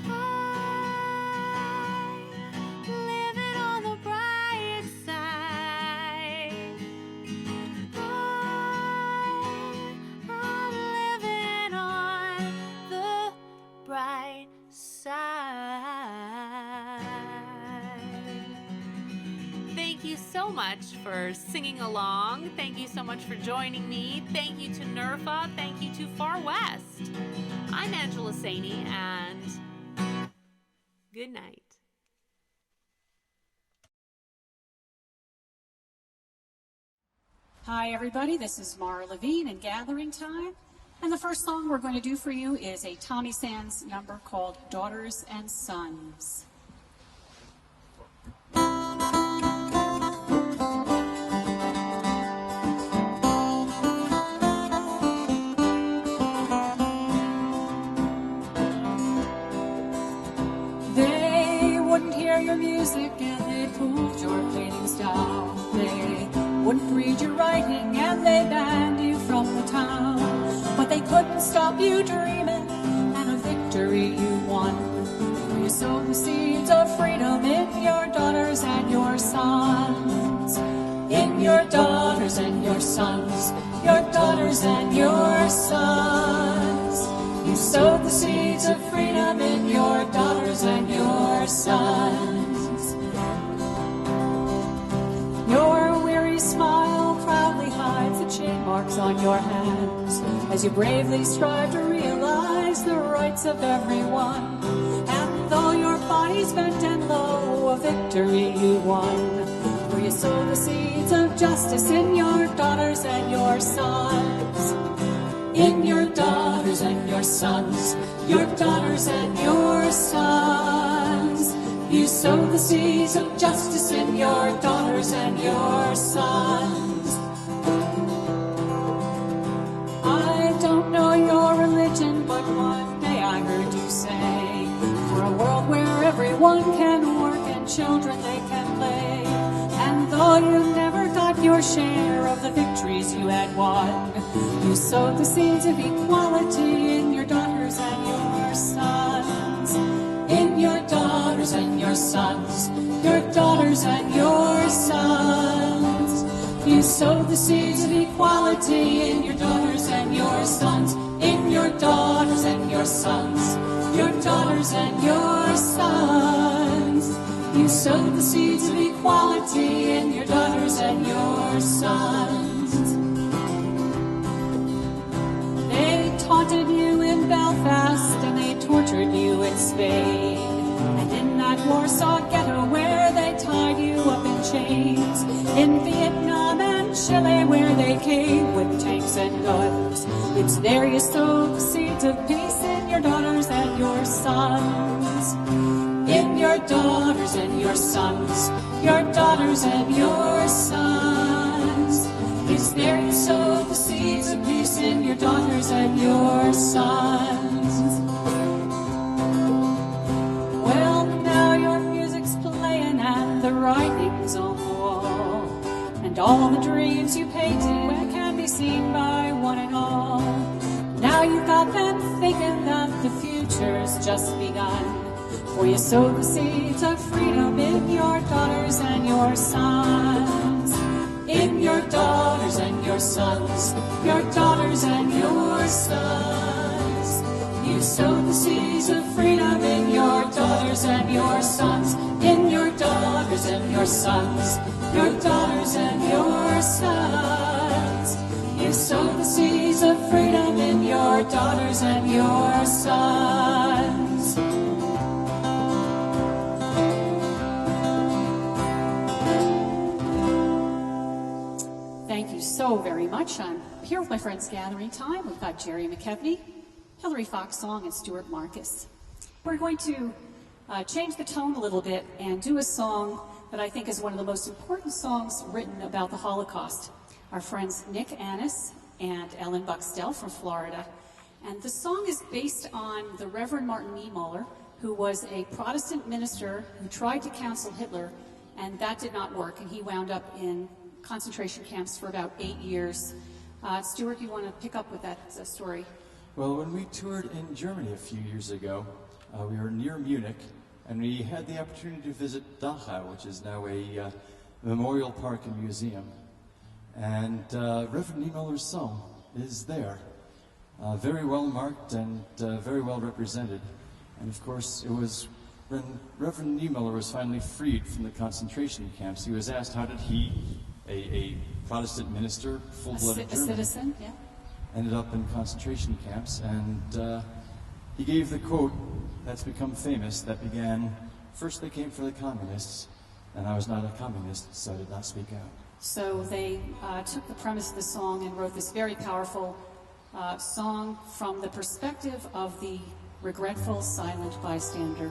I'm living on the bright side. I'm living on the bright side. Thank you so much for singing along. Thank you so much for joining me. Thank you to NERFA. Thank you to Far West. I'm Angela Saney, and good night. Hi, everybody. This is Mara Levine in Gathering Time. And the first song we're going to do for you is a Tommy Sands number called Daughters and Sons. hear your music and they pulled your paintings down. They wouldn't read your writing and they banned you from the town. But they couldn't stop you dreaming, and a victory you won. For you sowed the seeds of freedom in your daughters and your sons. In your daughters and your sons, your daughters and your sons. You sowed the seeds of freedom in your daughters and your sons. Your weary smile proudly hides the chain marks on your hands as you bravely strive to realize the rights of everyone. And though your body's bent and low, a victory you won. For you sow the seeds of justice in your daughters and your sons. In your daughters and your sons, your daughters and your sons. You sow the seeds of justice in your daughters and your sons. I don't know your religion, but one day I heard you say, for a world where everyone can work and children they can play. And though you never got your share of the victories you had won, you sowed the seeds of equality in your daughters and your sons. In your daughters and your sons, your daughters and your sons. You sowed the seeds of equality in your daughters and your sons. In your daughters and your sons, your daughters and your sons. You sowed the seeds of equality in your daughters and your sons. They taunted you in Belfast and they tortured you in Spain. And in that Warsaw ghetto where they tied you up in chains. In Vietnam and Chile where they came with tanks and guns. It's there you sowed the seeds of peace in your daughters and your sons. In your daughters and your sons, your daughters and your sons. It's there you sow the seeds of peace in your daughters and your sons. Well, now your music's playing and the writing's on the wall. And all the dreams you painted can be seen by one and all. Now you've got them thinking that the future's just begun. For you sow the seeds of freedom in your daughters and your sons. In your daughters and your sons, your daughters and your sons. You sow the seeds of freedom in your daughters and your sons. In your daughters and your sons, your daughters and your sons. You sow the seeds of freedom in your daughters and your sons. Thank you so very much. I'm here with my friends Gathering Time. We've got Jerry McKevney, Hillary Fox Song, and Stuart Marcus. We're going to change the tone a little bit and do a song that I think is one of the most important songs written about the Holocaust. Our friends Nick Annis and Ellen Buxtell from Florida. And the song is based on the Reverend Martin Niemöller, who was a Protestant minister who tried to counsel Hitler, and that did not work, and he wound up in concentration camps for about 8 years. Stuart, you want to pick up with that story? Well, when we toured in Germany a few years ago, we were near Munich, and we had the opportunity to visit Dachau, which is now a memorial park and museum. And Reverend Niemöller's song is there, very well marked and very well represented. And of course, it was when Reverend Niemöller was finally freed from the concentration camps, he was asked how did he, a Protestant minister, full-blooded German, citizen, yeah, ended up in concentration camps, and he gave the quote that's become famous that began, "First they came for the communists, and I was not a communist, so I did not speak out." So they took the premise of the song and wrote this very powerful song from the perspective of the regretful, silent bystander.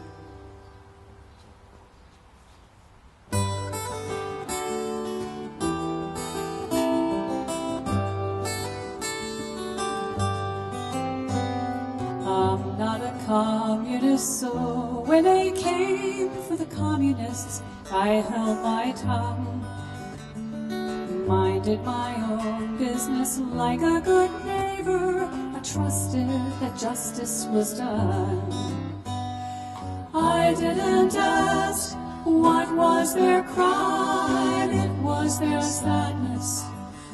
I'm not a communist. this so. When they came for the communists, I held my tongue, minded my own business like a good neighbor. I trusted that justice was done. I didn't ask what was their crime, it was their sadness,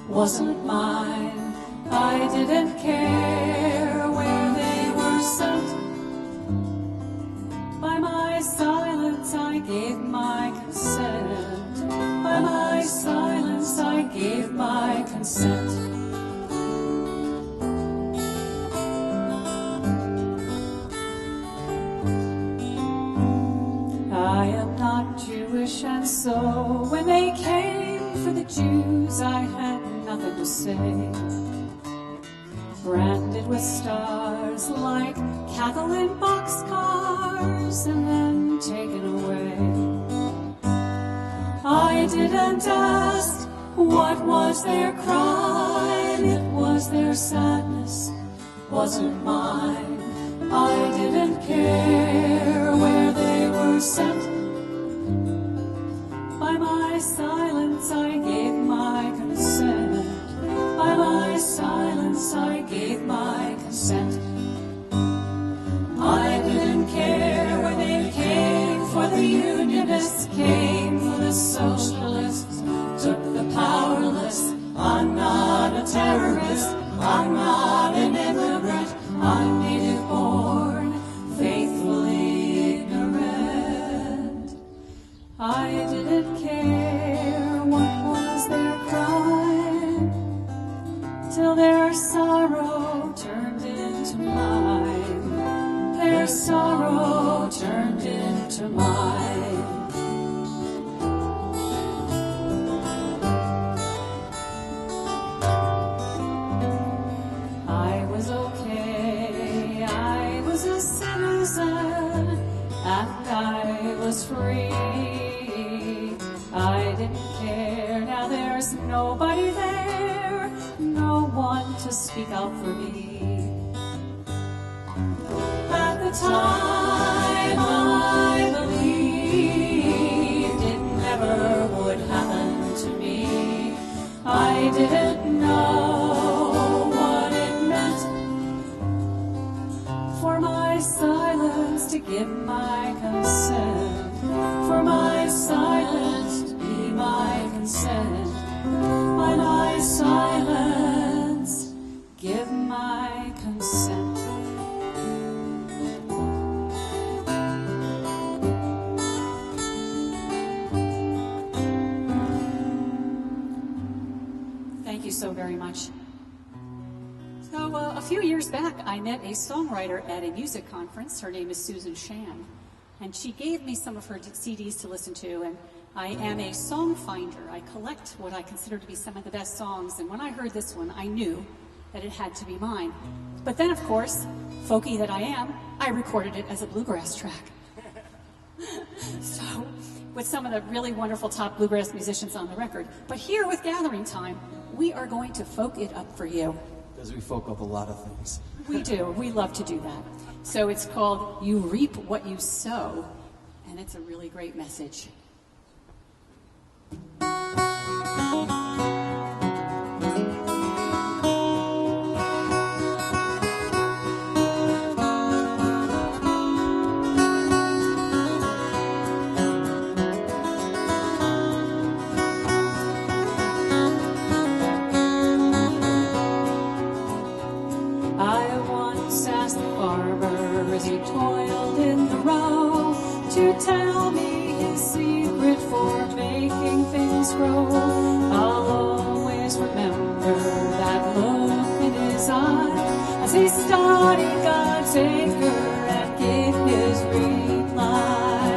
wasn't mine. I didn't care where they were sent. By my silence I gave my consent. By my silence I gave my consent. I am not Jewish, and so when they came for the Jews, I had nothing to say. Branded with stars like cattle in boxcars and then taken away. I didn't ask what was their crime, it was their sadness, wasn't mine. I didn't care where they were sent. By my silence I gave my consent. By my silence I gave my consent. I didn't care when they came for the Unionists, came for the Socialists, took the powerless. I'm not a terrorist, I'm not an immigrant, I'm native born, faithfully ignorant. I didn't care what was their crime, till their sorrow turned into mine. Their sorrow turned into mine. I was okay, I was a citizen, and I was free. I didn't care, now there's nobody there, no one to speak out for me. At the time I believed it never would happen to me. I didn't know what it meant for my silence to give my consent, for my silence to be my consent. By my silence, give my consent. Thank you so very much. So a few years back, I met a songwriter at a music conference. Her name is Susan Shan, and she gave me some of her CDs to listen to, and I am a song finder. I collect what I consider to be some of the best songs, and when I heard this one, I knew that it had to be mine. But then, of course, folky that I am, I recorded it as a bluegrass track. So, with some of the really wonderful top bluegrass musicians on the record. But here with Gathering Time, we are going to folk it up for you. Because we folk up a lot of things. We do. We love to do that. So it's called You Reap What You Sow, and it's a really great message. Toiled in the row to tell me his secret for making things grow. I'll always remember that look in his eye as he studied God's acre and gave his reply.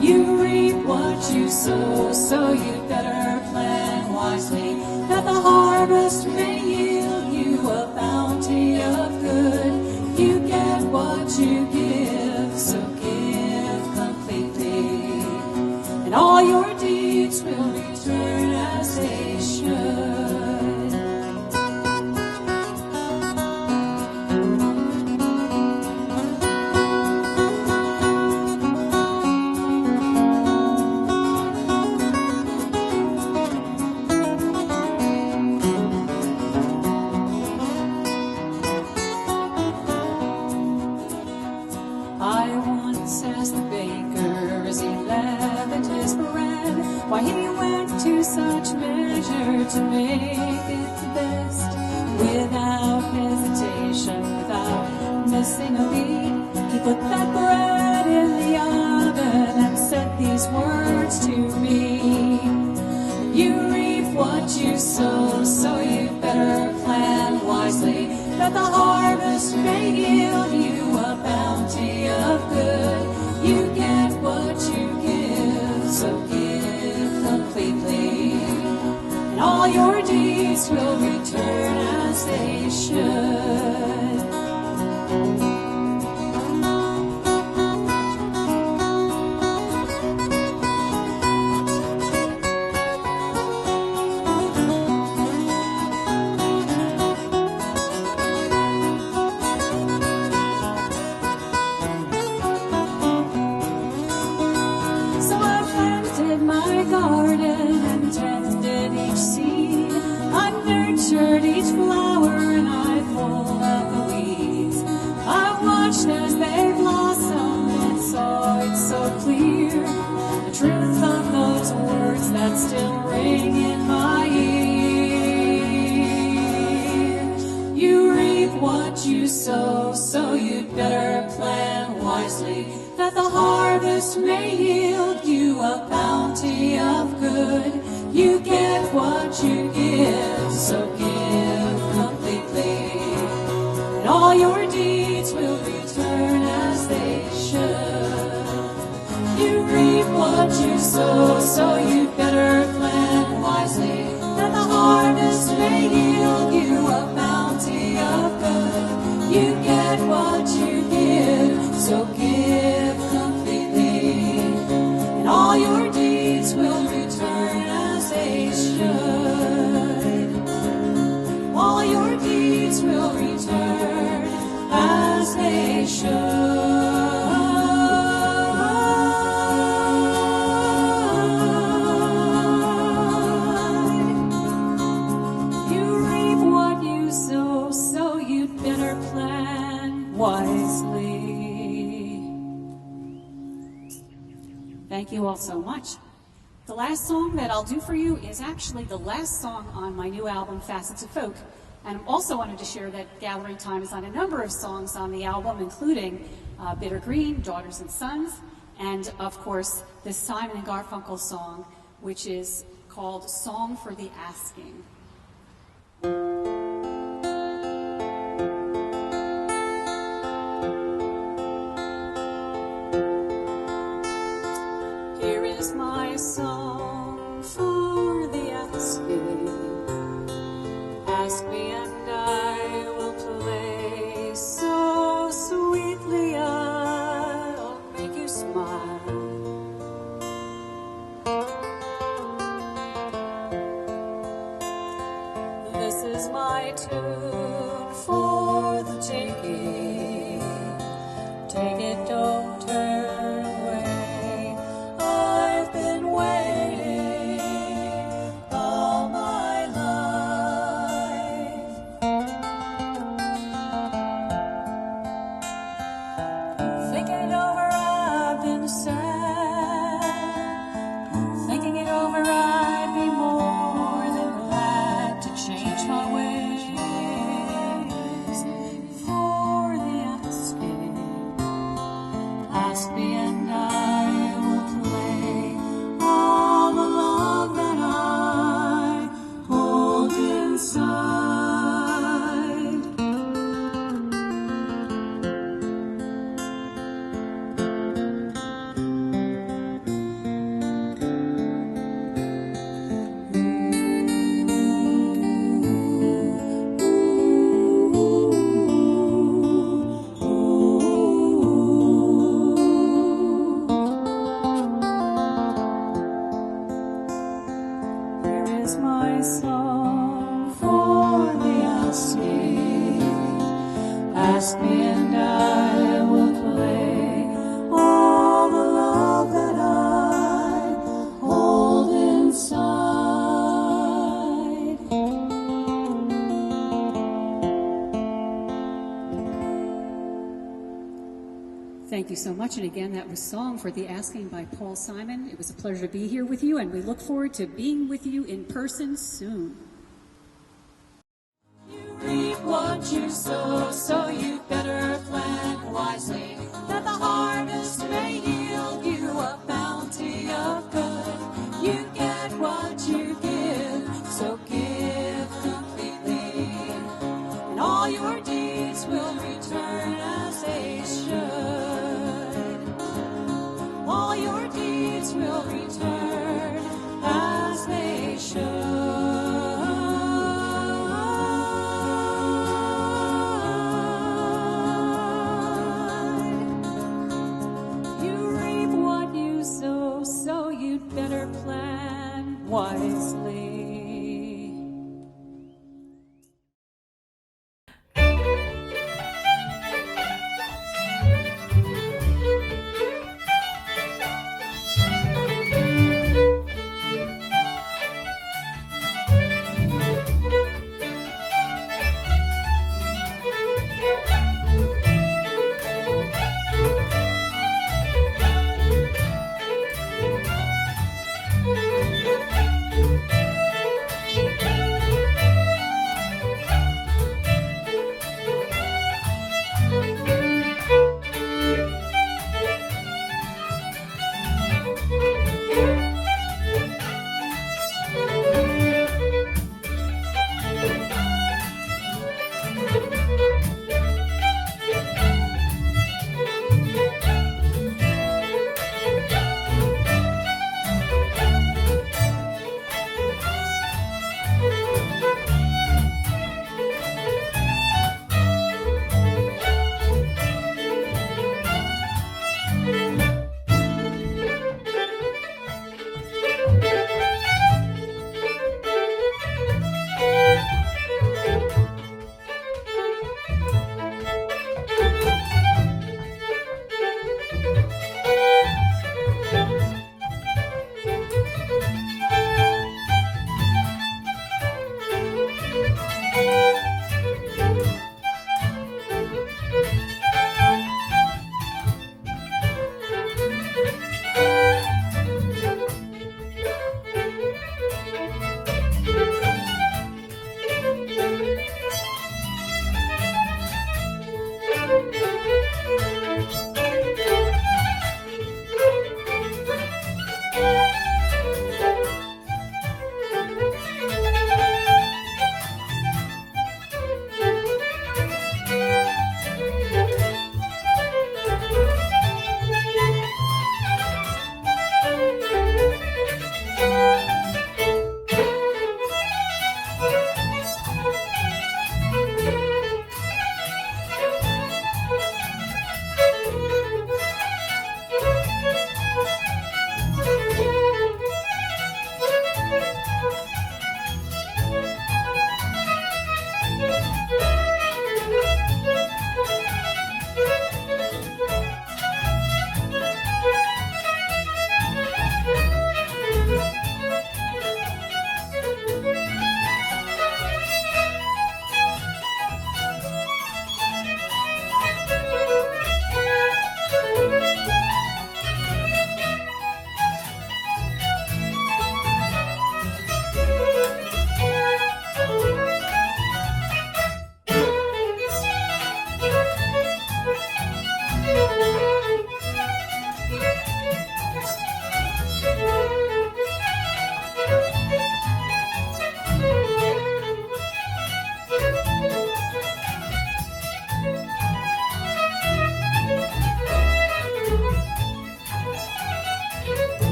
You reap what you sow, so you'd better plan wisely that the harvest may yield you a bounty of good. You get what you give, so give completely, and all your deeds will return as they should. says the baker as he leavened his bread. Why, he went to such measure to make it the best. Without hesitation, without missing a beat, he put that bread in the oven and said these words to me. You reap what you sow, so you'd better plan wisely, that the harvest may yield you a bounty of good. You get what you give, so give completely, and all your deeds will return as they should. Each flower and I pulled out the weeds. I watched as they blossomed and saw it so clear, the truth of those words that still ring in my ear. You reap what you sow, so you'd better plan wisely, that the harvest may yield you a bounty of good. You get what you give, so give completely, and all your deeds will return as they should. You reap what you sow, so you'd better plan wisely, that the harvest may yield you a bounty of good. You get what you give, so give completely, and all your deeds will return as they should. All your deeds will return as they should. You reap what you sow, so you'd better plan wisely. Thank you all so much. The last song that I'll do for you is actually the last song on my new album, Facets of Folk. And I also wanted to share that Gathering Time is on a number of songs on the album, including Bitter Green, Daughters and Sons, and of course, this Simon and Garfunkel song, which is called Song for the Asking. Here is my song for the asking. Ask me and I will play so sweetly I'll make you smile. This is my tune for the taking. Take it, don't turn away. I've been waiting all my life. Thinking it over, I've been sad. Thinking it over, I'd be more than glad to change my ways for the asking. Ask me and I will play all the love that I hold inside. Here is my song for the asking. Ask me and I will play all the love that I hold inside. Thank thank you so much. And again, that was Song for the Asking by Paul Simon. It was a pleasure to be here with you, and we look forward to being with you in person soon. Reap what you sow, so you better plan wisely, that the harvest may yield you a bounty of good. You get what you give, so give completely, and all your deeds will return as they should. All your deeds will return as they should. So you'd better plan wisely.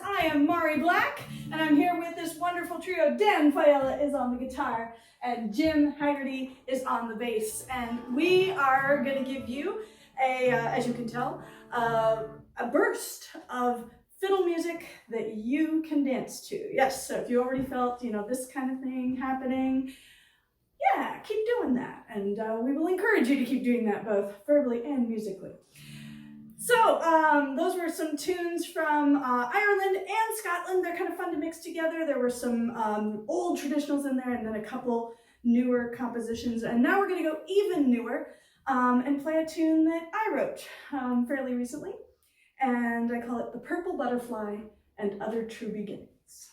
I am Mari Black, and I'm here with this wonderful trio. Dan Faella is on the guitar, and Jim Haggerty is on the bass. And we are going to give you as you can tell, a burst of fiddle music that you can dance to. Yes, so if you already felt, this kind of thing happening, yeah, keep doing that. And we will encourage you to keep doing that both verbally and musically. So those were some tunes from Ireland and Scotland. They're kind of fun to mix together. There were some old traditionals in there and then a couple newer compositions. And now we're going to go even newer and play a tune that I wrote fairly recently. And I call it The Purple Butterfly and Other True Beginnings.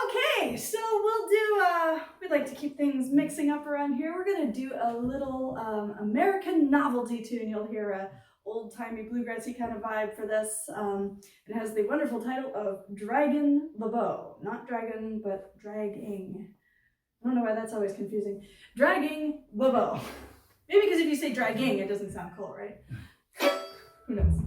Okay, so we'd like to keep things mixing up around here. We're gonna do a little American novelty tune. You'll hear a old-timey bluegrassy kind of vibe for this. It has the wonderful title of Draggin' the Bow. Not dragon, but dragging. I don't know why that's always confusing. Dragging the bow. Maybe because if you say dragging, it doesn't sound cool, right? Who knows?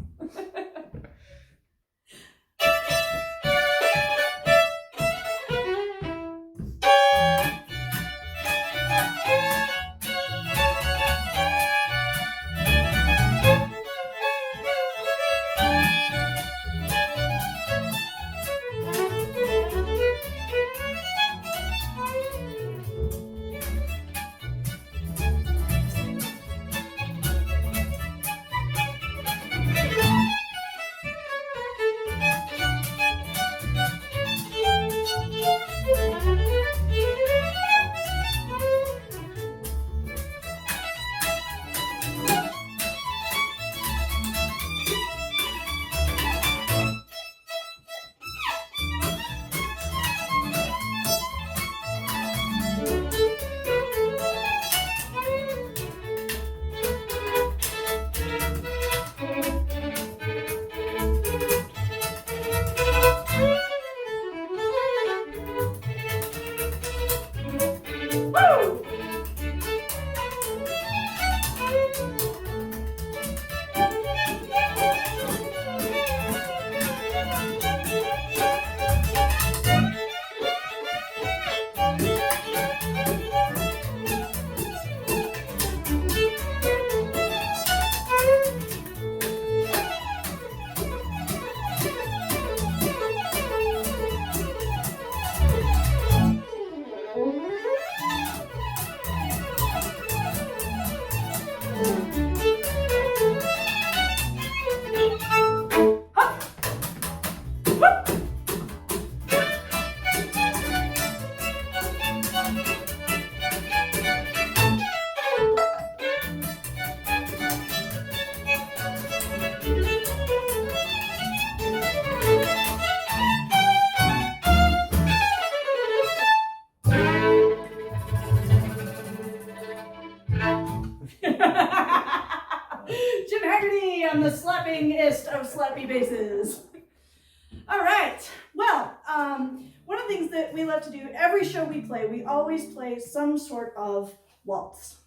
One of the things that we love to do, every show we play, we always play some sort of waltz.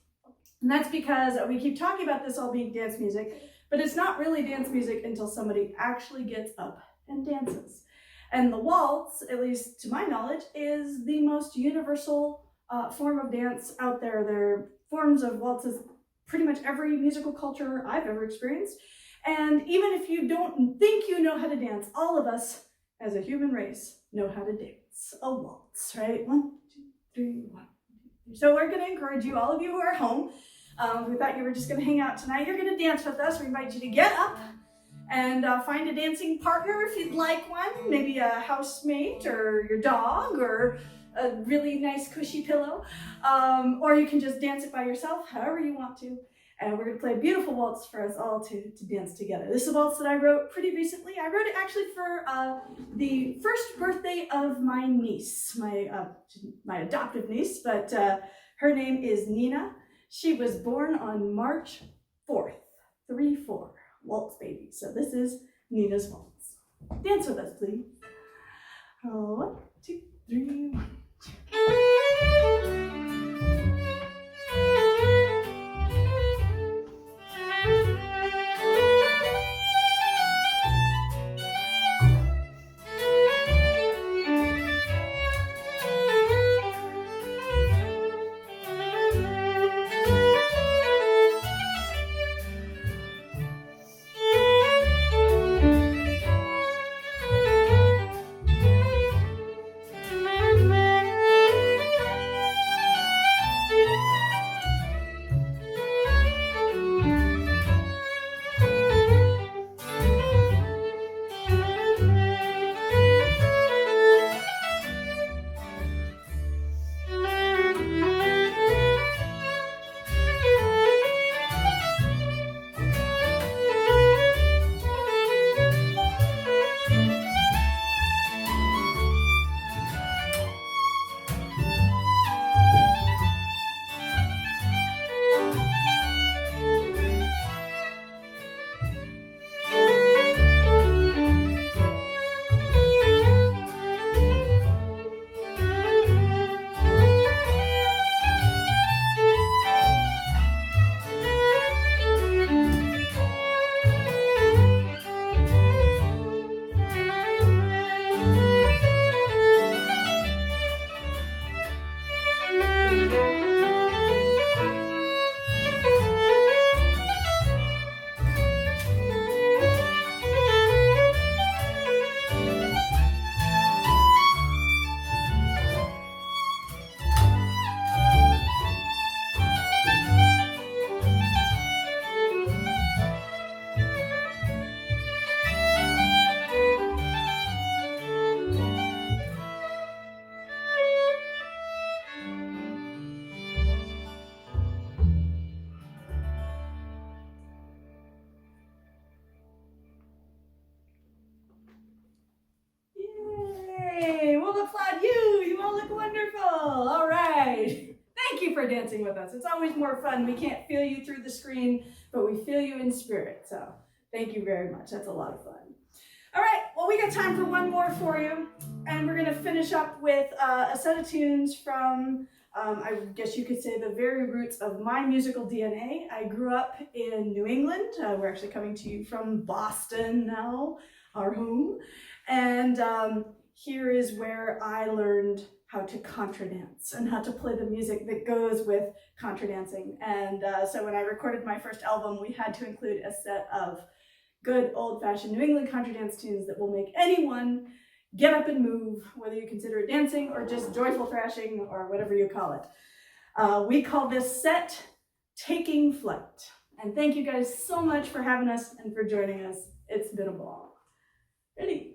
And that's because we keep talking about this all being dance music, but it's not really dance music until somebody actually gets up and dances. And the waltz, at least to my knowledge, is the most universal form of dance out there. There are forms of waltzes pretty much every musical culture I've ever experienced. And even if you don't think you know how to dance, all of us as a human race know how to dance a waltz, right? 1, 2, 3, 1, 2, 3. So we're going to encourage you, all of you who are home, we thought you were just going to hang out tonight. You're going to dance with us. We invite you to get up and find a dancing partner if you'd like one, maybe a housemate or your dog or a really nice cushy pillow, or you can just dance it by yourself, however you want to. And we're going to play a beautiful waltz for us all to dance together. This is a waltz that I wrote pretty recently. I wrote it actually for the first birthday of my niece, my adoptive niece, but her name is Nina. She was born on March 4th, 3-4, waltz baby. So this is Nina's waltz. Dance with us, please. 1, 2, 3, 1. We'll applaud you. You all look wonderful. All right. Thank you for dancing with us. It's always more fun. We can't feel you through the screen, but we feel you in spirit. So thank you very much. That's a lot of fun. All right. Well, we got time for one more for you. And we're going to finish up with a set of tunes from, I guess you could say, the very roots of my musical DNA. I grew up in New England. We're actually coming to you from Boston now, our home. And here is where I learned how to contra dance and how to play the music that goes with contra dancing. And so when I recorded my first album, we had to include a set of good old-fashioned New England contra dance tunes that will make anyone get up and move, whether you consider it dancing or just joyful thrashing or whatever you call it. We call this set Taking Flight. And thank you guys so much for having us and for joining us. It's been a ball. Ready?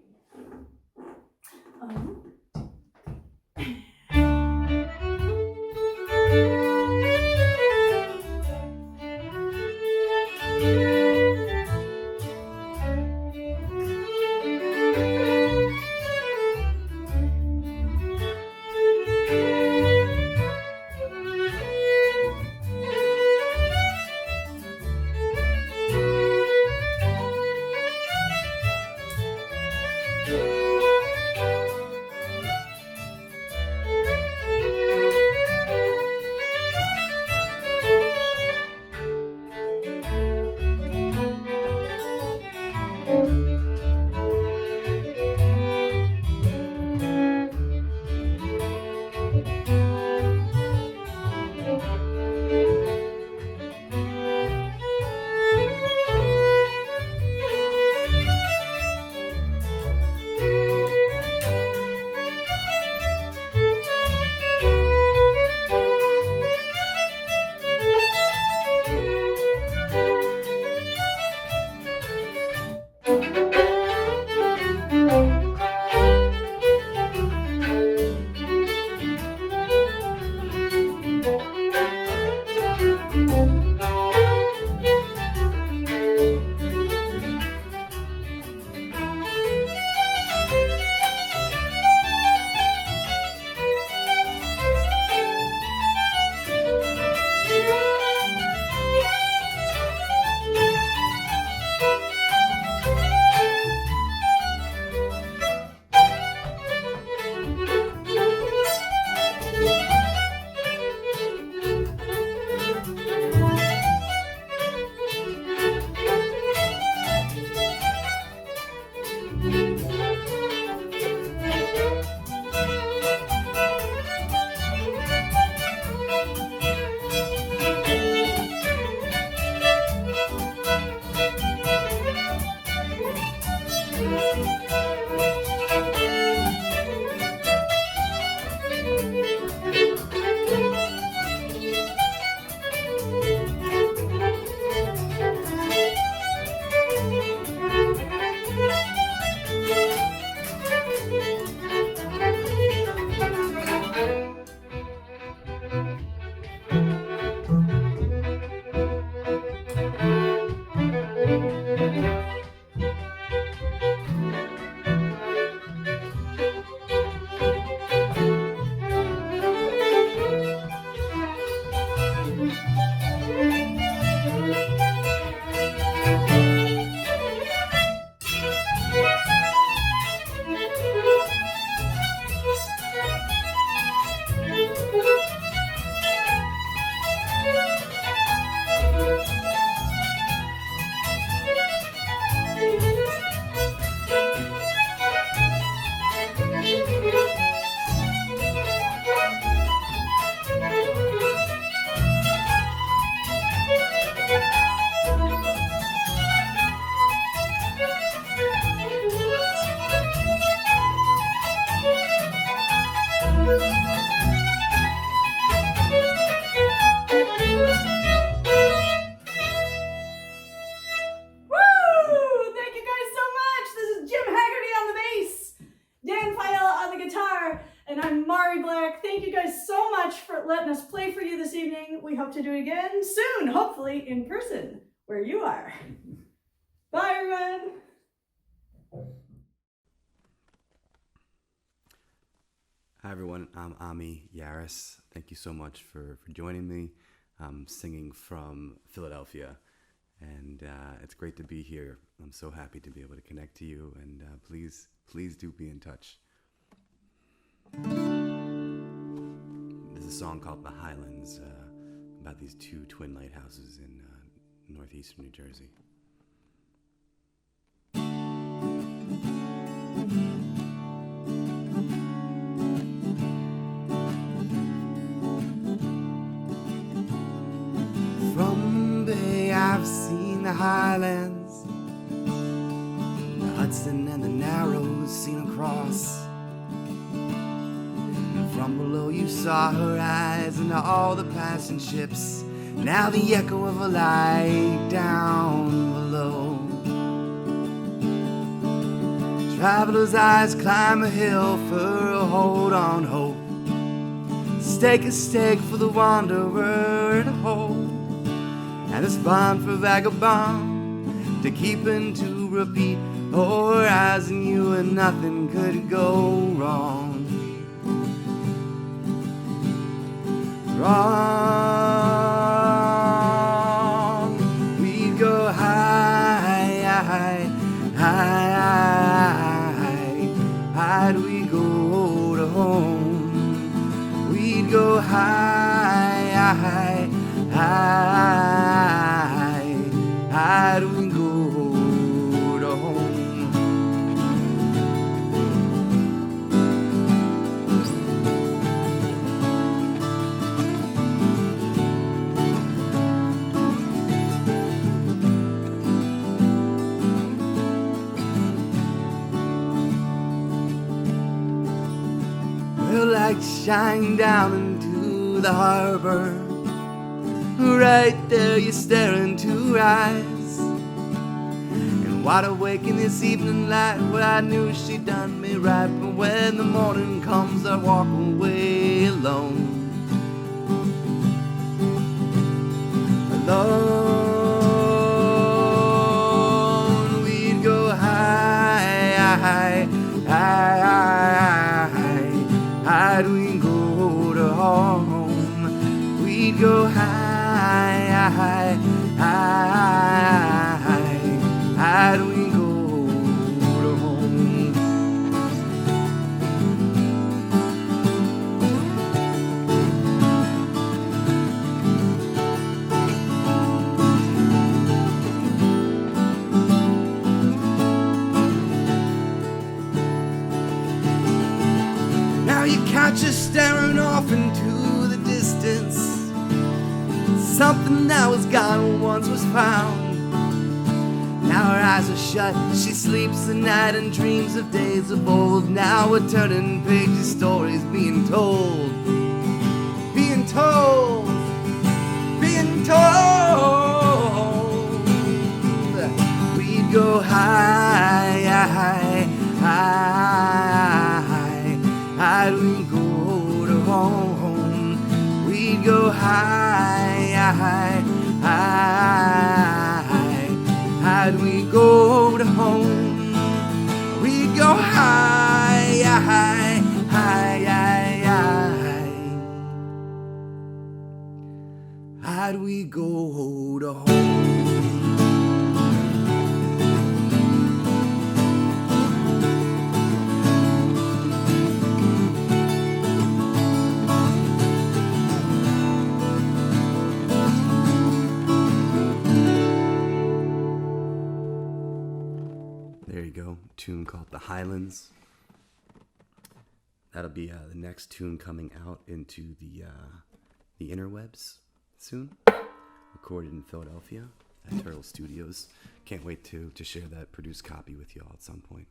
Woo! Thank you guys so much. This is Jim Haggerty on the bass, Dan Fiala on the guitar, and I'm Mari Black. Thank you guys so much for letting us play for you this evening. We hope to do it again soon, hopefully in person, where you are. Bye, everyone. Hi everyone, I'm Ami Yaris. Thank you so much for joining me. I'm singing from Philadelphia, and it's great to be here. I'm so happy to be able to connect to you, and please do be in touch. There's a song called The Highlands about these two twin lighthouses in northeastern New Jersey. From Bay I've seen the Highlands, the Hudson and the Narrows seen across. And from below you saw her eyes and all the passing ships. Now the echo of a light down below. Travelers' eyes climb a hill for a hold on hope. Stake a stake for the wanderer and a hold. And a spawn for vagabond to keep and to repeat. Oh, her eyes and you and nothing could go wrong. Wrong. We'd go high, high, high, high. High we go to home. We'd go high, high, high. High we go to home. Well, light shine down into the harbor. Right there you stare into her eyes. And wide awake in this evening light, well, I knew she'd done me right. But when the morning comes I walk away alone. Alone. We'd go high, high, high, high, high. High we go to home. We'd go high, high, high, high we go to home. Now you catch us staring off into the distance. Something that was gone once was found. Now her eyes are shut, she sleeps at night and dreams of days of old. Now we're turning pages, stories being told. Being told. Being told. We'd go high, high, high, high we go to home. We'd go high, high, high, high we go to home. We'd go high, high, high, high, high we go to home. There you go, tune called The Highlands. That'll be the next tune coming out into the interwebs soon. Recorded in Philadelphia at Turtle Studios. Can't wait to share that produced copy with y'all at some point.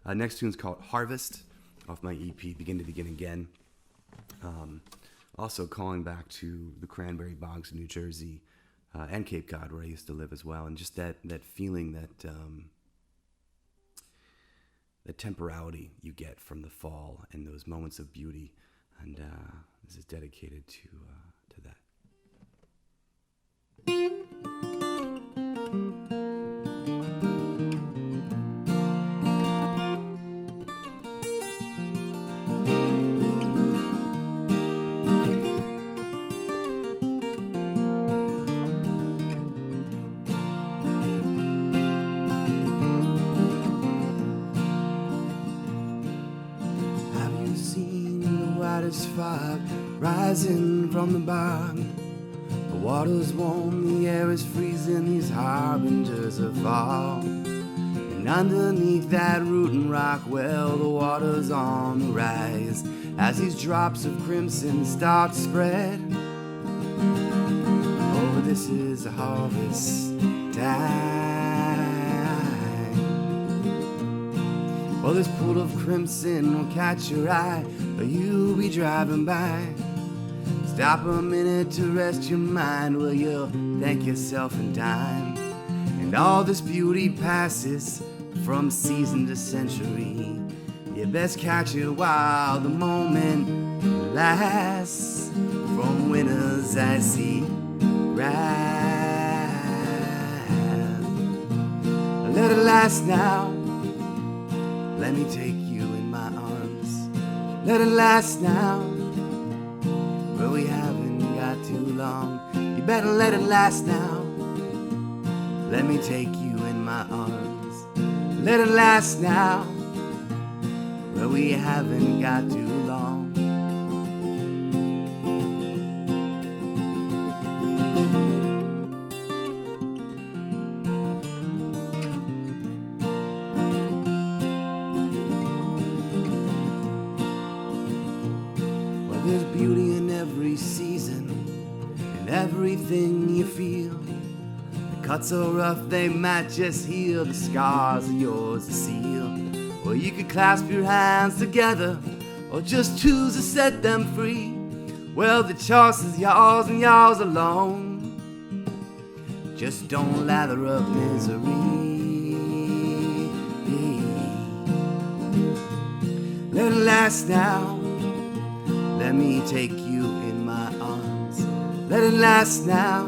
Next tune's called Harvest, off my EP, Begin to Begin Again. Also calling back to the cranberry bogs in New Jersey and Cape Cod, where I used to live as well, and just that feeling, that the temporality you get from the fall and those moments of beauty, and this is dedicated to that. Fog rising from the bog. The water's warm, the air is freezing, these harbingers of fall. And underneath that rootin' rock, well, the water's on the rise as these drops of crimson start to spread. Oh, this is a harvest time. Well, this pool of crimson will catch your eye, or you'll be driving by. Stop a minute to rest your mind, will you thank yourself in time? And all this beauty passes from season to century. You best catch it while the moment lasts. From winter's icy wrath, let it last now. Let me take you in my arms. Let it last now. Well, we haven't got too long. You better let it last now. Let me take you in my arms. Let it last now. Well, we haven't got too long. There's beauty in every season, in everything you feel. The cuts are rough, they might just heal. The scars are yours to seal. Or you could clasp your hands together, or just choose to set them free. Well, the choice is yours and yours alone. Just don't lather up misery. Let it last now. Let me take you in my arms. Let it last now.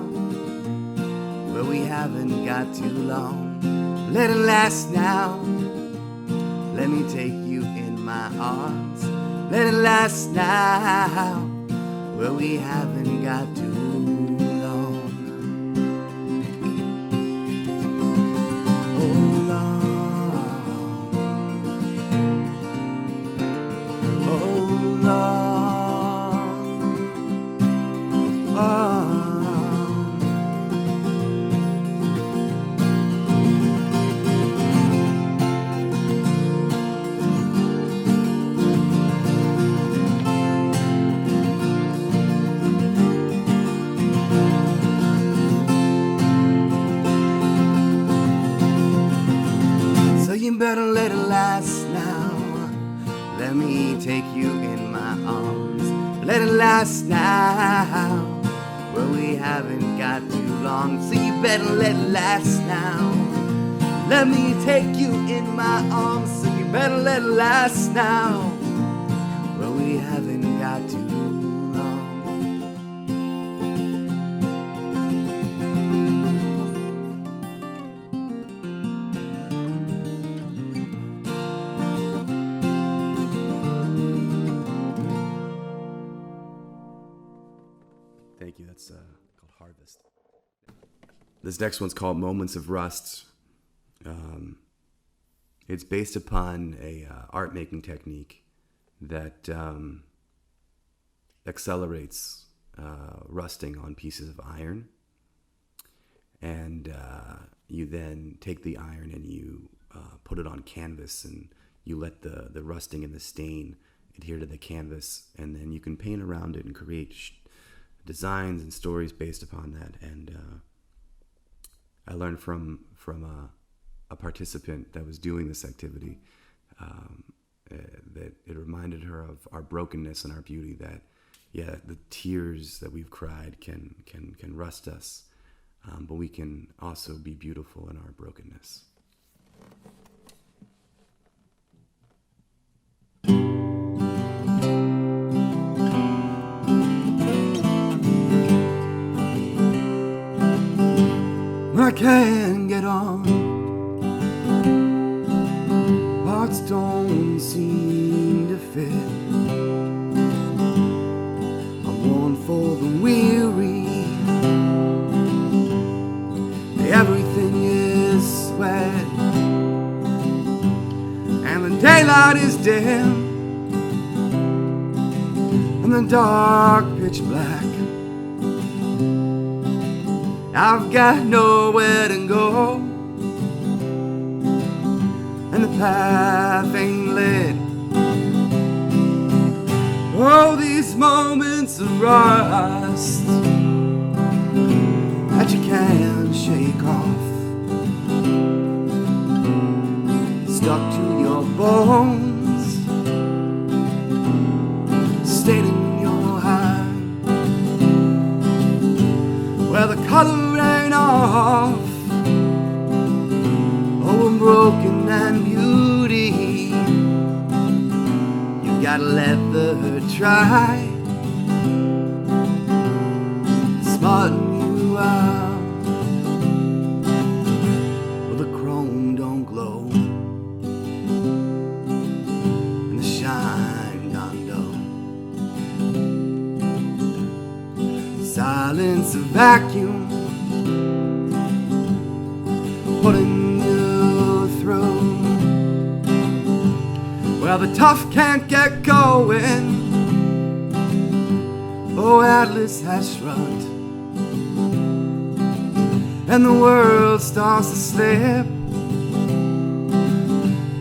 Well, we haven't got too long. Let it last now. Let me take you in my arms. Let it last now. Well, we haven't got too long. Hold on. Hold on. So you better let it last now. Let me take you in my arms. Let it last now. Well, we haven't got too long, so you better let it last now. Let me take you in my arms, so you better let it last now. Well, we haven't got too long. Thank you. That's called Harvest. This next one's called Moments of Rust. It's based upon a art making technique that accelerates rusting on pieces of iron, and you then take the iron and you put it on canvas, and you let the rusting and the stain adhere to the canvas, and then you can paint around it and create designs and stories based upon that. And I learned from a participant that was doing this activity, that it reminded her of our brokenness and our beauty, that, yeah, the tears that we've cried can rust us, but we can also be beautiful in our brokenness. I can't get on, parts don't seem to fit. I'm one for the weary, everything is sweat, and the daylight is dim, and the dark pitch black. I've got nowhere to go, and the path ain't lit. Oh, these moments of rust that you can't shake off, stuck to your bones, staining your heart. Well, the color ain't off, oh, I'm broken and beauty. You gotta let the hurt try, smarten you out. Well, the chrome don't glow, and the shine done dull. Silence a vacuum, pulling you through. Well, the tough can't get going, oh, Atlas has shrugged, and the world starts to slip,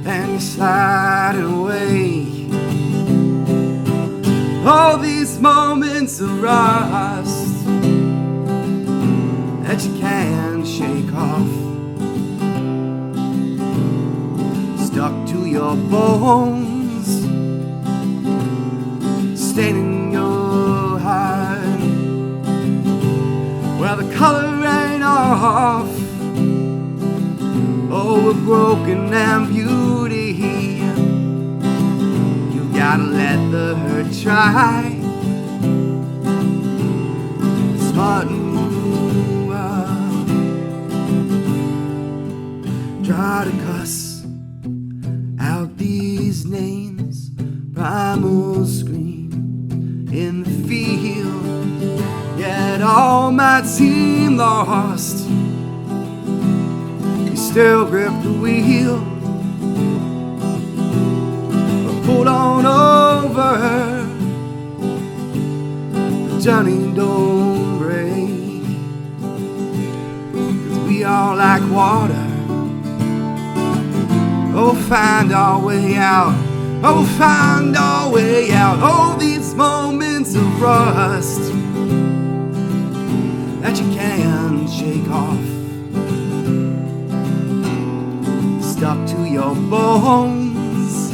and you're sliding away. All these moments of rust that you can't shake off, stuck to your bones, staining your heart. Well, the color ain't off, oh, we're broken and beauty. You gotta let the hurt try, smarten you up. Try to cuss out these names, primal scream in the field, yet all might seem lost. You still grip the wheel, but pull on over, the journey don't break, 'cause we all like water. Oh, find our way out, oh, find our way out. Oh, these moments of rust that you can't shake off, stuck to your bones,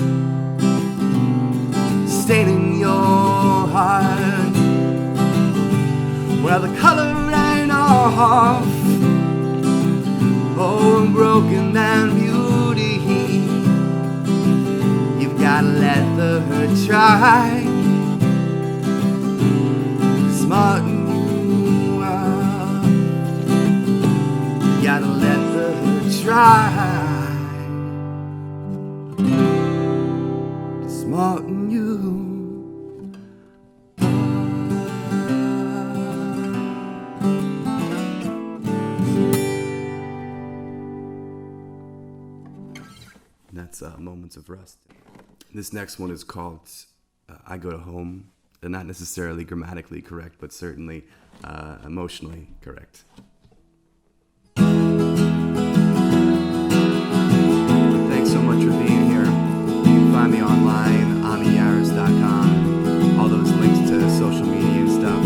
staining your heart. Well, the color ain't off, oh, I'm broken and beauty. You've gotta let the hurt try, smarten you up. You gotta let the hurt try, smarten you. That's Moments of Rust. This next one is called I Go to Home. They're not necessarily grammatically correct, but certainly emotionally correct. Thanks so much for being here. You can find me online, amiyaris.com. All those links to social media and stuff.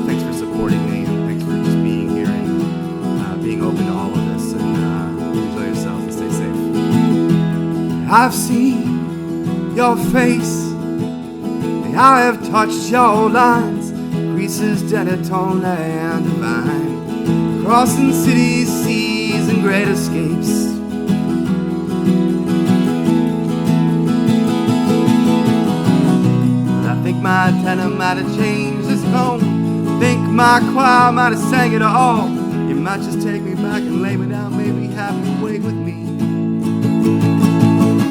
Thanks for supporting me, and thanks for just being here and being open to all of this. And enjoy yourself and stay safe. I've seen your face. I have touched your lines, creases, denatone and divine, crossing cities, seas, and great escapes. I think my tenor might have changed its tone. Think my choir might have sang it all. You might just take me back and lay me down, maybe have your way with me.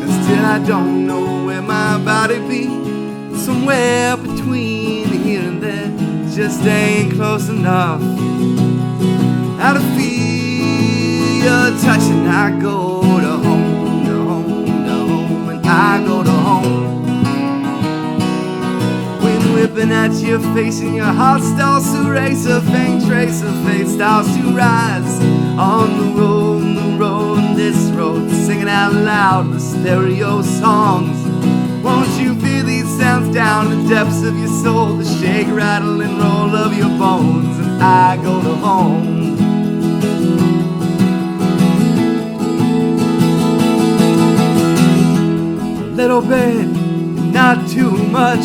And still I don't know where my body be, somewhere between here and there, just ain't close enough. How to feel your touch, and I go to home, to home, to home, and I go to home. Whipping at your face and your heart starts to race, a faint trace of fate starts to rise. On the road, this road, singing out loud the stereo songs. Won't you feel these sounds down the depths of your soul, the shake, rattle, and roll of your bones, and I go to home. A little bit, not too much.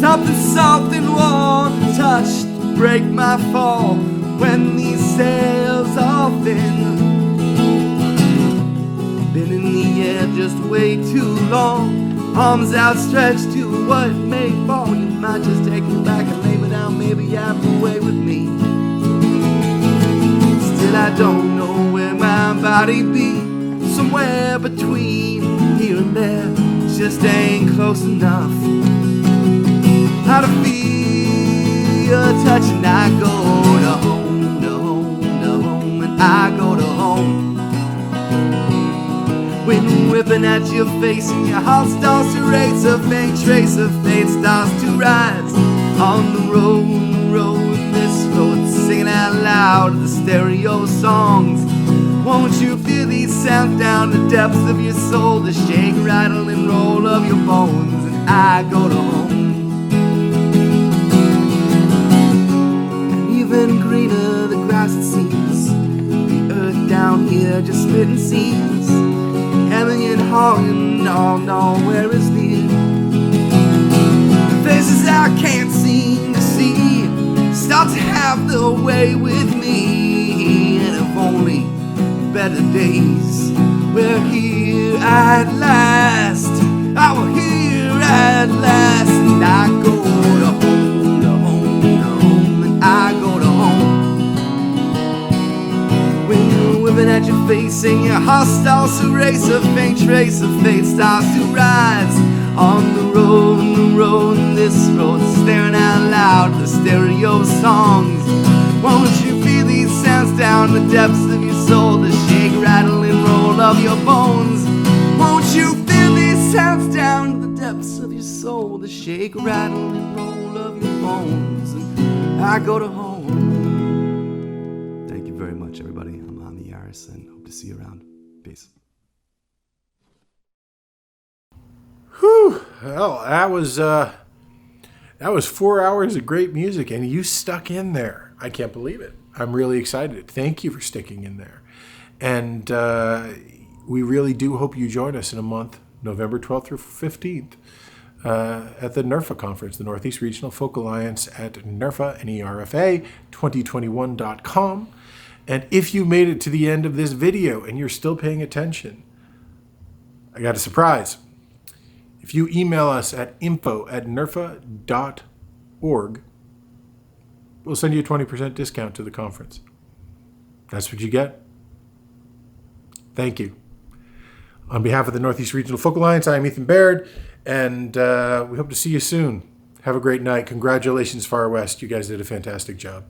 Something soft and warm to touch, to break my fall when these sails are thin. Been in the air just way too long, arms outstretched to what may fall. You might just take me back and lay me down, maybe have your way with me. Still I don't know where my body be, somewhere between here and there, just ain't close enough. How to feel your touch, and I go to home, to home, to home, and I go to home. Wind whipping at your face and your heart starts to race, a faint trace of fate starts to rise. On the road, this road, singing out loud the stereo songs. Won't you feel these sounds down the depths of your soul, the shake, rattle, and roll of your bones, and I go to home. Even greener the grass it seems, the earth down here just spitting seams. Heaven and hawing, all nowhere is near. The faces I can't seem to see start to have their way with me. And if only better days, we're here at last. I will here at last, and I go to home, to home, to home, and I go to home. When you're whipping at your face and your heart starts to race, a faint trace of fate starts to rise. On the road, this road, staring out loud the stereo songs. Won't you feel these sounds down the depths of your soul, the shake, rattle, and roll of your bones? Won't you feel these sounds down the depths of your soul, the shake, rattle, and roll of your bones? And I go to home. Thank you very much, everybody. I'm Ami Yaris, and hope to see you around. Peace. Whew. Well, that was 4 hours of great music, and you stuck in there. I can't believe it. I'm really excited. Thank you for sticking in there. And we really do hope you join us in a month, November 12th through 15th, at the NERFA conference, the Northeast Regional Folk Alliance at NERFA, NERFA 2021.com. And if you made it to the end of this video and you're still paying attention, I got a surprise. If you email us at info@nerfa.org, we'll send you a 20% discount to the conference. That's what you get. Thank you. On behalf of the Northeast Regional Folk Alliance, I am Ethan Baird, and we hope to see you soon. Have a great night. Congratulations, Far West. You guys did a fantastic job.